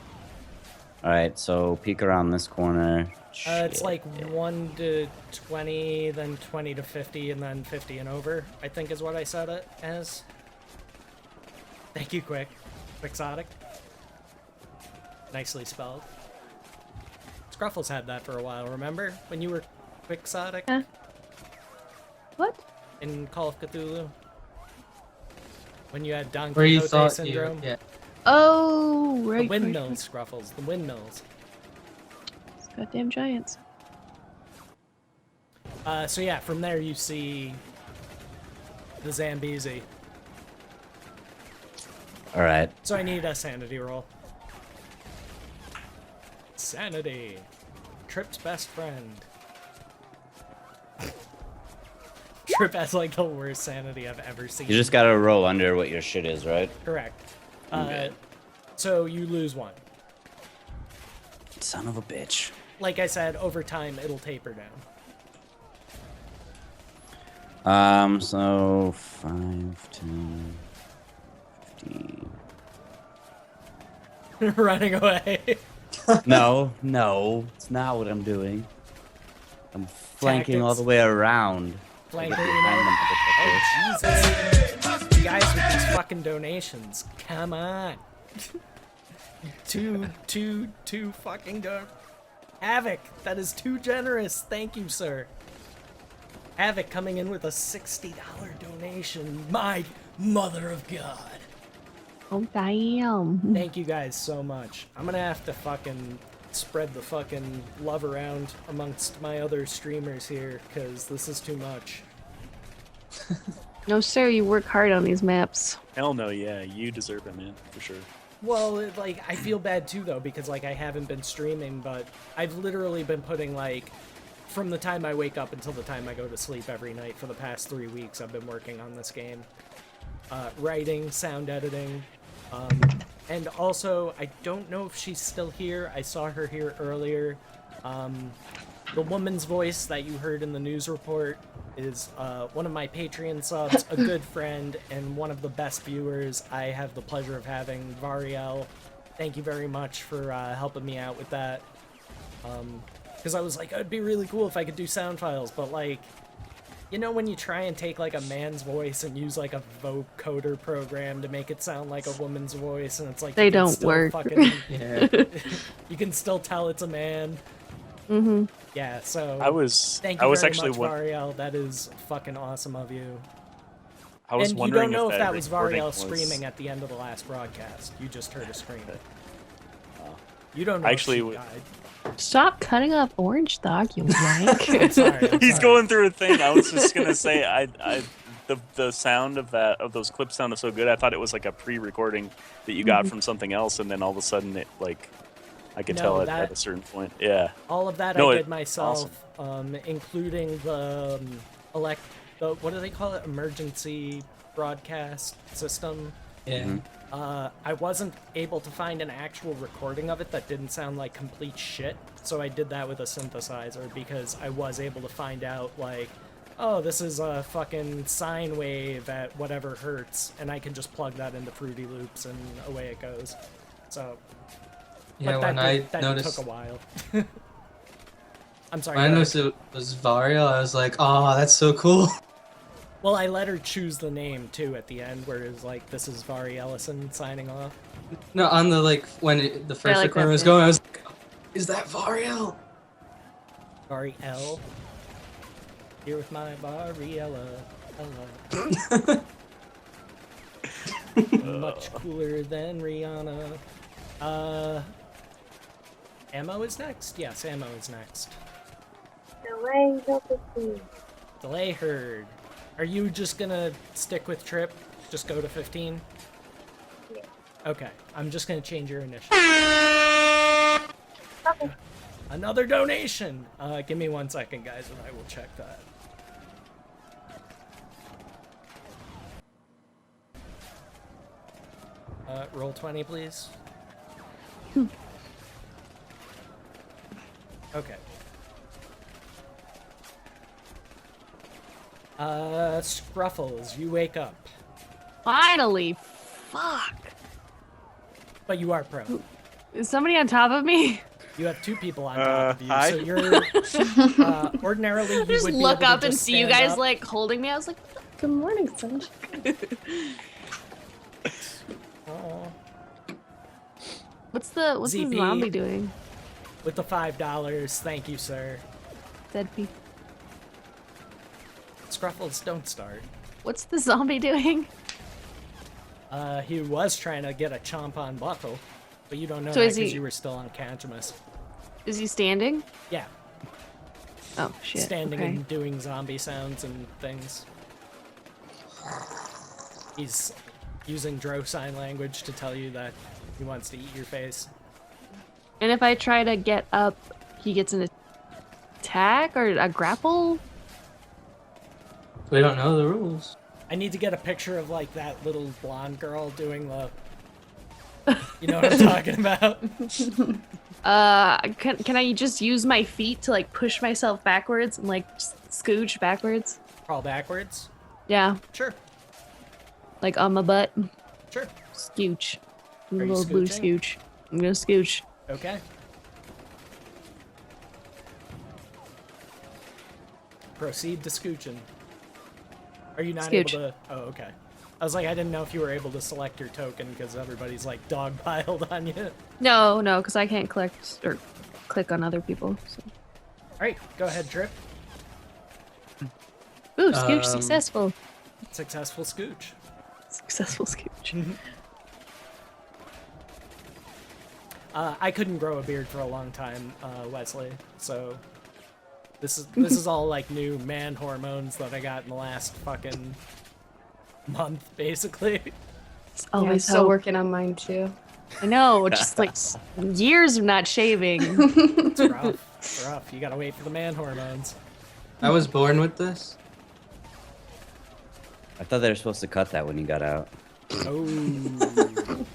Alright, so peek around this corner. It's Shit. like 1 to 20, then 20 to 50, and then 50 and over, I think is what I said it as. Thank you, Quixotic. Nicely spelled. Scruffles had that for a while, remember? When you were Quixotic Huh? What? in Call of Cthulhu? When you had Don Where you Quixote thought syndrome? you, yeah. Oh, right. The right, windmills, Scruffles, the windmills. right. Goddamn giants. So yeah, from there you see the Zambezi. Alright. So I need a sanity roll. Sanity. Trip's best friend. Trip has like the worst sanity I've ever seen. You just gotta roll under what your shit is, right? Correct. Okay. So you lose 1. Son of a bitch. Like I said, over time it'll taper So 5, 10, 15. down. Running away. No, it's not what I'm doing. I'm flanking all the way around. Flanking Behind them, motherfucker. Oh, Jesus. You guys with these fucking donations. Come on. Too fucking good. Havoc, that is too generous. Thank you, sir. Havoc coming in with a $60 donation. My mother of God. Oh, damn. Thank you guys so much. I'm gonna have to fucking spread the fucking love around amongst my other streamers here, because this is too much. No, sir, you work hard on these maps. Hell no, yeah, you deserve it, man, for sure. Well, like, I feel bad too, though, because, like, I haven't been streaming, but I've literally been putting, like, from the time I wake up until the time I go to sleep every night for the past 3 weeks, I've been working on this game. Writing, sound editing, and also, I don't know if she's still here. I saw her here earlier. The woman's voice that you heard in the news report is one of my Patreon subs, a good friend, and one of the best viewers I have the pleasure of having, Variel. Thank you very much for helping me out with that. Because I was like, it'd be really cool if I could do sound files, but like, you know when you try and take like a man's voice and use like a vocoder program to make it sound like a woman's voice, and it's like They you can don't still work. Fucking, Yeah. you can still tell it's a man. Mm-hmm. Yeah, so I was thank you very actually much, Variel. That is fucking awesome of you. I was And you wondering don't know if that was recording Variel was- screaming at the end of the last broadcast. You just heard a scream. Oh. You don't know. I actually if she w- died. Stop cutting up orange, dog, you wank. I'm sorry. I'm He's sorry. going through a thing. I was just gonna say, the sound of those clips sounded so good. I thought it was like a pre-recording that you got from something else, and then all of a sudden it like I could No, tell it that- at a certain point. Yeah. All of that No, I it- did myself, including the what do they call it? Emergency broadcast system. Yeah. I wasn't able to find an actual recording of it that didn't sound like complete shit, so I did that with a synthesizer because I was able to find out, like, oh, this is a fucking sine wave at whatever hertz, and I can just plug that into Fruity Loops and away it goes. So, Yeah, but when that noticed, took a while. I'm sorry. when I go ahead. noticed it was Variel, I was like, oh, that's so cool. Well, I let her choose the name too at the end, where it's like, this is Vari Ellison signing off. No, on the, like, when the first like recording that was bit. going, I was like, is that Variel? Vari L. Here with my Variella. Much cooler than Rihanna. Ammo is next? Yes, Ammo is next. Delay, help us please. Delay herd. Are you just gonna stick with Trip? Just go to 15? Yeah. Okay, I'm just gonna change your initial. Okay. Another donation! Give me 1 second, guys, and I will check that. Roll 20, please. Okay. Scruffles, you wake up. Finally. Fuck. But you are pro. Is somebody on top of me? You have 2 people on top of you, hi. so you're ordinarily you Just would be look able to up and just see you stand guys up. like holding me. I was like, good morning, sunshine. Aw. What's the ZP. zombie doing? With the $5, thank you, sir. Dead people. Scruffles, don't start. What's the zombie doing? He was trying to get a chomp on Buckle, but you don't know So that is because he- you were still unconscious. Is he standing? Yeah, Oh shit. standing okay. and doing zombie sounds and things. He's using Dro sign language to tell you that he wants to eat your face. And if I try to get up, he gets an attack or a grapple? We don't know the rules. I need to get a picture of like that little blonde girl doing the. You know what I'm talking about? Can I just use my feet to like push myself backwards and like scooch backwards? Crawl backwards. Yeah, Sure, like on my butt. sure. Scooch. A Are you little blue scooching? scooch. I'm gonna scooch. Okay. Proceed to scooching. Are you not Scooch. able to? Oh, okay. I was like, I didn't know if you were able to select your token because everybody's like dogpiled on you. No, because I can't click on other people. So. All right, go ahead, Trip. Ooh, scooch successful. Successful scooch. Successful scooch. I couldn't grow a beard for a long time, Wesley. So this is all like new man hormones that I got in the last fucking month, basically. It's I'm always still so working on mine too. I know, just like years of not shaving. It's rough. It's rough. You gotta wait for the man hormones. I was born with this. I thought they were supposed to cut that when you got out. Oh.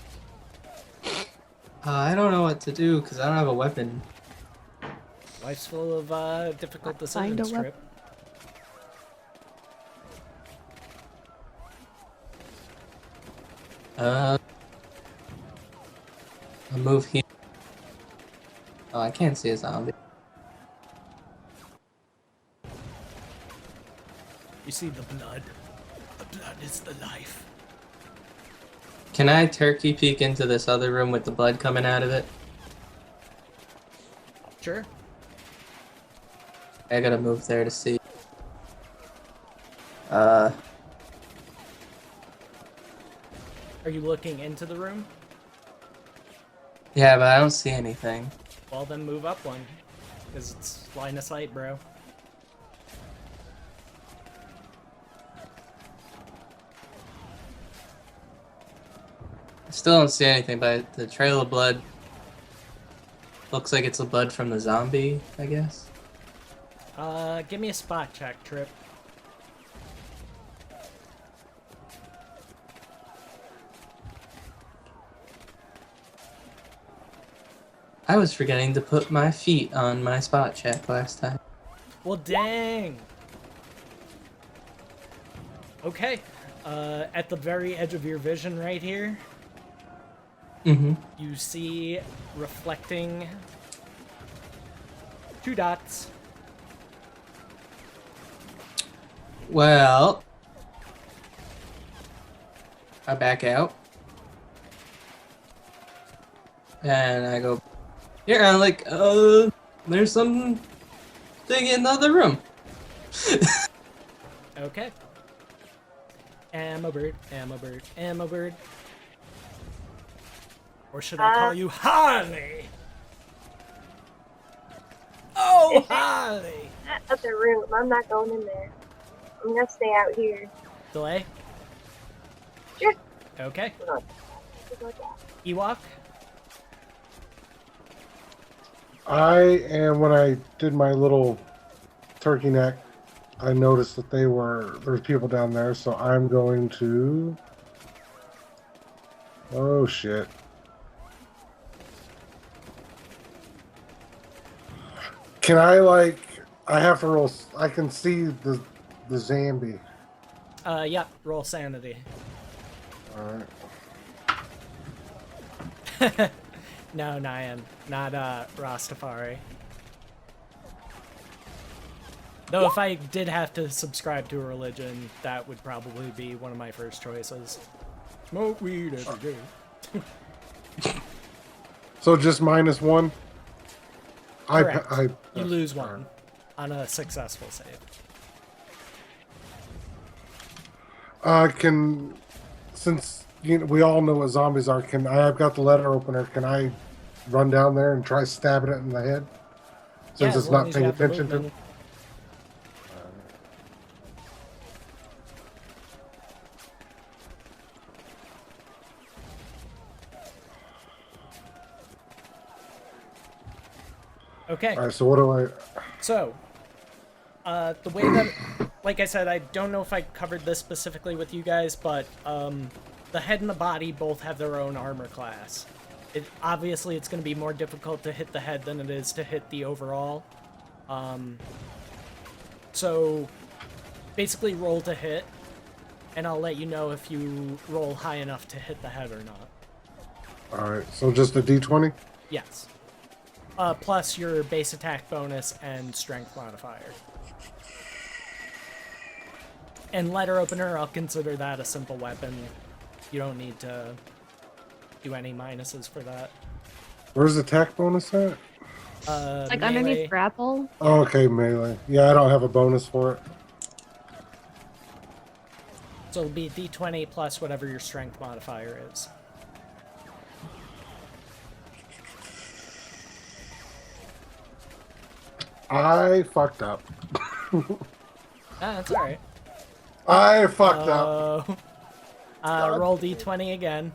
I don't know what to do because I don't have a weapon. Life's full of difficult Find decisions, a Trip. I'll move here. Oh, I can't see a zombie. You see the blood. The blood is the life. Can I turkey peek into this other room with the blood coming out of it? Sure. I gotta move there to see. Are you looking into the room? Yeah, but I don't see anything. Well, then move up one. Because it's line of sight, bro. I still don't see anything, but the trail of blood looks like it's the blood from the zombie, I guess. Give me a spot check, Trip. I was forgetting to put my feet on my spot check last time. Well, dang. Okay. At the very edge of your vision right here, Mm-hmm. you see reflecting 2 dots. Well, I back out. And I go, yeah, I'm like, there's something in the other room. Okay. Ammo bird, ammo bird, ammo bird. Or should I call you Harley? Oh, Harley! That other room, I'm not going in there. I'm gonna stay out here. Delay? Sure. Okay. Hold on. Just look out. Ewok? When I did my little turkey neck, I noticed that there was people down there, so I'm going to... Oh, shit. Can I, I have to roll... I can see the zombie. Yep, roll sanity. Alright. No, Nyan, not Rastafari. Though if I did have to subscribe to a religion, that would probably be one of my first choices. Smoke weed every day. So just -1? Correct. I You lose 1 on a successful save. Since we all know what zombies are, I've got the letter opener, can I run down there and try stabbing it in the head? Since Yeah, it's as long not as you paying have the attention to... movement. Okay. Alright, so what do I... So, the way that, like I said, I don't know if I covered this specifically with you guys, but the head and the body both have their own armor class. Obviously, it's going to be more difficult to hit the head than it is to hit the overall. So, basically roll to hit, and I'll let you know if you roll high enough to hit the head or not. Alright, so just a d20? Yes. Plus your base attack bonus and strength modifier. And letter opener, I'll consider that a simple weapon. You don't need to do any minuses for that. Where's the attack bonus at? Like Melee. underneath grapple. Oh, okay, melee. Yeah, I don't have a bonus for it. So it'll be D20 plus whatever your strength modifier is. I fucked up. That's alright. I fucked up. Roll D20 again.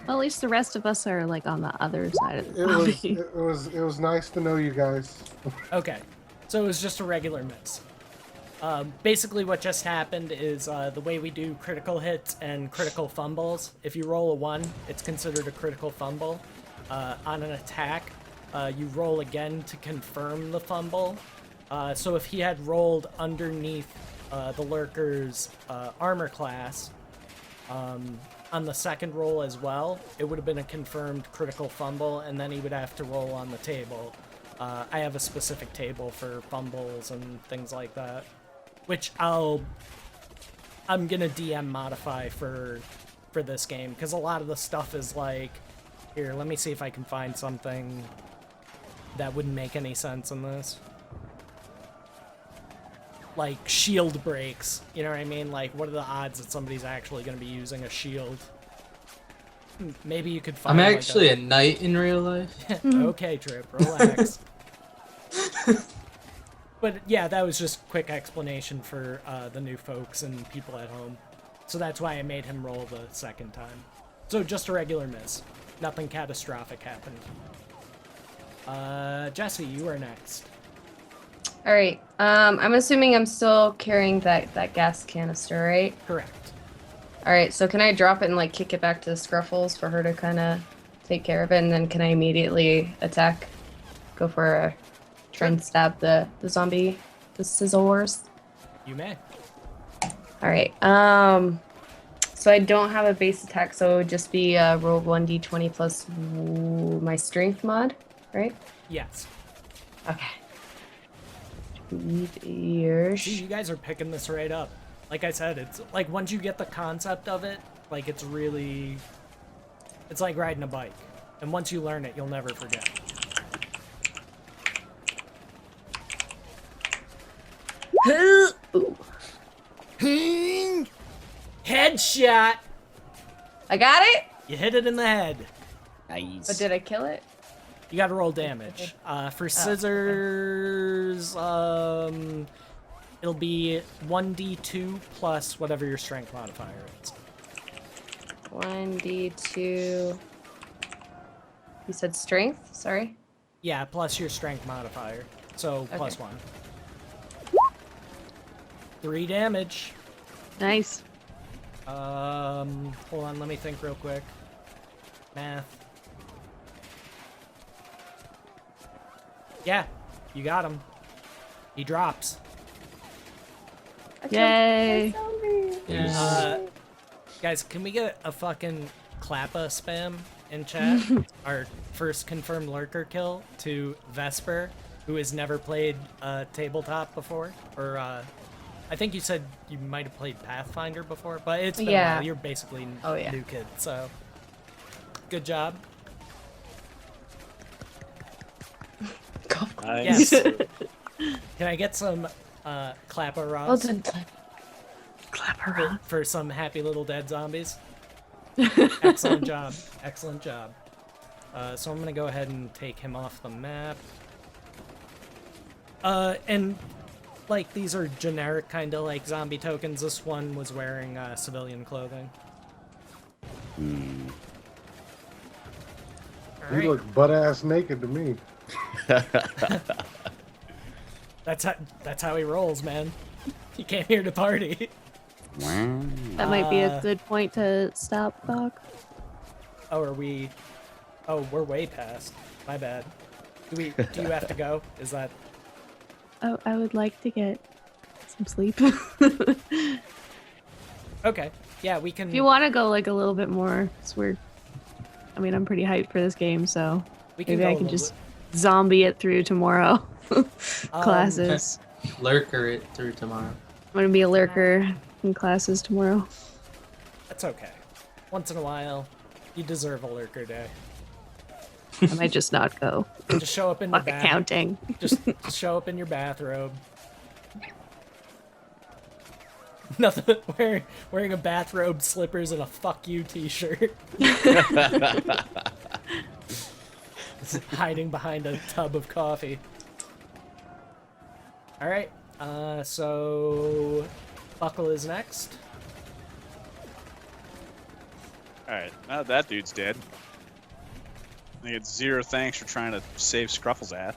Well, at least the rest of us are like on the other side of the It was nice to know you guys. Okay, so it was just a regular miss. Basically what just happened is the way we do critical hits and critical fumbles, if you roll a 1, it's considered a critical fumble. On an attack, you roll again to confirm the fumble. So if he had rolled underneath the lurker's armor class, on the second roll as well, it would have been a confirmed critical fumble, and then he would have to roll on the table. I have a specific table for fumbles and things like that, which I'm gonna DM modify for this game, because a lot of the stuff is like, here, let me see if I can find something that wouldn't make any sense in this. Like shield breaks, you know what I mean? Like, what are the odds that somebody's actually going to be using a shield? Maybe you could find. I'm like, actually a knight in real life. Okay, Trip, relax. But yeah, that was just quick explanation for the new folks and people at home. So that's why I made him roll the second time. So just a regular miss. Nothing catastrophic happened. Jesse, you are next. All right. I'm assuming I'm still carrying that gas canister, right? Correct. All right. So can I drop it and like kick it back to the Scruffles for her to kind of take care of it, and then can I immediately attack? Go for a try and stab the zombie, the Sizzlewurst? You may. All right. So I don't have a base attack, so it would just be roll 1d20 plus my strength mod, right? Yes. Okay. See, you guys are picking this right up. Like I said, it's like once you get the concept of it, like it's like riding a bike. And once you learn it, you'll never forget. Headshot! I got it? You hit it in the head. Nice. But did I kill it? You gotta roll damage. For scissors, it'll be 1d2 plus whatever your strength modifier is. 1d2. You said strength? Sorry. Yeah, plus your strength modifier. So plus 1. 3 damage. Nice. Hold on, let me think real quick. Math. Yeah, you got him. He drops. Yay. Guys, can we get a fucking Klappa spam in chat? Our first confirmed lurker kill to Vesper, who has never played tabletop before. Or, I think you said you might have played Pathfinder before, but it's been a while. You're basically a new kid, so good job. Nice. Yes. Can I get some Klappa Ross? Well done, Klappa Ross. For some happy little dead zombies? Excellent job. Excellent job. So I'm gonna go ahead and take him off the map. And like these are generic kind of like zombie tokens. This one was wearing civilian clothing. You look butt-ass naked to me. That's how he rolls, man. He came here to party. That might be a good point to stop, Doc. Oh, are we? Oh, we're way past. My bad. Do you have to go? Is that? Oh, I would like to get some sleep. Okay. Yeah, we can. If you want to go like a little bit more, it's weird. I mean, I'm pretty hyped for this game, so We can maybe go I a can little just zombie it through tomorrow. Classes. lurker it through tomorrow. I'm gonna be a lurker in classes tomorrow. That's okay. Once in a while, you deserve a lurker day. I might just not go. Just show up in your Fuck accounting. Just show up in your bathrobe. Nothing. Wearing a bathrobe, slippers, and a "fuck you" T-shirt. Hiding behind a tub of coffee. All right. So Buckle is next. Alright, now that dude's dead. I get 0 thanks for trying to save Scruffle's ass.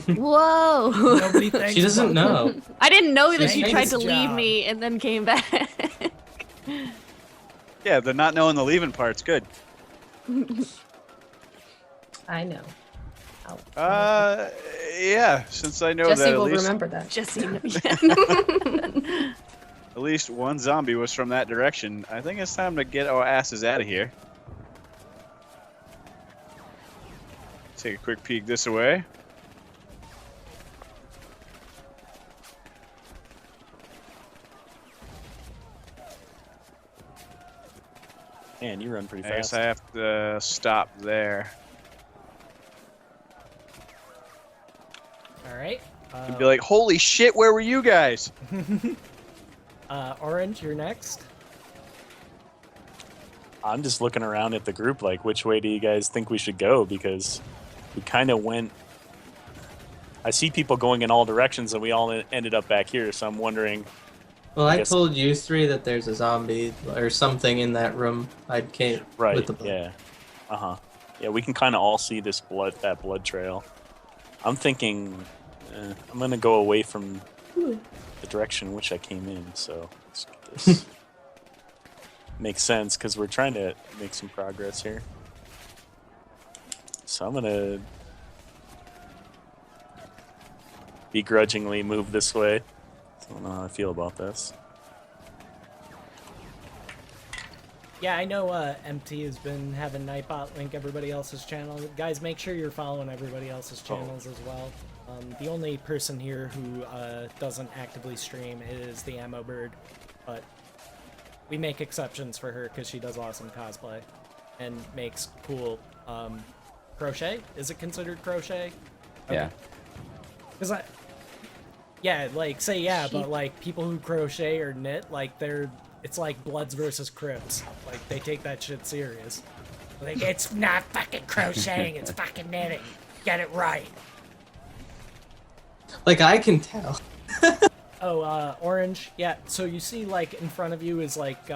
Whoa! Nobody thanks She doesn't Buckle. know. I didn't know that She's you doing tried his to leave job. me and then came back. Yeah, the not knowing the leaving part's good. I know. I'll- Yeah, since I know Jesse that will remember that. Jesse. at least one zombie was from that direction, I think it's time to get our asses out of here. Take a quick peek this way. Man, you run pretty I guess fast. I have to stop there. All right. And be like, holy shit, where were you guys? Orange, you're next. I'm just looking around at the group like, which way do you guys think we should go? Because we kind of went... I see people going in all directions, and we all ended up back here, so I'm wondering... Well, I guess- told you three that there's a zombie or something in that room. I came Right, with the blood. yeah. Uh-huh. Yeah, we can kind of all see this that blood trail. I'm thinking I'm going to go away from the direction in which I came in, so let's get this. Makes sense, because we're trying to make some progress here. So I'm going to begrudgingly move this way. I don't know how I feel about this. Yeah, I know MT has been having Nightbot link everybody else's channel. Guys, make sure you're following everybody else's channels as well. The only person here who doesn't actively stream is the Ammo Bird, but we make exceptions for her because she does awesome cosplay and makes cool crochet. Is it considered crochet? Yeah. Because yeah, like, say yeah, but like people who crochet or knit, like it's like Bloods versus Crips. Like they take that shit serious. Like it's not fucking crocheting, it's fucking knitting. Get it right. Like I can tell. Oh, Orange. Yeah. So you see, like in front of you is like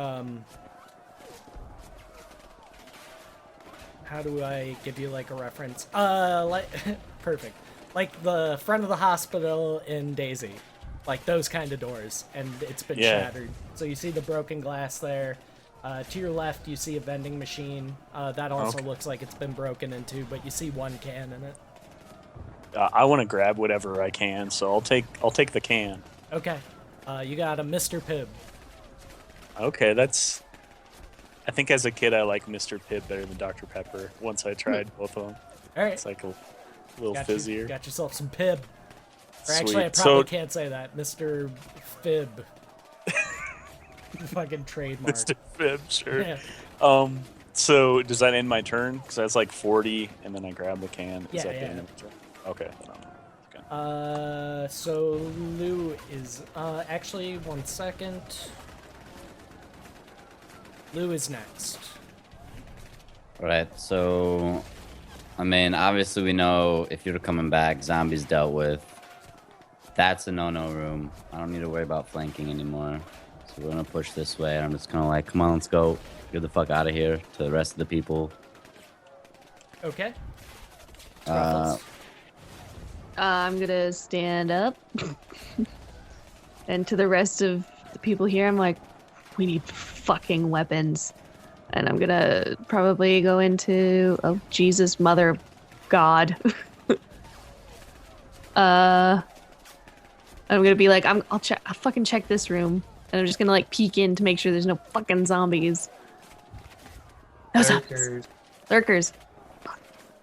how do I give you like a reference? Like perfect. Like the front of the hospital in Daisy. Like those kind of doors, and it's been shattered. So you see the broken glass there. To your left, you see a vending machine. That also looks like it's been broken into, but you see one can in it. I want to grab whatever I can, so I'll take the can. Okay. You got a Mr. Pibb. Okay, that's... I think as a kid I like Mr. Pibb better than Dr. Pepper, once I tried both of them. Alright. It's like a little Got fizzier. Got yourself some Pibb. Or actually, I Sweet. probably So- can't say that. Mr. Fib. Fucking trademark. Mr. Pibb, sure. Yeah. So does that end my turn? Because that's like 40, and then I grab the can. Yeah, Is that the yeah. end of the turn? Okay. Then I'm- So Lou is actually 1 second. Lou is next. Right, so I mean, obviously we know if you're coming back, zombies dealt with. That's a no-no room. I don't need to worry about flanking anymore. So we're gonna push this way. I'm just gonna like, come on, let's go. Get the fuck out of here to the rest of the people. Okay. I'm gonna stand up. And to the rest of the people here, I'm like, we need fucking weapons. And I'm gonna probably go into, oh, Jesus, mother of God. I'm gonna be like, I'll fucking check this room. And I'm just gonna like peek in to make sure there's no fucking zombies. No zombies. Lurkers. Lurkers.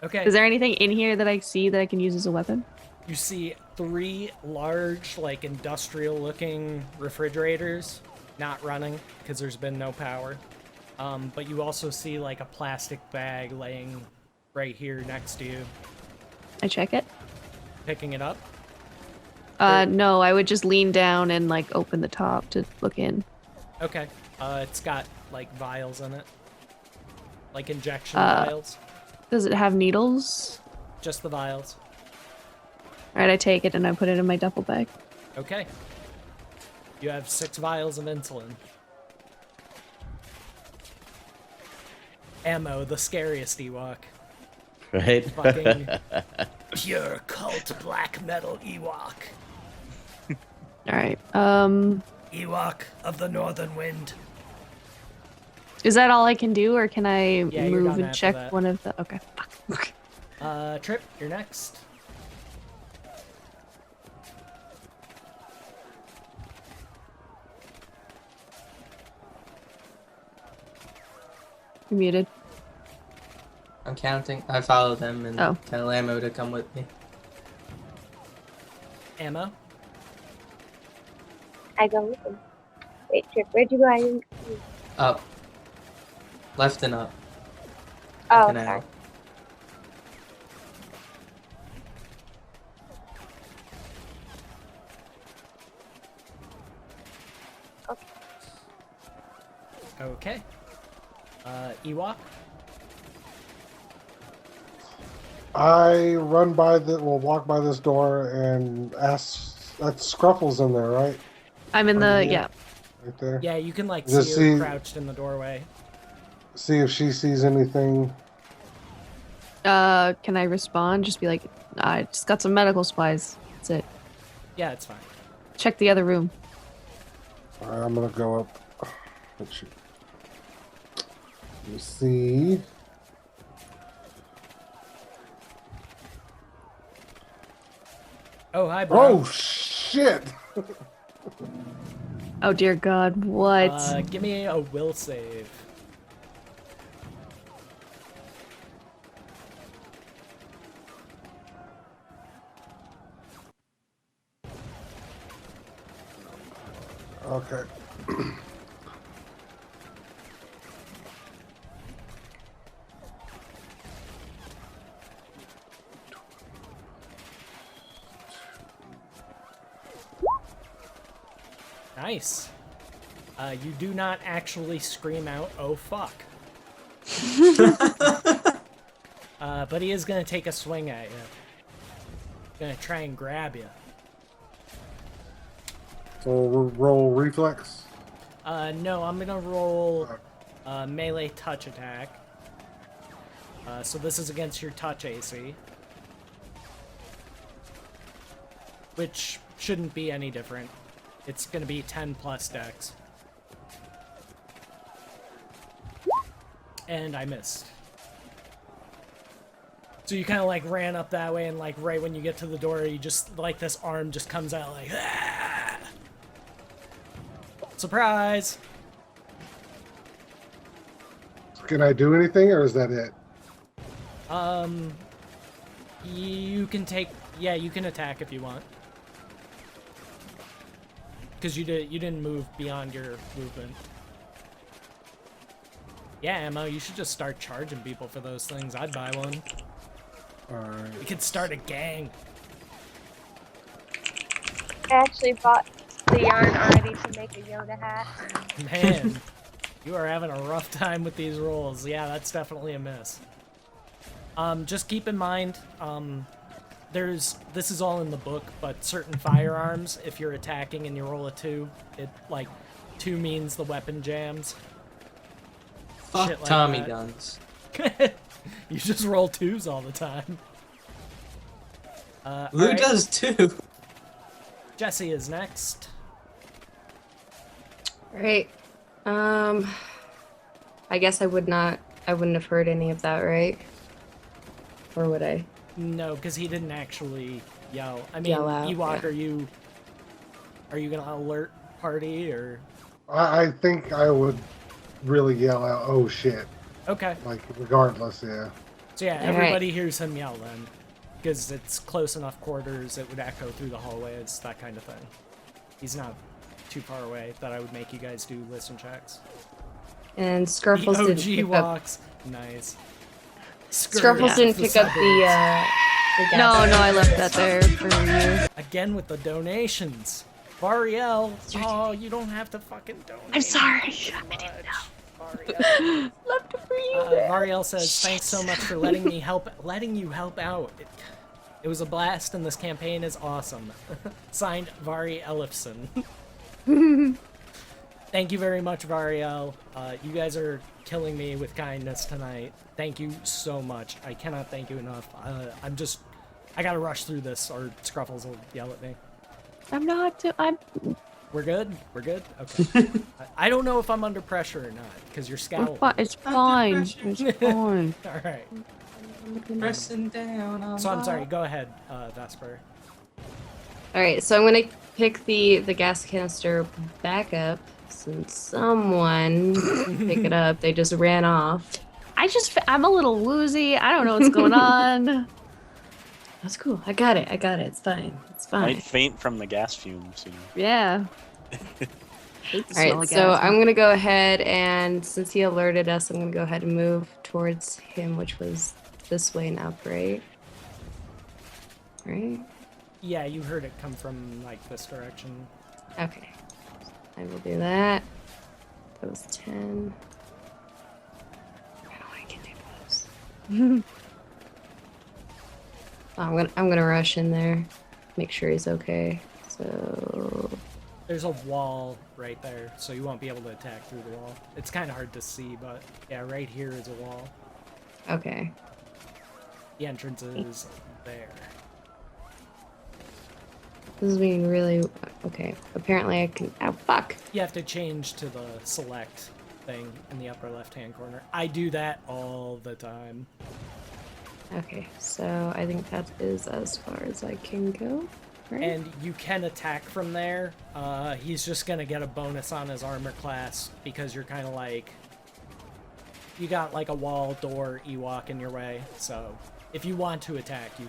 Okay. Is there anything in here that I see that I can use as a weapon? You see 3 large, like industrial-looking refrigerators not running because there's been no power. But you also see like a plastic bag laying right here next to you. I check it. Picking it up. No, I would just lean down and like open the top to look in. Okay. It's got like vials in it, like injection vials. Does it have needles? Just the vials. All right, I take it and I put it in my duffel bag. Okay. You have 6 vials of insulin. Ammo, the scariest Ewok. Right? Fucking pure cult black metal Ewok. All right. Ewok of the Northern Wind. Is that all I can do, or can I Yeah, you're move done and after check that. one of the? Okay. Trip, you're next. You're muted. I'm counting. I follow them and Oh. tell Ammo to come with me. Ammo. I go with him. Wait, Trip, where'd you go? I didn't see. Up. Left and up. Oh, And sorry. out. Okay. Ewok. I run by walk by this door and ask. That's Scruffles in there, right? I'm in the Yeah. yeah. Right there. Yeah, you can like Just see her see- crouched in the doorway. See if she sees anything. Can I respond? Just be like, I just got some medical supplies. That's it. Yeah, it's fine. Check the other room. All right, I'm gonna go up. Let's see. Let me see. Oh, hi, bro. Oh shit! Oh dear God, what? Give me a will save. Okay. Nice. You do not actually scream out, "Oh fuck." But he is gonna take a swing at you. Gonna try and grab you. So we'll roll reflex. No, I'm gonna roll melee touch attack. So this is against your touch AC. Which shouldn't be any different. It's gonna be 10 plus dex. And I missed. So you kind of like ran up that way, and like right when you get to the door, you just like this arm just comes out like, ah! Surprise! Can I do anything, or is that it? You can take, yeah, you can attack if you want. Because you didn't move beyond your movement. Yeah, Ammo, you should just start charging people for those things. I'd buy one. Alright. We could start a gang. I actually bought the yarn already to make a Yoda hat. Man, you are having a rough time with these rolls. Yeah, that's definitely a miss. Just keep in mind, this is all in the book, but certain firearms, if you're attacking and you roll a 2, it, like, 2 means the weapon jams. Fuck Shit like Tommy that. guns. You just roll 2s all the time. Lou alright, does too. Jesse is next. Right. I guess I wouldn't have heard any of that, right? Or would I? No, because he didn't actually yell. I mean, Yell out, Ewok, yeah. are you gonna alert party or? I think I would really yell out, "Oh shit!" Okay. Like regardless, yeah. So yeah, All right. everybody hears him yell then. because it's close enough quarters, it would echo through the hallways, that kind of thing. He's not too far away that I would make you guys do listen checks. And The Scruffles didn't OG pick up. walks. Nice. Scruffles didn't pick up the No, gas. no, I left that there for you. Again with the donations. Variel, oh, you don't have to fucking donate. I'm sorry. so I didn't much. Left it for you. Variel says, "Thanks so much for letting you help out. It was a blast, and this campaign is awesome." Signed, Vari Ellefson. Thank you very much, Variel. You guys are killing me with kindness tonight. Thank you so much. I cannot thank you enough. I gotta rush through this, or Scruffles will yell at me. I'm We're good? We're good? Okay. I don't know if I'm under pressure or not, because you're scowling. It's fine. It's fine. Alright. Pressing down on So I'm sorry, go ahead, Vesper. Alright, so I'm gonna pick the gas canister back up since someone didn't pick it up. They just ran off. I'm a little woozy. I don't know what's going on. That's cool. I got it. It's fine. It's fine. Might faint from the gas fumes. You know. Yeah. Hate the smell Alright, of so gas. I'm gonna go ahead and since he alerted us, I'm gonna go ahead and move towards him, which was this way and up, right? Right? Yeah, you heard it come from, like, this direction. Okay. I will do that. That was 10. Oh, I can do those. I'm gonna rush in there, make sure he's okay. So There's a wall right there, so you won't be able to attack through the wall. It's kind of hard to see, but yeah, right here is a wall. okay. The entrance is there. This is being really okay. Apparently I can. Oh fuck! You have to change to the select thing in the upper left-hand corner. I do that all the time. Okay, so I think that is as far as I can go. Right? And you can attack from there. He's just gonna get a bonus on his armor class because you're kind of like, you got like a wall, door, Ewok in your way. So if you want to attack, you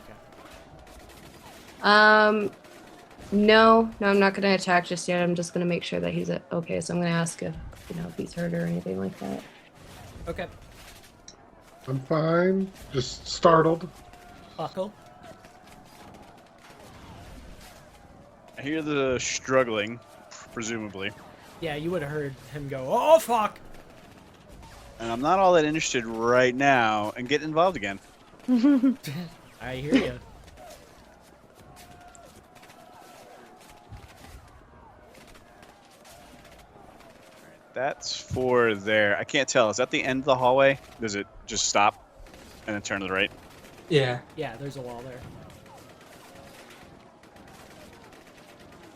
can. No, I'm not gonna attack just yet. I'm just gonna make sure that he's okay. So I'm gonna ask if if he's hurt or anything like that. Okay. I'm fine. Just startled. Buckle. I hear the struggling, presumably. Yeah, you would have heard him go, "Oh fuck!" And I'm not all that interested right now in getting involved again. I hear you. That's for there. I can't tell. Is that the end of the hallway? Does it just stop and then turn to the right? Yeah. Yeah, there's a wall there.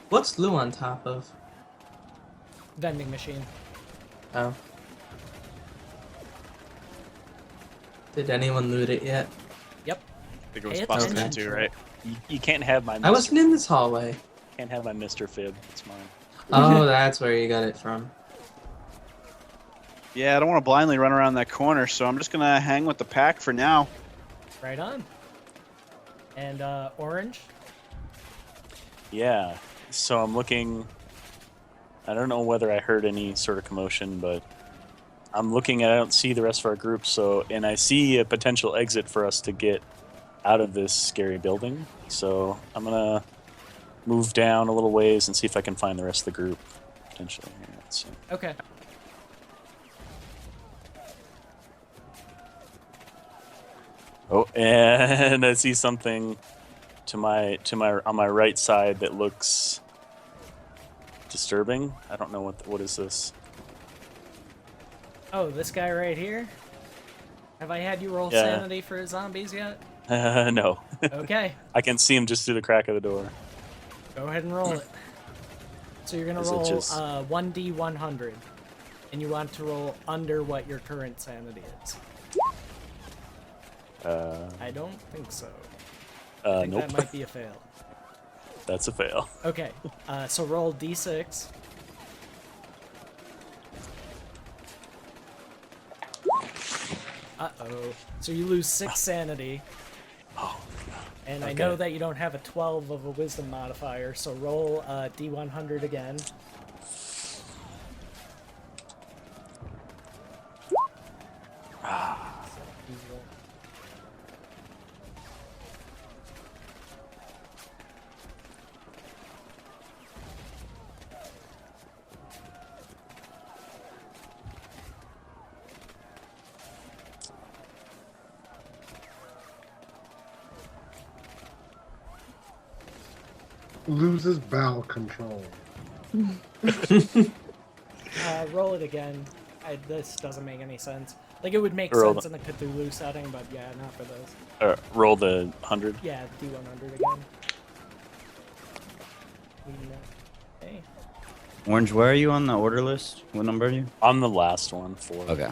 What's Lou on top of? Vending machine. Oh. Did anyone loot it yet? Yep. I think it was Pay busted attention into, to right? You can't have my. I wasn't in this hallway. Can't have my Mr. Fib. It's mine. Oh, that's where you got it from. Yeah, I don't want to blindly run around that corner, so I'm just gonna hang with the pack for now. Right on. And orange. Yeah. So I'm looking. I don't know whether I heard any sort of commotion, but I'm looking and I don't see the rest of our group. So, and I see a potential exit for us to get out of this scary building. So I'm gonna move down a little ways and see if I can find the rest of the group potentially. Here, let's see. Okay. Oh, and I see something to my on my right side that looks disturbing. I don't know what is this. Oh, this guy right here? Have I had you roll Yeah. sanity for zombies yet? No. Okay. I can see him just through the crack of the door. Go ahead and roll it. So you're gonna Is it roll just- 1d100, and you want to roll under what your current sanity is. I don't think so. I think Nope. that might be a fail. That's a fail. Okay, so roll d6. Uh-oh. So you lose 6 sanity. Oh. And I Okay. know that you don't have a 12 of a wisdom modifier, so roll D100 again. Loses bowel control. Roll it again. This doesn't make any sense. Like, it would make Roll sense in the Cthulhu setting, but yeah, not for this. Roll the 100. Yeah, D100 again. Okay. Orange, where are you on the order list? What number are you? I'm the last one for. Okay.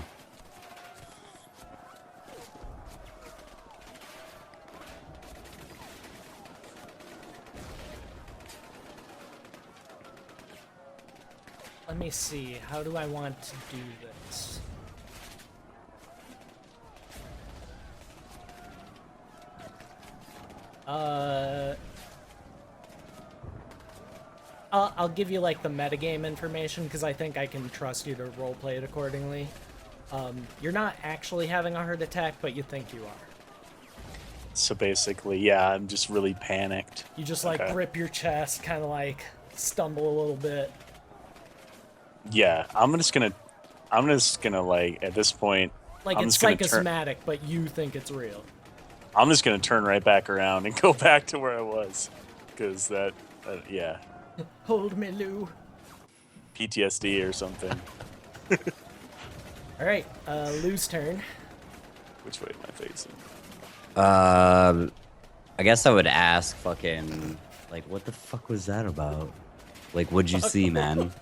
Let me see. How do I want to do this? I'll give you like the metagame information because I think I can trust you to roleplay it accordingly. You're not actually having a heart attack, but you think you are. So basically, yeah, I'm just really panicked. You just like Okay. grip your chest, kind of like stumble a little bit. Yeah, I'm just gonna like at this point. Like I'm it's just gonna psychosomatic, but you think it's real. I'm just gonna turn right back around and go back to where I was, because yeah, Hold me, Lou. PTSD or something. All right, Lou's turn. Which way am I facing? I guess I would ask fucking, like, what the fuck was that about? Like, what'd you see, man?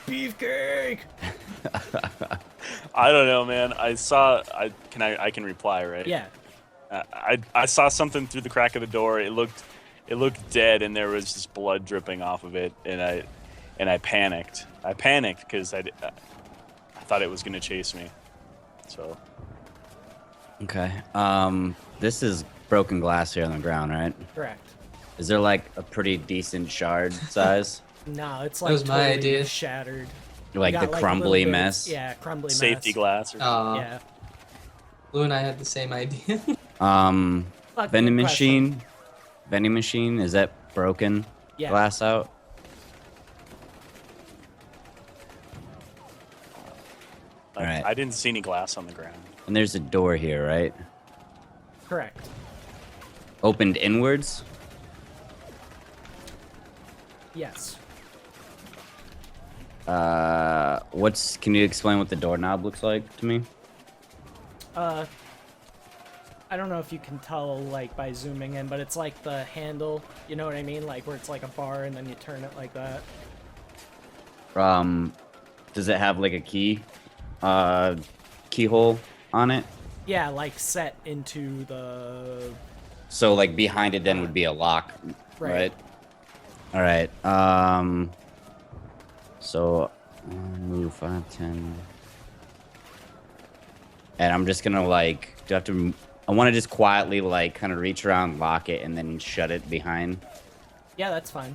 Beefcake. I don't know, man. I can reply, right? Yeah. I saw something through the crack of the door. It looked dead, and there was just blood dripping off of it, and I panicked. I panicked because I thought it was gonna chase me. So. Okay. This is broken glass here on the ground, right? Correct. Is there like a pretty decent shard size? No, it's That like was my totally idea. shattered. Like You the got, crumbly little mess? bits- Yeah, crumbly Safety mess. glass. Or Yeah. Lou and I had the same idea. Fuck, Vending good question. machine. Vending machine. Is that broken? Yeah. Glass out. Alright. I didn't see any glass on the ground. And there's a door here, right? Correct. Opened inwards. Yes. Can you explain what the doorknob looks like to me? I don't know if you can tell like by zooming in, but it's like the handle. You know what I mean? Like where it's like a bar and then you turn it like that. Does it have like a keyhole on it? Yeah, like set into the. So like behind it then would be a lock, Right. right? All right. So move 5, 10. And I'm just gonna like, do I have to? I want to just quietly like kind of reach around, lock it, and then shut it behind. Yeah, that's fine.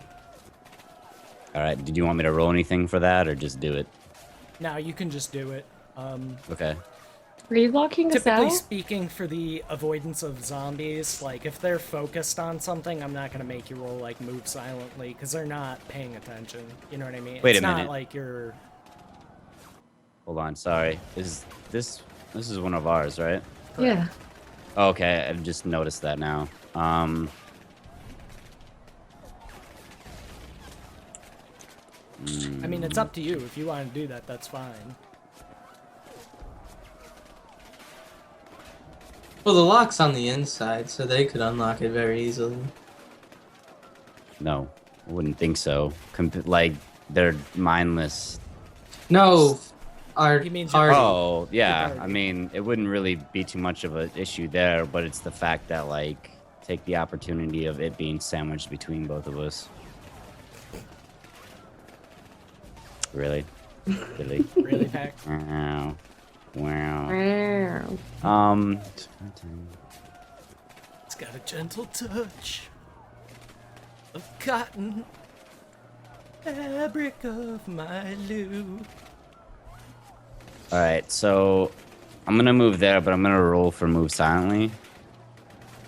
All right. Did you want me to roll anything for that, or just do it? Now you can just do it. Okay. Are you locking us Typically out? speaking, for the avoidance of zombies, like if they're focused on something, I'm not gonna make you roll like move silently because they're not paying attention. You know what I mean? Wait it's a not minute. like you're. Hold on. Sorry. Is this is one of ours, right? Yeah. Okay. I've just noticed that now. I mean, it's up to you. If you want to do that, that's fine. Well, the lock's on the inside, so they could unlock it very easily. No, I wouldn't think so. Like they're mindless. No, our He means party. Oh, yeah. party. I mean, it wouldn't really be too much of an issue there, but it's the fact that, like, take the opportunity of it being sandwiched between both of us. Really? Really? Really, Pax? Oh. Wow. Wow. It's got a gentle touch of cotton, fabric of my loo. All right, so I'm gonna move there, but I'm gonna roll for move silently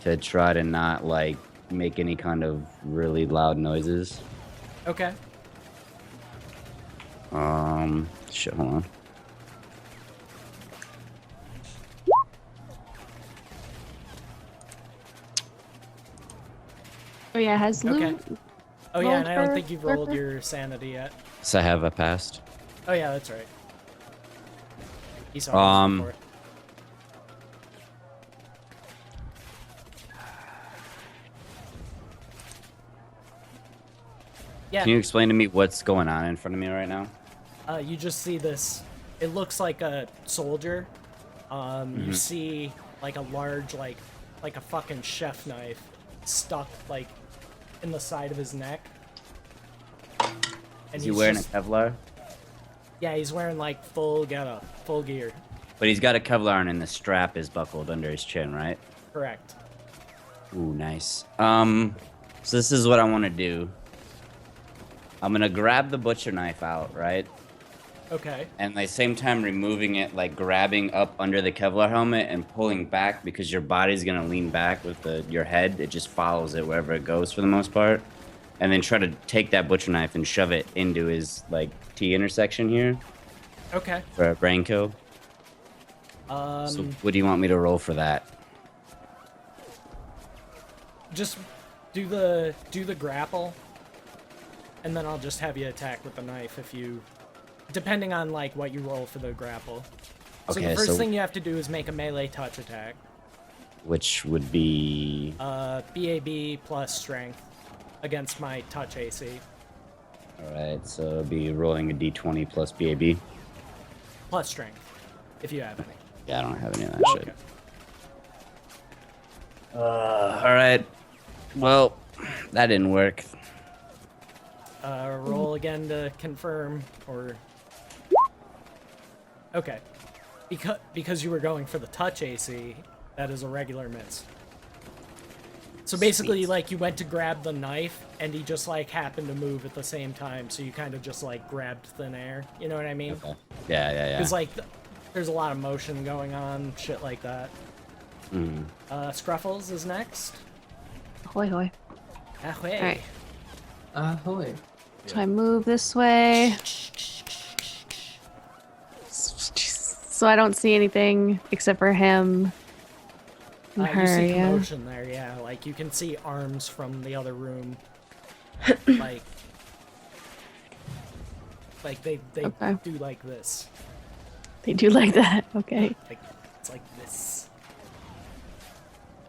to try to not like make any kind of really loud noises. Okay. Shit, hold on. Oh yeah, has Lou? Okay. Oh yeah, and I don't rolled think you've for- rolled your sanity yet. So I have a passed. Oh yeah, that's right. He saw this before. Yeah. Can you explain to me what's going on in front of me right now? You just see this. It looks like a soldier. You see like a large, like a fucking chef knife stuck like in the side of his neck. And Is he wearing just- a Kevlar? Yeah, he's wearing like full getup, full gear. But he's got a Kevlar on and the strap is buckled under his chin, right? Correct. Ooh, nice. So this is what I want to do. I'm gonna grab the butcher knife out, right? Okay. And at the same time removing it, like grabbing up under the Kevlar helmet and pulling back because your body's gonna lean back with your head. It just follows it wherever it goes for the most part. And then try to take that butcher knife and shove it into his like T intersection here Okay. for a brain kill. So what do you want me to roll for that? Just do the grapple, and then I'll just have you attack with the knife if you, depending on like what you roll for the grapple. So Okay, the first so- thing you have to do is make a melee touch attack. Which would be BAB plus strength against my touch AC. alright, so it'll be rolling a D20 plus BAB. Plus strength, if you have any. Yeah, I don't have any of that Okay. shit. Alright. Well, that didn't work. Roll again to confirm, or... Okay. Because you were going for the touch AC, that is a regular miss. So basically, Sweet. like, you went to grab the knife, and he just, like, happened to move at the same time, so you kind of just, like, grabbed thin air. You know what I mean? Okay. Yeah. Because, like, there's a lot of motion going on, shit like that. Mm. Scruffles is next. Hoy hoy. Ahoy. Alright. Ahoy. So I move this way. So I don't see anything except for him and You her, see yeah. commotion there, yeah. Like, you can see arms from the other room. like they Okay. do like this. They do like that, okay. Like, it's like this.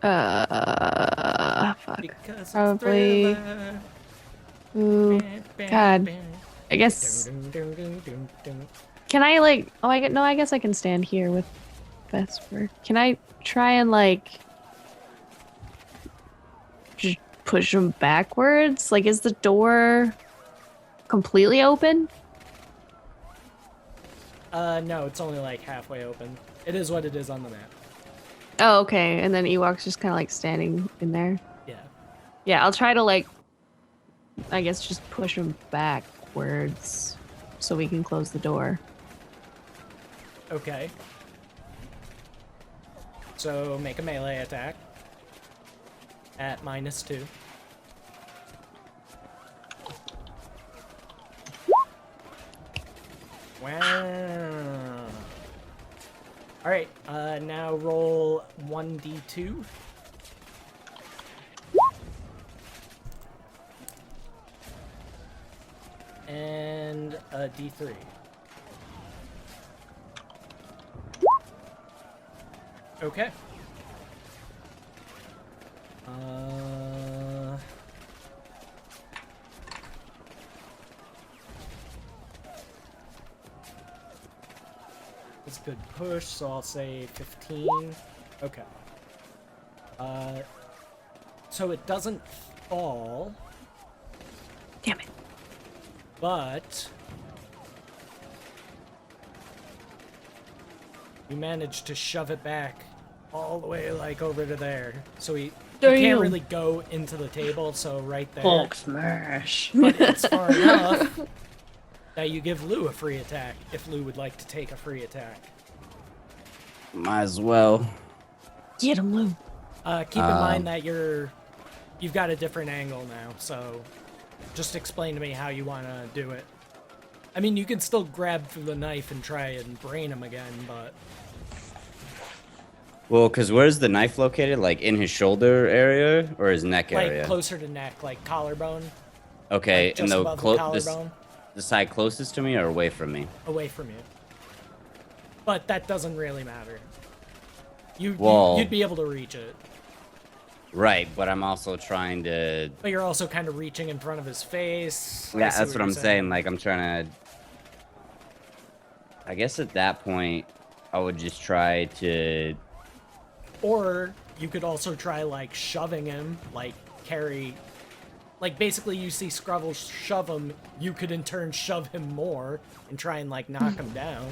Fuck. Because it's Probably. Thriller. Ooh, God. I guess. Dun, dun, dun, dun, dun. Can I like? Oh, I guess I can stand here with Vesper. Can I try and like just push him backwards? Like, is the door completely open? No, it's only like halfway open. It is what it is on the map. Oh, okay. And then Ewok's just kind of like standing in there. Yeah. Yeah, I'll try to like, I guess just push him backwards so we can close the door. Okay. So make a melee attack at -2. Wow. All right. Now roll 1d2. And a d3. Okay. It's a good push, so I'll say 15. Okay. So it doesn't fall, Damn it. but You manage to shove it back all the way like over to there. So he can't Damn. really go into the table, so right there. Hulk smash. But it's far enough that you give Lou a free attack if Lou would like to take a free attack. Might as well. Get him, Lou. Keep in mind that you've got a different angle now, so just explain to me how you want to do it. I mean, you can still grab through the knife and try and brain him again, but Well, because where's the knife located? Like in his shoulder area or his neck like area? closer to neck, like collarbone, Okay, like and just the, above the this, collarbone, the side closest to me or away from me? away from you. But that doesn't really matter. Well- You'd be able to reach it, Right, but I'm also trying to. but you're also kind of reaching in front of his face. I Yeah, see that's what you're I'm saying. Like I'm trying to. I guess at that point, I would just try to. Or you could also try like shoving him, like carry, like basically you see Scrubble shove him, you could in turn shove him more and try and like knock him down.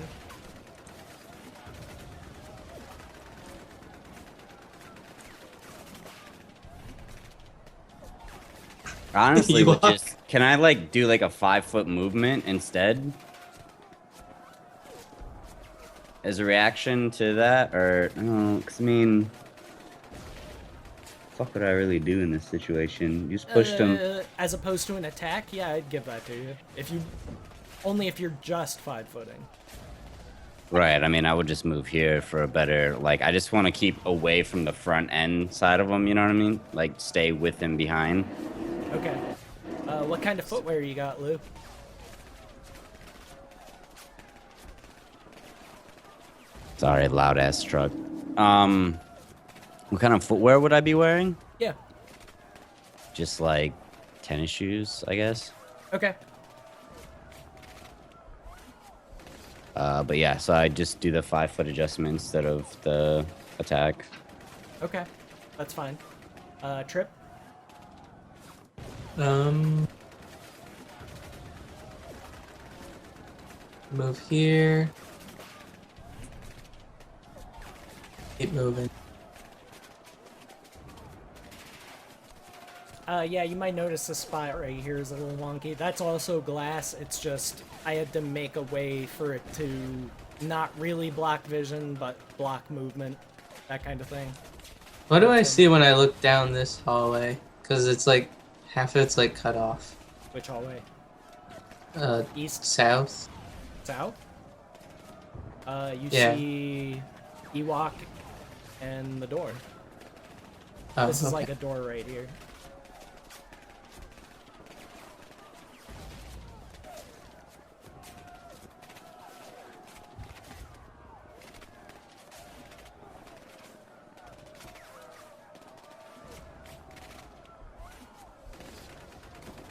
Honestly, You would are- just can I like do like a 5-foot movement instead? As a reaction to that, or no? Because I mean, fuck, would I really do in this situation? You just pushed him. As opposed to an attack, yeah, I'd give that to you. Only if you're just 5-footing. Right. I mean, I would just move here for a better. Like, I just want to keep away from the front end side of him. You know what I mean? Like, stay with him behind. Okay. What kind of footwear you got, Lou? Sorry, loud ass truck. What kind of footwear would I be wearing? Yeah. Just like tennis shoes, I guess. Okay. But yeah, so I just do the 5-foot adjustment instead of the attack. Okay. That's fine. Trip? Move here. Keep moving. Yeah, you might notice this spot right here is a little wonky. That's also glass. It's just I had to make a way for it to not really block vision, but block movement, that kind of thing. What do I see when I look down this hallway? Because it's like half of it's like cut off. Which hallway? East, South. south. You Yeah. see Ewok and the door. Oh, This is okay. like a door right here.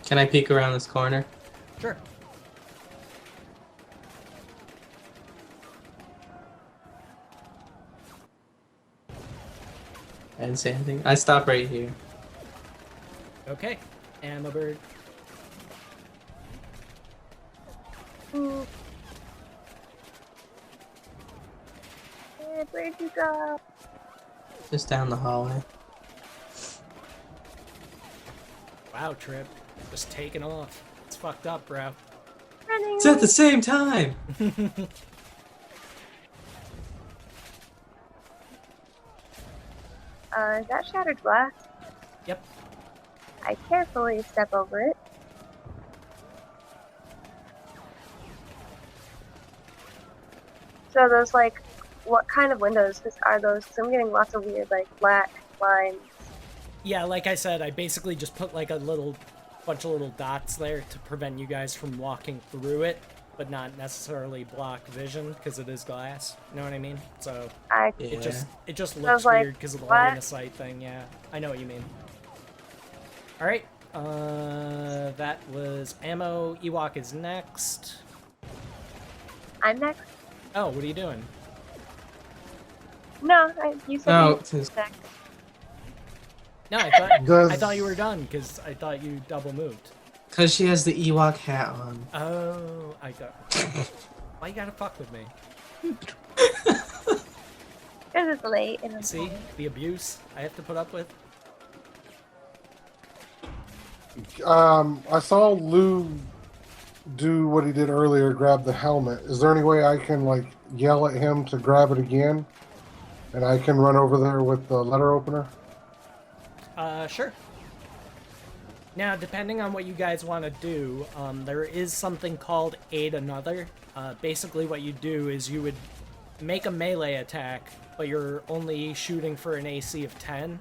Can I peek around this corner? Sure. I didn't say anything. I stop right here. Okay. Emma Bird. Ooh. Where'd you go? Just down the hallway. Wow, Trip. Just taking off. It's fucked up, bro. Running. It's at the same time! Is that shattered glass? Yep. I carefully step over it. So those like, what kind of windows are those? 'Cause I'm getting lots of weird like black lines. Yeah, like I said, I basically just put like a bunch of little dots there to prevent you guys from walking through it, but not necessarily block vision because it is glass. You know what I mean? So I Yeah. it just I looks was like, weird because of the what? line of sight thing. Yeah, I know what you mean. All right. That was ammo. Ewok is next. I'm next. Oh, what are you doing? No, you said No, you it's his- next. No, I Does- thought you were done because I thought you double moved. Cause she has the Ewok hat on. Oh, I got. Why you gotta fuck with me? Because it's late and I'm See the abuse I have to put up with. I saw Lou do what he did earlier, grab the helmet. Is there any way I can like yell at him to grab it again, and I can run over there with the letter opener? Sure. Now, depending on what you guys want to do, there is something called Aid Another. Basically, what you do is you would make a melee attack, but you're only shooting for an AC of 10.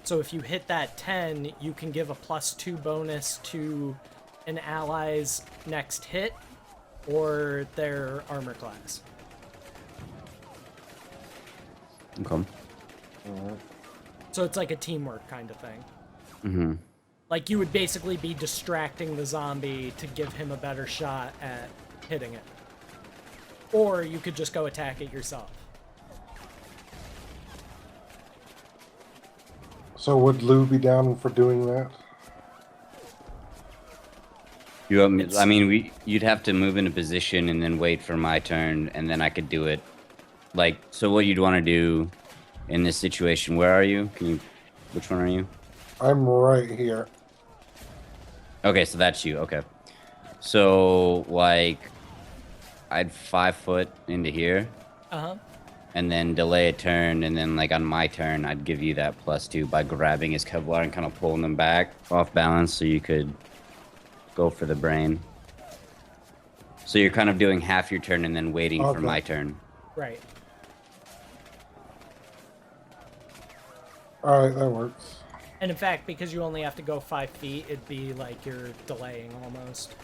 So if you hit that 10, you can give a +2 bonus to an ally's next hit or their armor class. Okay. So it's like a teamwork kind of thing. Mm-hmm. Like, you would basically be distracting the zombie to give him a better shot at hitting it. Or you could just go attack it yourself. So would Lou be down for doing that? You want me, I mean, you'd have to move into position and then wait for my turn, and then I could do it. Like, so what you'd want to do in this situation, where are you? Which one are you? I'm right here. Okay, so that's you. Okay. So, like, I'd 5 foot into here. Uh-huh. And then delay a turn, and then, like, on my turn, I'd give you that +2 by grabbing his Kevlar and kind of pulling them back off balance so you could go for the brain. So you're kind of doing half your turn and then waiting for my turn. Right. Alright, that works. And in fact, because you only have to go 5 feet, it'd be like you're delaying almost.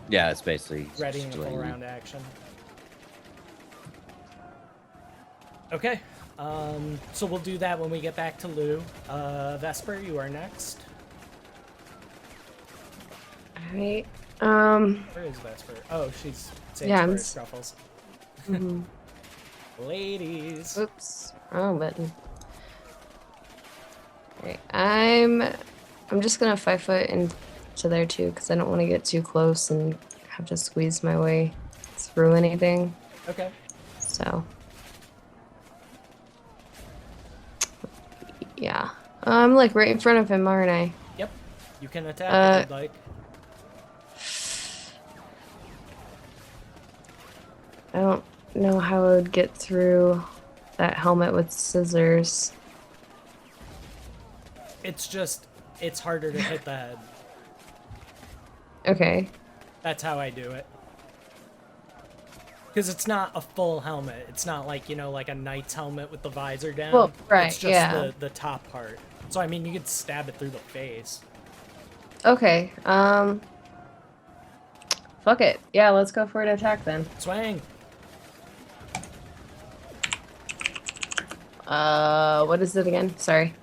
Yeah, it's basically Readying a full round action. Okay. So we'll do that when we get back to Lou. Vesper, you are next. Alright. Where is Vesper? Oh, she's saving Yeah, for I'm Scruffles. Mhm. Ladies. Oops. Wrong button. Alright, I'm just gonna 5 foot into there too, because I don't want to get too close and have to squeeze my way through anything. Okay. So. Yeah. I'm like right in front of him, aren't I? Yep. You can attack if you'd like. I don't know how I would get through that helmet with scissors. It's harder to hit the head. Okay. That's how I do it. Because it's not a full helmet. It's not like, like a knight's helmet with the visor down. Well, right, It's just yeah. the top part. So, I mean, you could stab it through the face. Okay. Fuck it. Yeah, let's go for an attack then. Swing. What is it again? Sorry.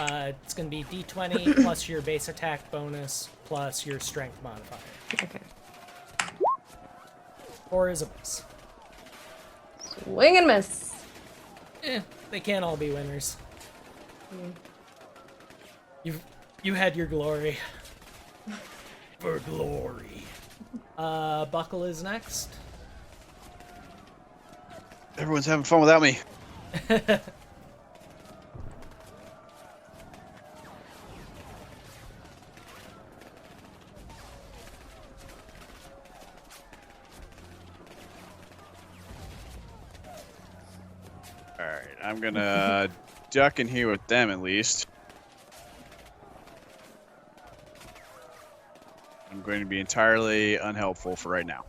It's going to be D20 plus your base attack bonus plus your strength modifier. Okay. Or is a miss. Swing and miss. They can't all be winners. You had your glory. For glory. Buckle is next. Everyone's having fun without me. Alright, I'm gonna duck in here with them at least. I'm going to be entirely unhelpful for right now.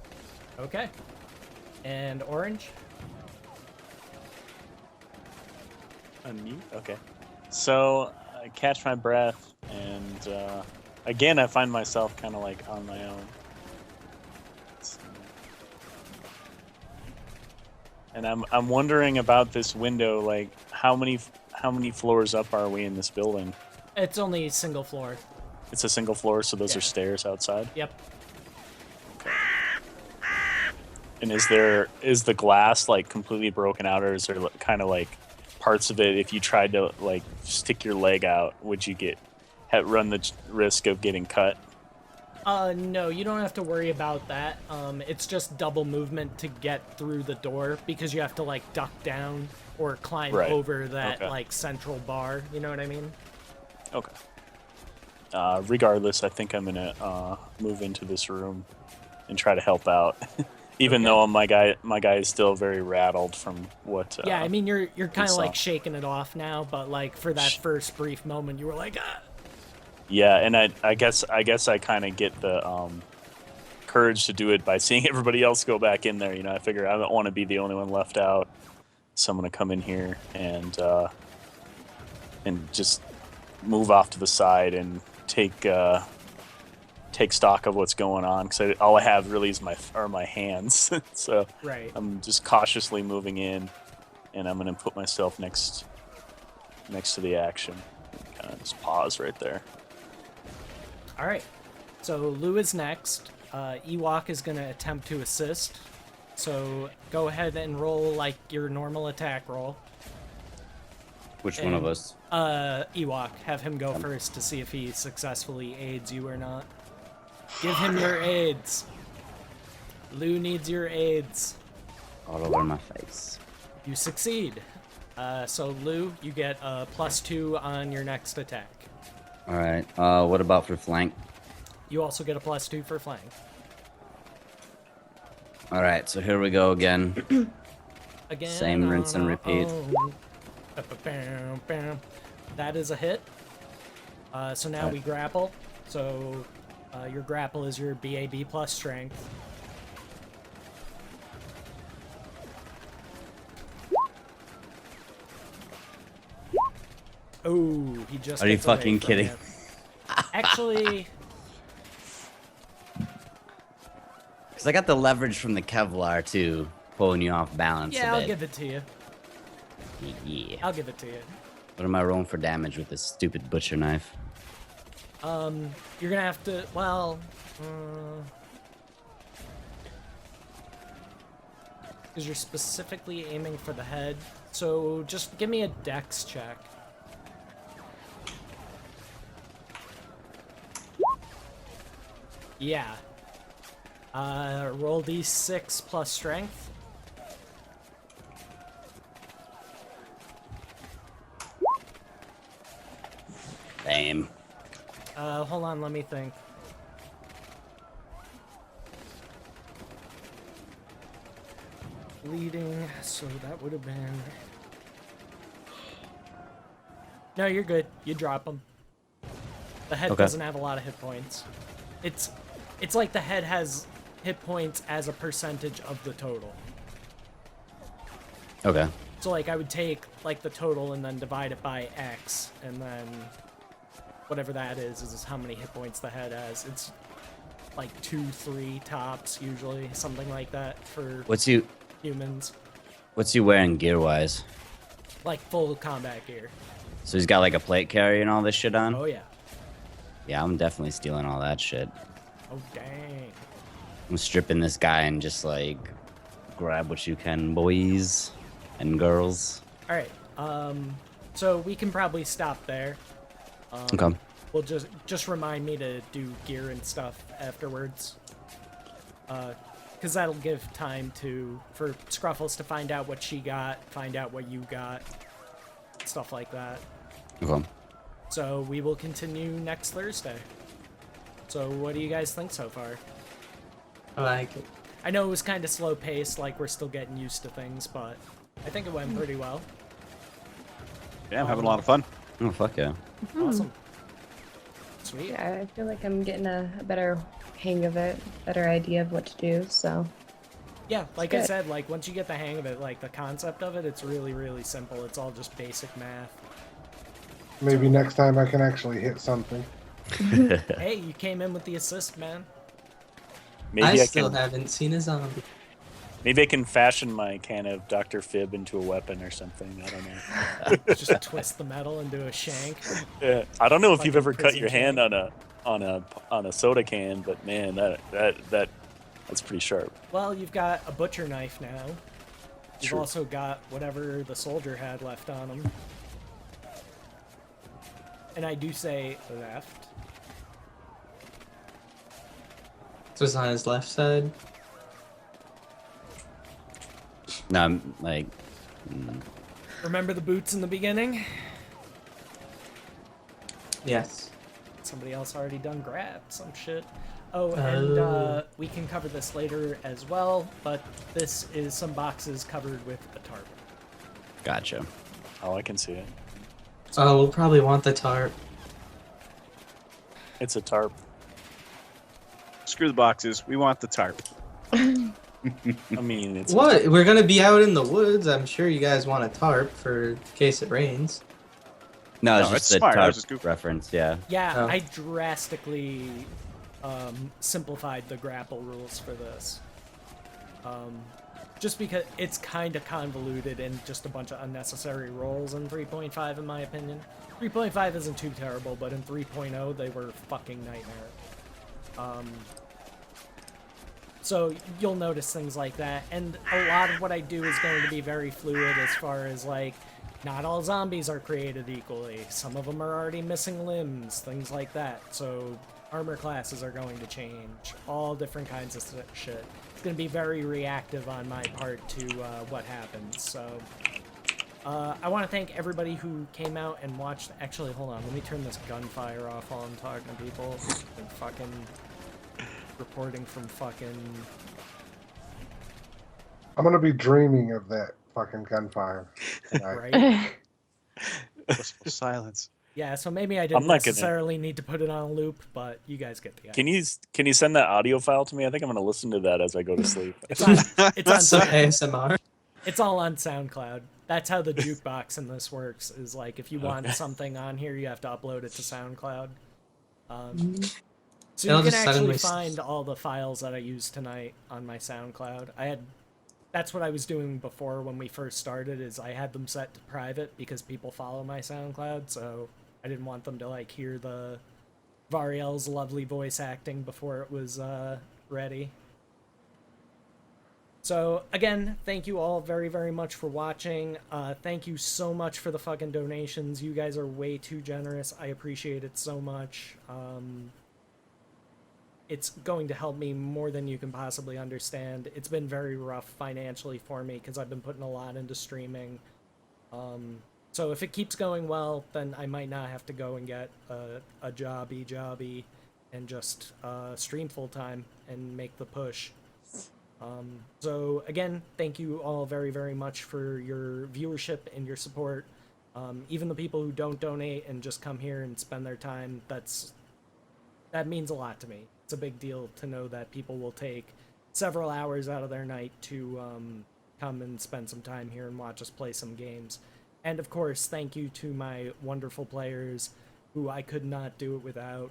Okay. And orange? Unmute? Okay. So, I catch my breath, and again, I find myself kind of like on my own. And I'm wondering about this window, like how many floors up are we in this building? It's only single floor. It's a single floor, so those are stairs outside. Yep. And is the glass like completely broken out, or is there kind of like parts of it? If you tried to like stick your leg out, would you run the risk of getting cut? No, you don't have to worry about that. It's just double movement to get through the door because you have to like duck down or climb Right. over that Okay. like central bar. You know what I mean? Okay. Regardless, I think I'm gonna move into this room and try to help out, even though my guy is still very rattled from what. Yeah, I mean you're kind of saw. like shaking it off now, but like for that first brief moment, you were like, ah. Yeah, and I guess I kind of get the courage to do it by seeing everybody else go back in there. You know, I figure I don't want to be the only one left out, so I'm gonna come in here and just move off to the side and take stock of what's going on, because all I have really is my hands. So Right. I'm just cautiously moving in, and I'm gonna put myself next to the action. Kind of just pause right there. All right. So Lou is next. Ewok is gonna attempt to assist. So go ahead and roll like your normal attack roll. Which one of And, us? Ewok. Have him go first to see if he successfully aids you or not. Give him your aids. Lou needs your aids. All over my face. You succeed. So Lou, you get a +2 on your next attack. All right. What about for flank? You also get a +2 for flank. All right. So here we go again. Again. Same rinse and on our repeat. own. Ba-ba-bam, bam. That is a hit. So now Alright. we grapple. So your grapple is your BAB plus strength. Oh, he just. Are you gets away fucking from kidding? you. Actually, Because I got the leverage from the Kevlar too, pulling you off balance yeah, a I'll bit. give it to you. Yeah. I'll give it to you. What am I rolling for damage with this stupid butcher knife? You're gonna have to. Well, because you're specifically aiming for the head. So just give me a dex check. Yeah. Roll d6 plus strength. Damn. Hold on, let me think. Bleeding, so that would have been. No, you're good. You drop him. The head Okay. doesn't have a lot of hit points. It's like the head has hit points as a percentage of the total. Okay. So like I would take like the total and then divide it by X, and then whatever that is how many hit points the head has. It's like 2, 3 tops usually, something like that for What's you humans. wearing gear wise? Like full combat gear. So he's got like a plate carrier and all this shit on? Oh yeah. Yeah, I'm definitely stealing all that shit. Oh dang. I'm stripping this guy and just like grab what you can, boys and girls. All right. So we can probably stop there. Okay. We'll just remind me to do gear and stuff afterwards. Because that'll give time for Scruffles to find out what she got, find out what you got, stuff like that. Okay. So we will continue next Thursday. So what do you guys think so far? I like it. I know it was kind of slow paced, like we're still getting used to things, but I think it went pretty well. Yeah, I'm having a lot of fun. Oh fuck yeah. Awesome. Sweet. Yeah, I feel like I'm getting a better hang of it, better idea of what to do, so. Yeah, like I good. said, like once you get the hang of it, like the concept of it, it's really, really simple. It's all just basic math. Maybe next time I can actually hit something. Hey, you came in with the assist, man. Maybe I I still can haven't seen a zombie. maybe I can fashion my can of Dr. Fib into a weapon or something. I don't know. Just twist the metal and do a shank. Yeah, I don't know if Like you've a ever cut prison your hand on a soda can, but man, that's pretty sharp. Well, you've got a butcher knife now. You've True. also got whatever the soldier had left on him. And I do say left. So it's on his left side. No, I'm like. Remember the boots in the beginning? Yes. Somebody else already done grabbed some shit. Oh, and we can cover this later as well, but this is some boxes covered with a tarp. Gotcha. Oh, I can see it. Oh, we'll probably want the tarp. It's a tarp. Screw the boxes. We want the tarp. I mean, it's What? We're gonna be out in the woods. I'm sure you guys want a tarp for in case it rains. No, it's No, just it's a smart. I was tarp just goofing. reference. Yeah. Yeah, Oh. I drastically simplified the grapple rules for this. Just because it's kind of convoluted and just a bunch of unnecessary rolls in 3.5 in my opinion. 3.5 isn't too terrible, but in 3.0 they were fucking nightmare. So you'll notice things like that, and a lot of what I do is going to be very fluid as far as like, not all zombies are created equally. Some of them are already missing limbs, things like that. So armor classes are going to change, all different kinds of shit. It's going to be very reactive on my part to what happens. So I want to thank everybody who came out and watched. Actually, hold on, let me turn this gunfire off while I'm talking to people. They're fucking reporting from fucking... I'm gonna be dreaming of that fucking gunfire tonight. Right? Blissful silence. Yeah, so maybe I didn't not gonna- necessarily need to put it on a loop, but you guys get the idea. Can you send that audio file to me? I think I'm gonna listen to that as I go to sleep. It's on, it's on Some ASMR. It's all on SoundCloud. That's how the jukebox in this works, is like if you want something on here, you have to upload it to SoundCloud. So It'll you can just actually suddenly find all the files that I used tonight on my SoundCloud. That's what I was doing before when we first started, is I had them set to private because people follow my SoundCloud, so I didn't want them to like hear the Variel's lovely voice acting before it was ready. So again, thank you all very, very much for watching. Thank you so much for the fucking donations. You guys are way too generous. I appreciate it so much. It's going to help me more than you can possibly understand. It's been very rough financially for me because I've been putting a lot into streaming. So if it keeps going well, then I might not have to go and get a jobby and just stream full time and make the push. So again, thank you all very, very much for your viewership and your support. Even the people who don't donate and just come here and spend their time, that means a lot to me. It's a big deal to know that people will take several hours out of their night to come and spend some time here and watch us play some games. And of course, thank you to my wonderful players who I could not do it without.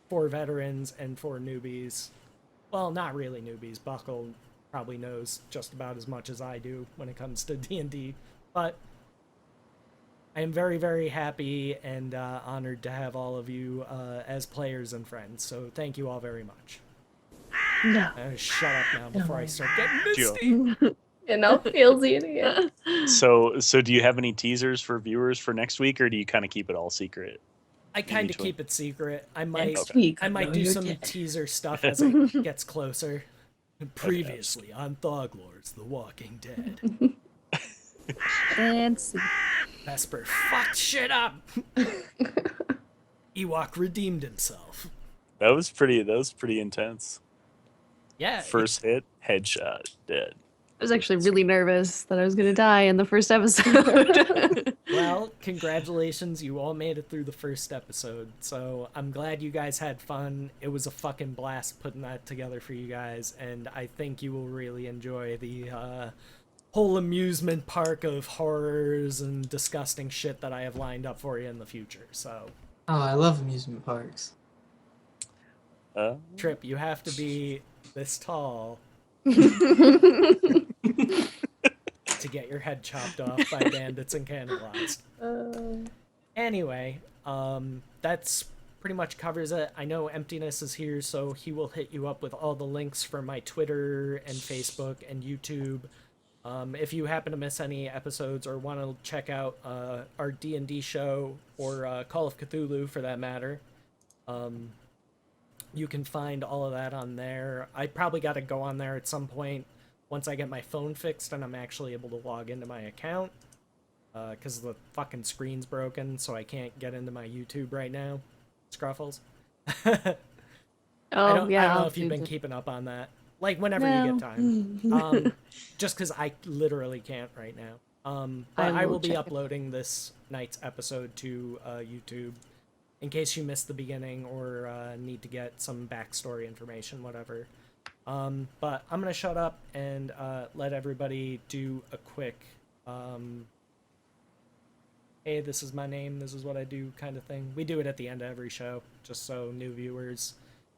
4 veterans and 4 newbies. Well, not really newbies. Buckle probably knows just about as much as I do when it comes to D&D. But I am very, very happy and honored to have all of you as players and friends. So thank you all very much. No. Shut up now before I start getting misty. You know, feels the idiot. So do you have any teasers for viewers for next week, or do you kind of keep it all secret? I kind of between? keep it secret. I might Next week, I might know do you're some dead. teaser stuff as it gets closer. Previously on Thoglor's The Walking Dead. And see. Vesper fucked shit up. Ewok redeemed himself. That was pretty intense. Yeah. First hit, headshot, dead. I was actually really nervous that I was gonna die in the first episode. Well, congratulations, you all made it through the first episode. So I'm glad you guys had fun. It was a fucking blast putting that together for you guys, and I think you will really enjoy the whole amusement park of horrors and disgusting shit that I have lined up for you in the future. So, Oh, I love amusement parks. Trip, you have to be this tall to get your head chopped off by bandits and cannibalized. Anyway, that's pretty much covers it. I know Emptiness is here, so he will hit you up with all the links for my Twitter and Facebook and YouTube. If you happen to miss any episodes or want to check out our D&D show or Call of Cthulhu for that matter, You can find all of that on there. I probably got to go on there at some point once I get my phone fixed and I'm actually able to log into my account. Because the fucking screen's broken, so I can't get into my YouTube right now. Scruffles. I Oh don't yeah, know I'll if you've do been that. keeping up on that. Like, whenever you get time. Just because I literally can't right now. But I will be check it. uploading this night's episode to YouTube in case you missed the beginning or need to get some backstory information, whatever. But I'm going to shut up and let everybody do a quick, hey, this is my name, this is what I do kind of thing. We do it at the end of every show, just so new viewers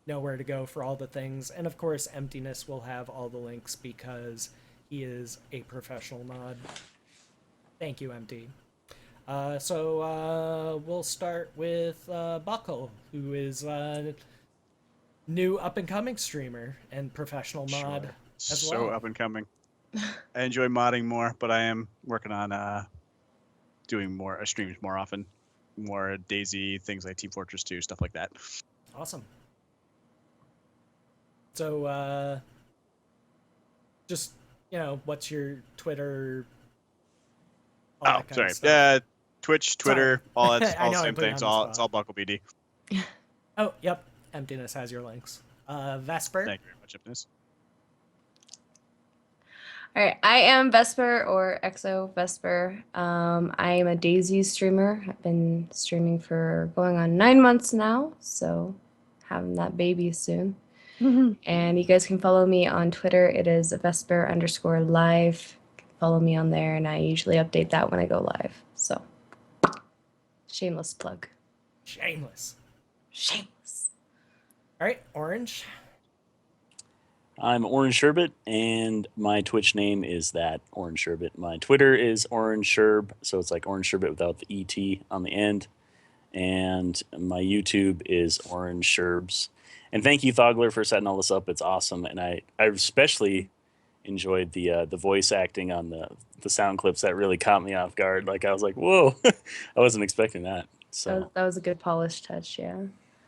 know where to go for all the things. And of course, Emptiness will have all the links because he is a professional mod. Thank you, Empty. So we'll start with Buckle, who is a new up-and-coming streamer and professional mod as So well. up and coming. I enjoy modding more, but I am working on doing more streams more often, more Daisy things like Team Fortress 2, stuff like that. Awesome. So, just, what's your Twitter? all Oh, that kind sorry. of stuff? Twitch, Twitter, all that's I all know the I same put you thing. It's on the all spot. it's all Buckle BD. Oh, yep. Emptiness has your links. Vesper. Thank you very much, Emptiness. All right, I am Vesper or Exo Vesper. I am a Daisy streamer. I've been streaming for going on 9 months now, so having that baby soon. And you guys can follow me on Twitter. It is Vesper_live. Follow me on there, and I usually update that when I go live. So, shameless plug. Shameless. Shameless. All right, Orange. I'm Orange Sherbet, and my Twitch name is that Orange Sherbet. My Twitter is Orange Sherb, so it's like Orange Sherbet without the ET on the end. And my YouTube is Orange Sherbs. And thank you, Thogler, for setting all this up. It's awesome, and I especially enjoyed the voice acting on the sound clips. That really caught me off guard. Like, I was like, whoa, I wasn't expecting that. So That was a good polished touch, yeah.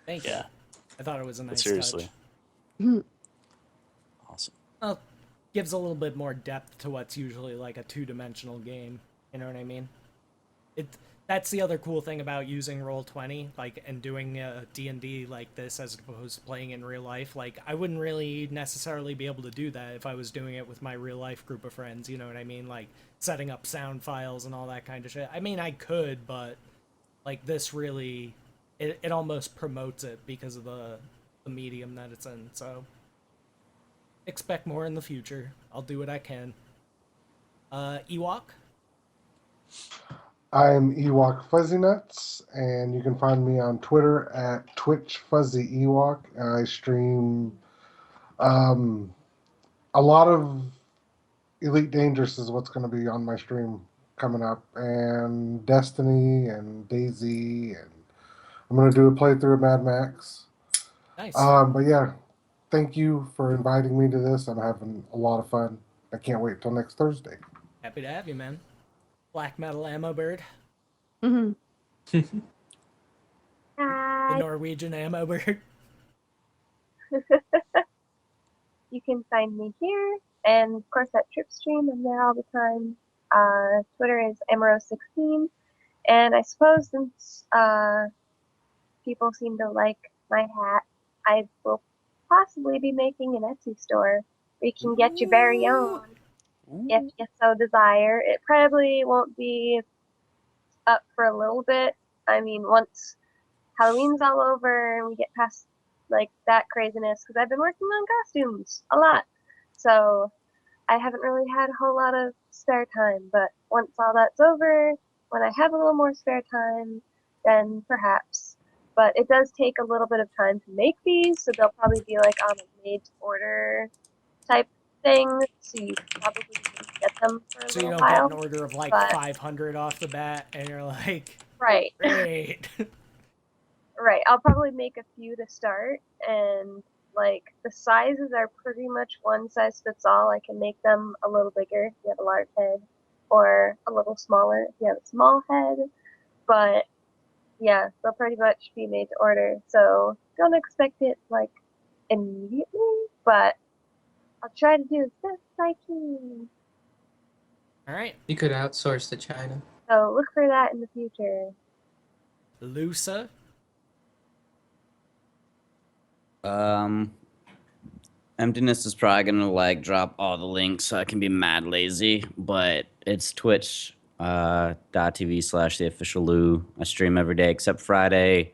Thank you. yeah, I thought it was a nice seriously, touch. awesome. Well, gives a little bit more depth to what's usually like a two-dimensional game. You know what I mean? That's the other cool thing about using Roll20, like, and doing D&D like this as opposed to playing in real life. Like, I wouldn't really necessarily be able to do that if I was doing it with my real life group of friends. You know what I mean? Like, setting up sound files and all that kind of shit. I mean, I could, but like this really, it almost promotes it because of the medium that it's in. So expect more in the future. I'll do what I can. Ewok. I'm Ewok Fuzzy Nuts, and you can find me on Twitter at Twitch Fuzzy Ewok. And I stream a lot of Elite Dangerous is what's going to be on my stream coming up, and Destiny and Daisy, and I'm going to do a playthrough of Mad Max. Nice. But yeah, thank you for inviting me to this. I'm having a lot of fun. I can't wait till next Thursday. Happy to have you, man. Black Metal Ammo Bird. Mhm. The Hi. Norwegian Ammo Bird. You can find me here, and of course at Tripstream. I'm there all the time. Twitter is Amaro16, and I suppose since people seem to like my hat, I will possibly be making an Etsy store where you can get your very own if you so desire. It probably won't be up for a little bit. I mean, once Halloween's all over and we get past like that craziness, because I've been working on costumes a lot, so I haven't really had a whole lot of spare time. But once all that's over, when I have a little more spare time, then perhaps. But it does take a little bit of time to make these, so they'll probably be like on a made-to-order type thing, so you probably wouldn't get them for a So you little don't get while. an order of like but- 500 off the bat, and you're like, Right. great. Right. I'll probably make a few to start, and like the sizes are pretty much one size fits all. I can make them a little bigger if you have a large head, or a little smaller if you have a small head. But yeah, they'll pretty much be made to order. So don't expect it like immediately, but I'll try to do as best I can. All right, You could outsource to China. So look for that in the future. Lusa. Emptiness is probably gonna like drop all the links so I can be mad lazy, but it's Twitch .tv/theofficiallou. I stream every day except Friday.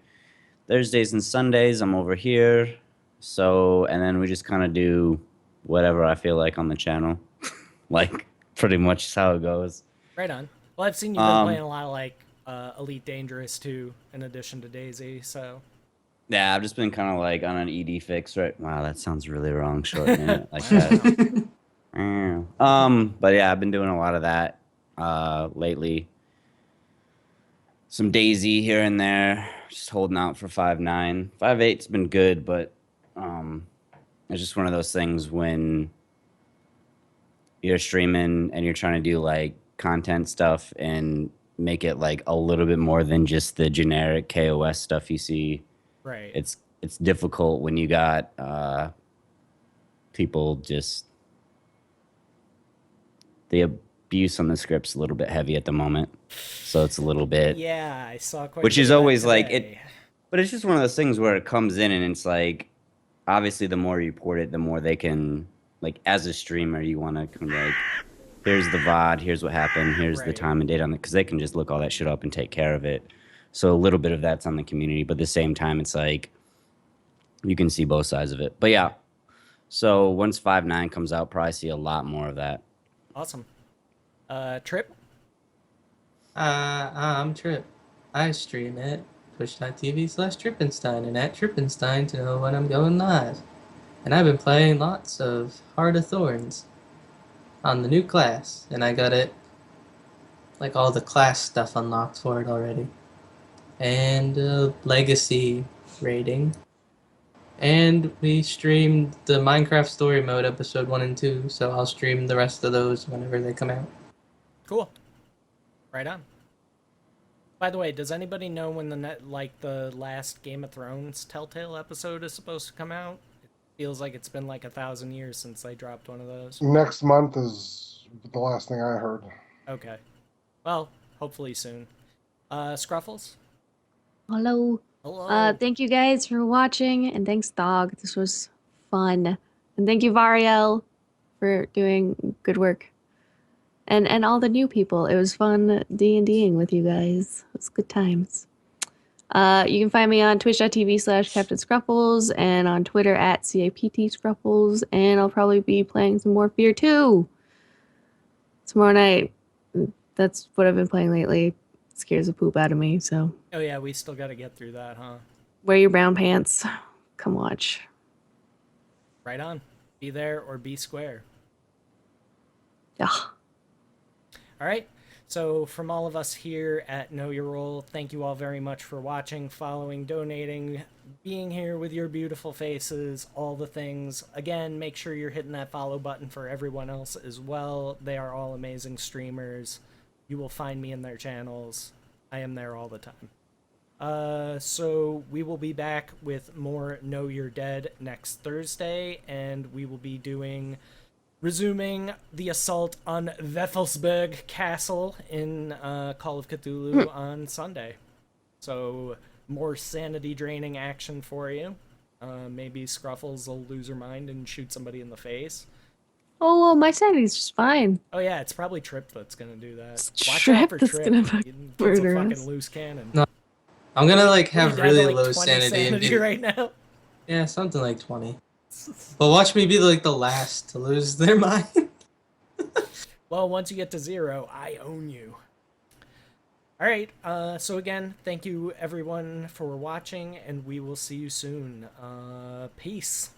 Thursdays and Sundays I'm over here. So and then we just kind of do whatever I feel like on the channel. Like pretty much is how it goes. Right on. Well, I've seen you've been playing a lot of like Elite Dangerous too, in addition to Daisy. So Yeah, I've just been kind of like on an ED fix, right? Wow, that sounds really wrong, shortening it like that. But yeah, I've been doing a lot of that lately. Some Daisy here and there, just holding out for 5.9. 5.8's been good, but it's just one of those things when you're streaming and you're trying to do like content stuff and make it like a little bit more than just the generic KOS stuff you see. right. It's difficult when you got people just the abuse on the script's a little bit heavy at the moment, so it's a little bit Yeah, I saw quite. which a bit is of that always like it, today. but it's just one of those things where it comes in and it's like obviously the more you port it, the more they can like as a streamer you want to kind of like here's the VOD, here's what happened, here's the Right. time and date on it, because they can just look all that shit up and take care of it. So a little bit of that's on the community, but at the same time, it's like you can see both sides of it. But yeah, so once 5.9 comes out, probably see a lot more of that. Awesome. Trip. I'm Trip. I stream at twitch.tv/Trippenstein and at Trippenstein to know when I'm going live. And I've been playing lots of Heart of Thorns on the new class, and I got it, like all the class stuff unlocked for it already. And Legacy rating. And we streamed the Minecraft Story Mode episode 1 and 2, so I'll stream the rest of those whenever they come out. Cool. Right on. By the way, does anybody know when the last Game of Thrones Telltale episode is supposed to come out? It feels like it's been like 1,000 years since they dropped one of those. Next month is the last thing I heard. Okay. Well, hopefully soon. Scruffles? Hello. Hello. Thank you guys for watching, and thanks, Dog. This was fun. And thank you, Variel, for doing good work. And all the new people. It was fun D&Ding with you guys. It was good times. You can find me on twitch.tv/Captain Scruffles and on Twitter at CAPT Scruffles. And I'll probably be playing some more Fear 2 tomorrow night. That's what I've been playing lately. It scares the poop out of me, so Oh yeah, we still gotta get through that, huh? wear your brown pants. Come watch. Right on. Be there or be square. Yeah. All right. So from all of us here at Know Your Role, thank you all very much for watching, following, donating, being here with your beautiful faces, all the things. Again, make sure you're hitting that follow button for everyone else as well. They are all amazing streamers. You will find me in their channels. I am there all the time. So we will be back with more Know You're Dead next Thursday, and we will be resuming the assault on Vethelsberg Castle in Call of Cthulhu on Sunday. So more sanity draining action for you. Maybe Scruffles will lose her mind and shoot somebody in the face. Oh, well, my sanity's just fine. Oh yeah, it's probably Trip that's gonna do that. It's Watch Trip out for that's Trip. gonna He's murder a fucking us. loose cannon. No, I'm gonna like What, are you have down to, really like, low 20 sanity and be, right now. yeah, something like 20. But watch me be like the last to lose their mind. Well, once you get to 0, I own you. Alright, so again, thank you everyone for watching, and we will see you soon. Peace.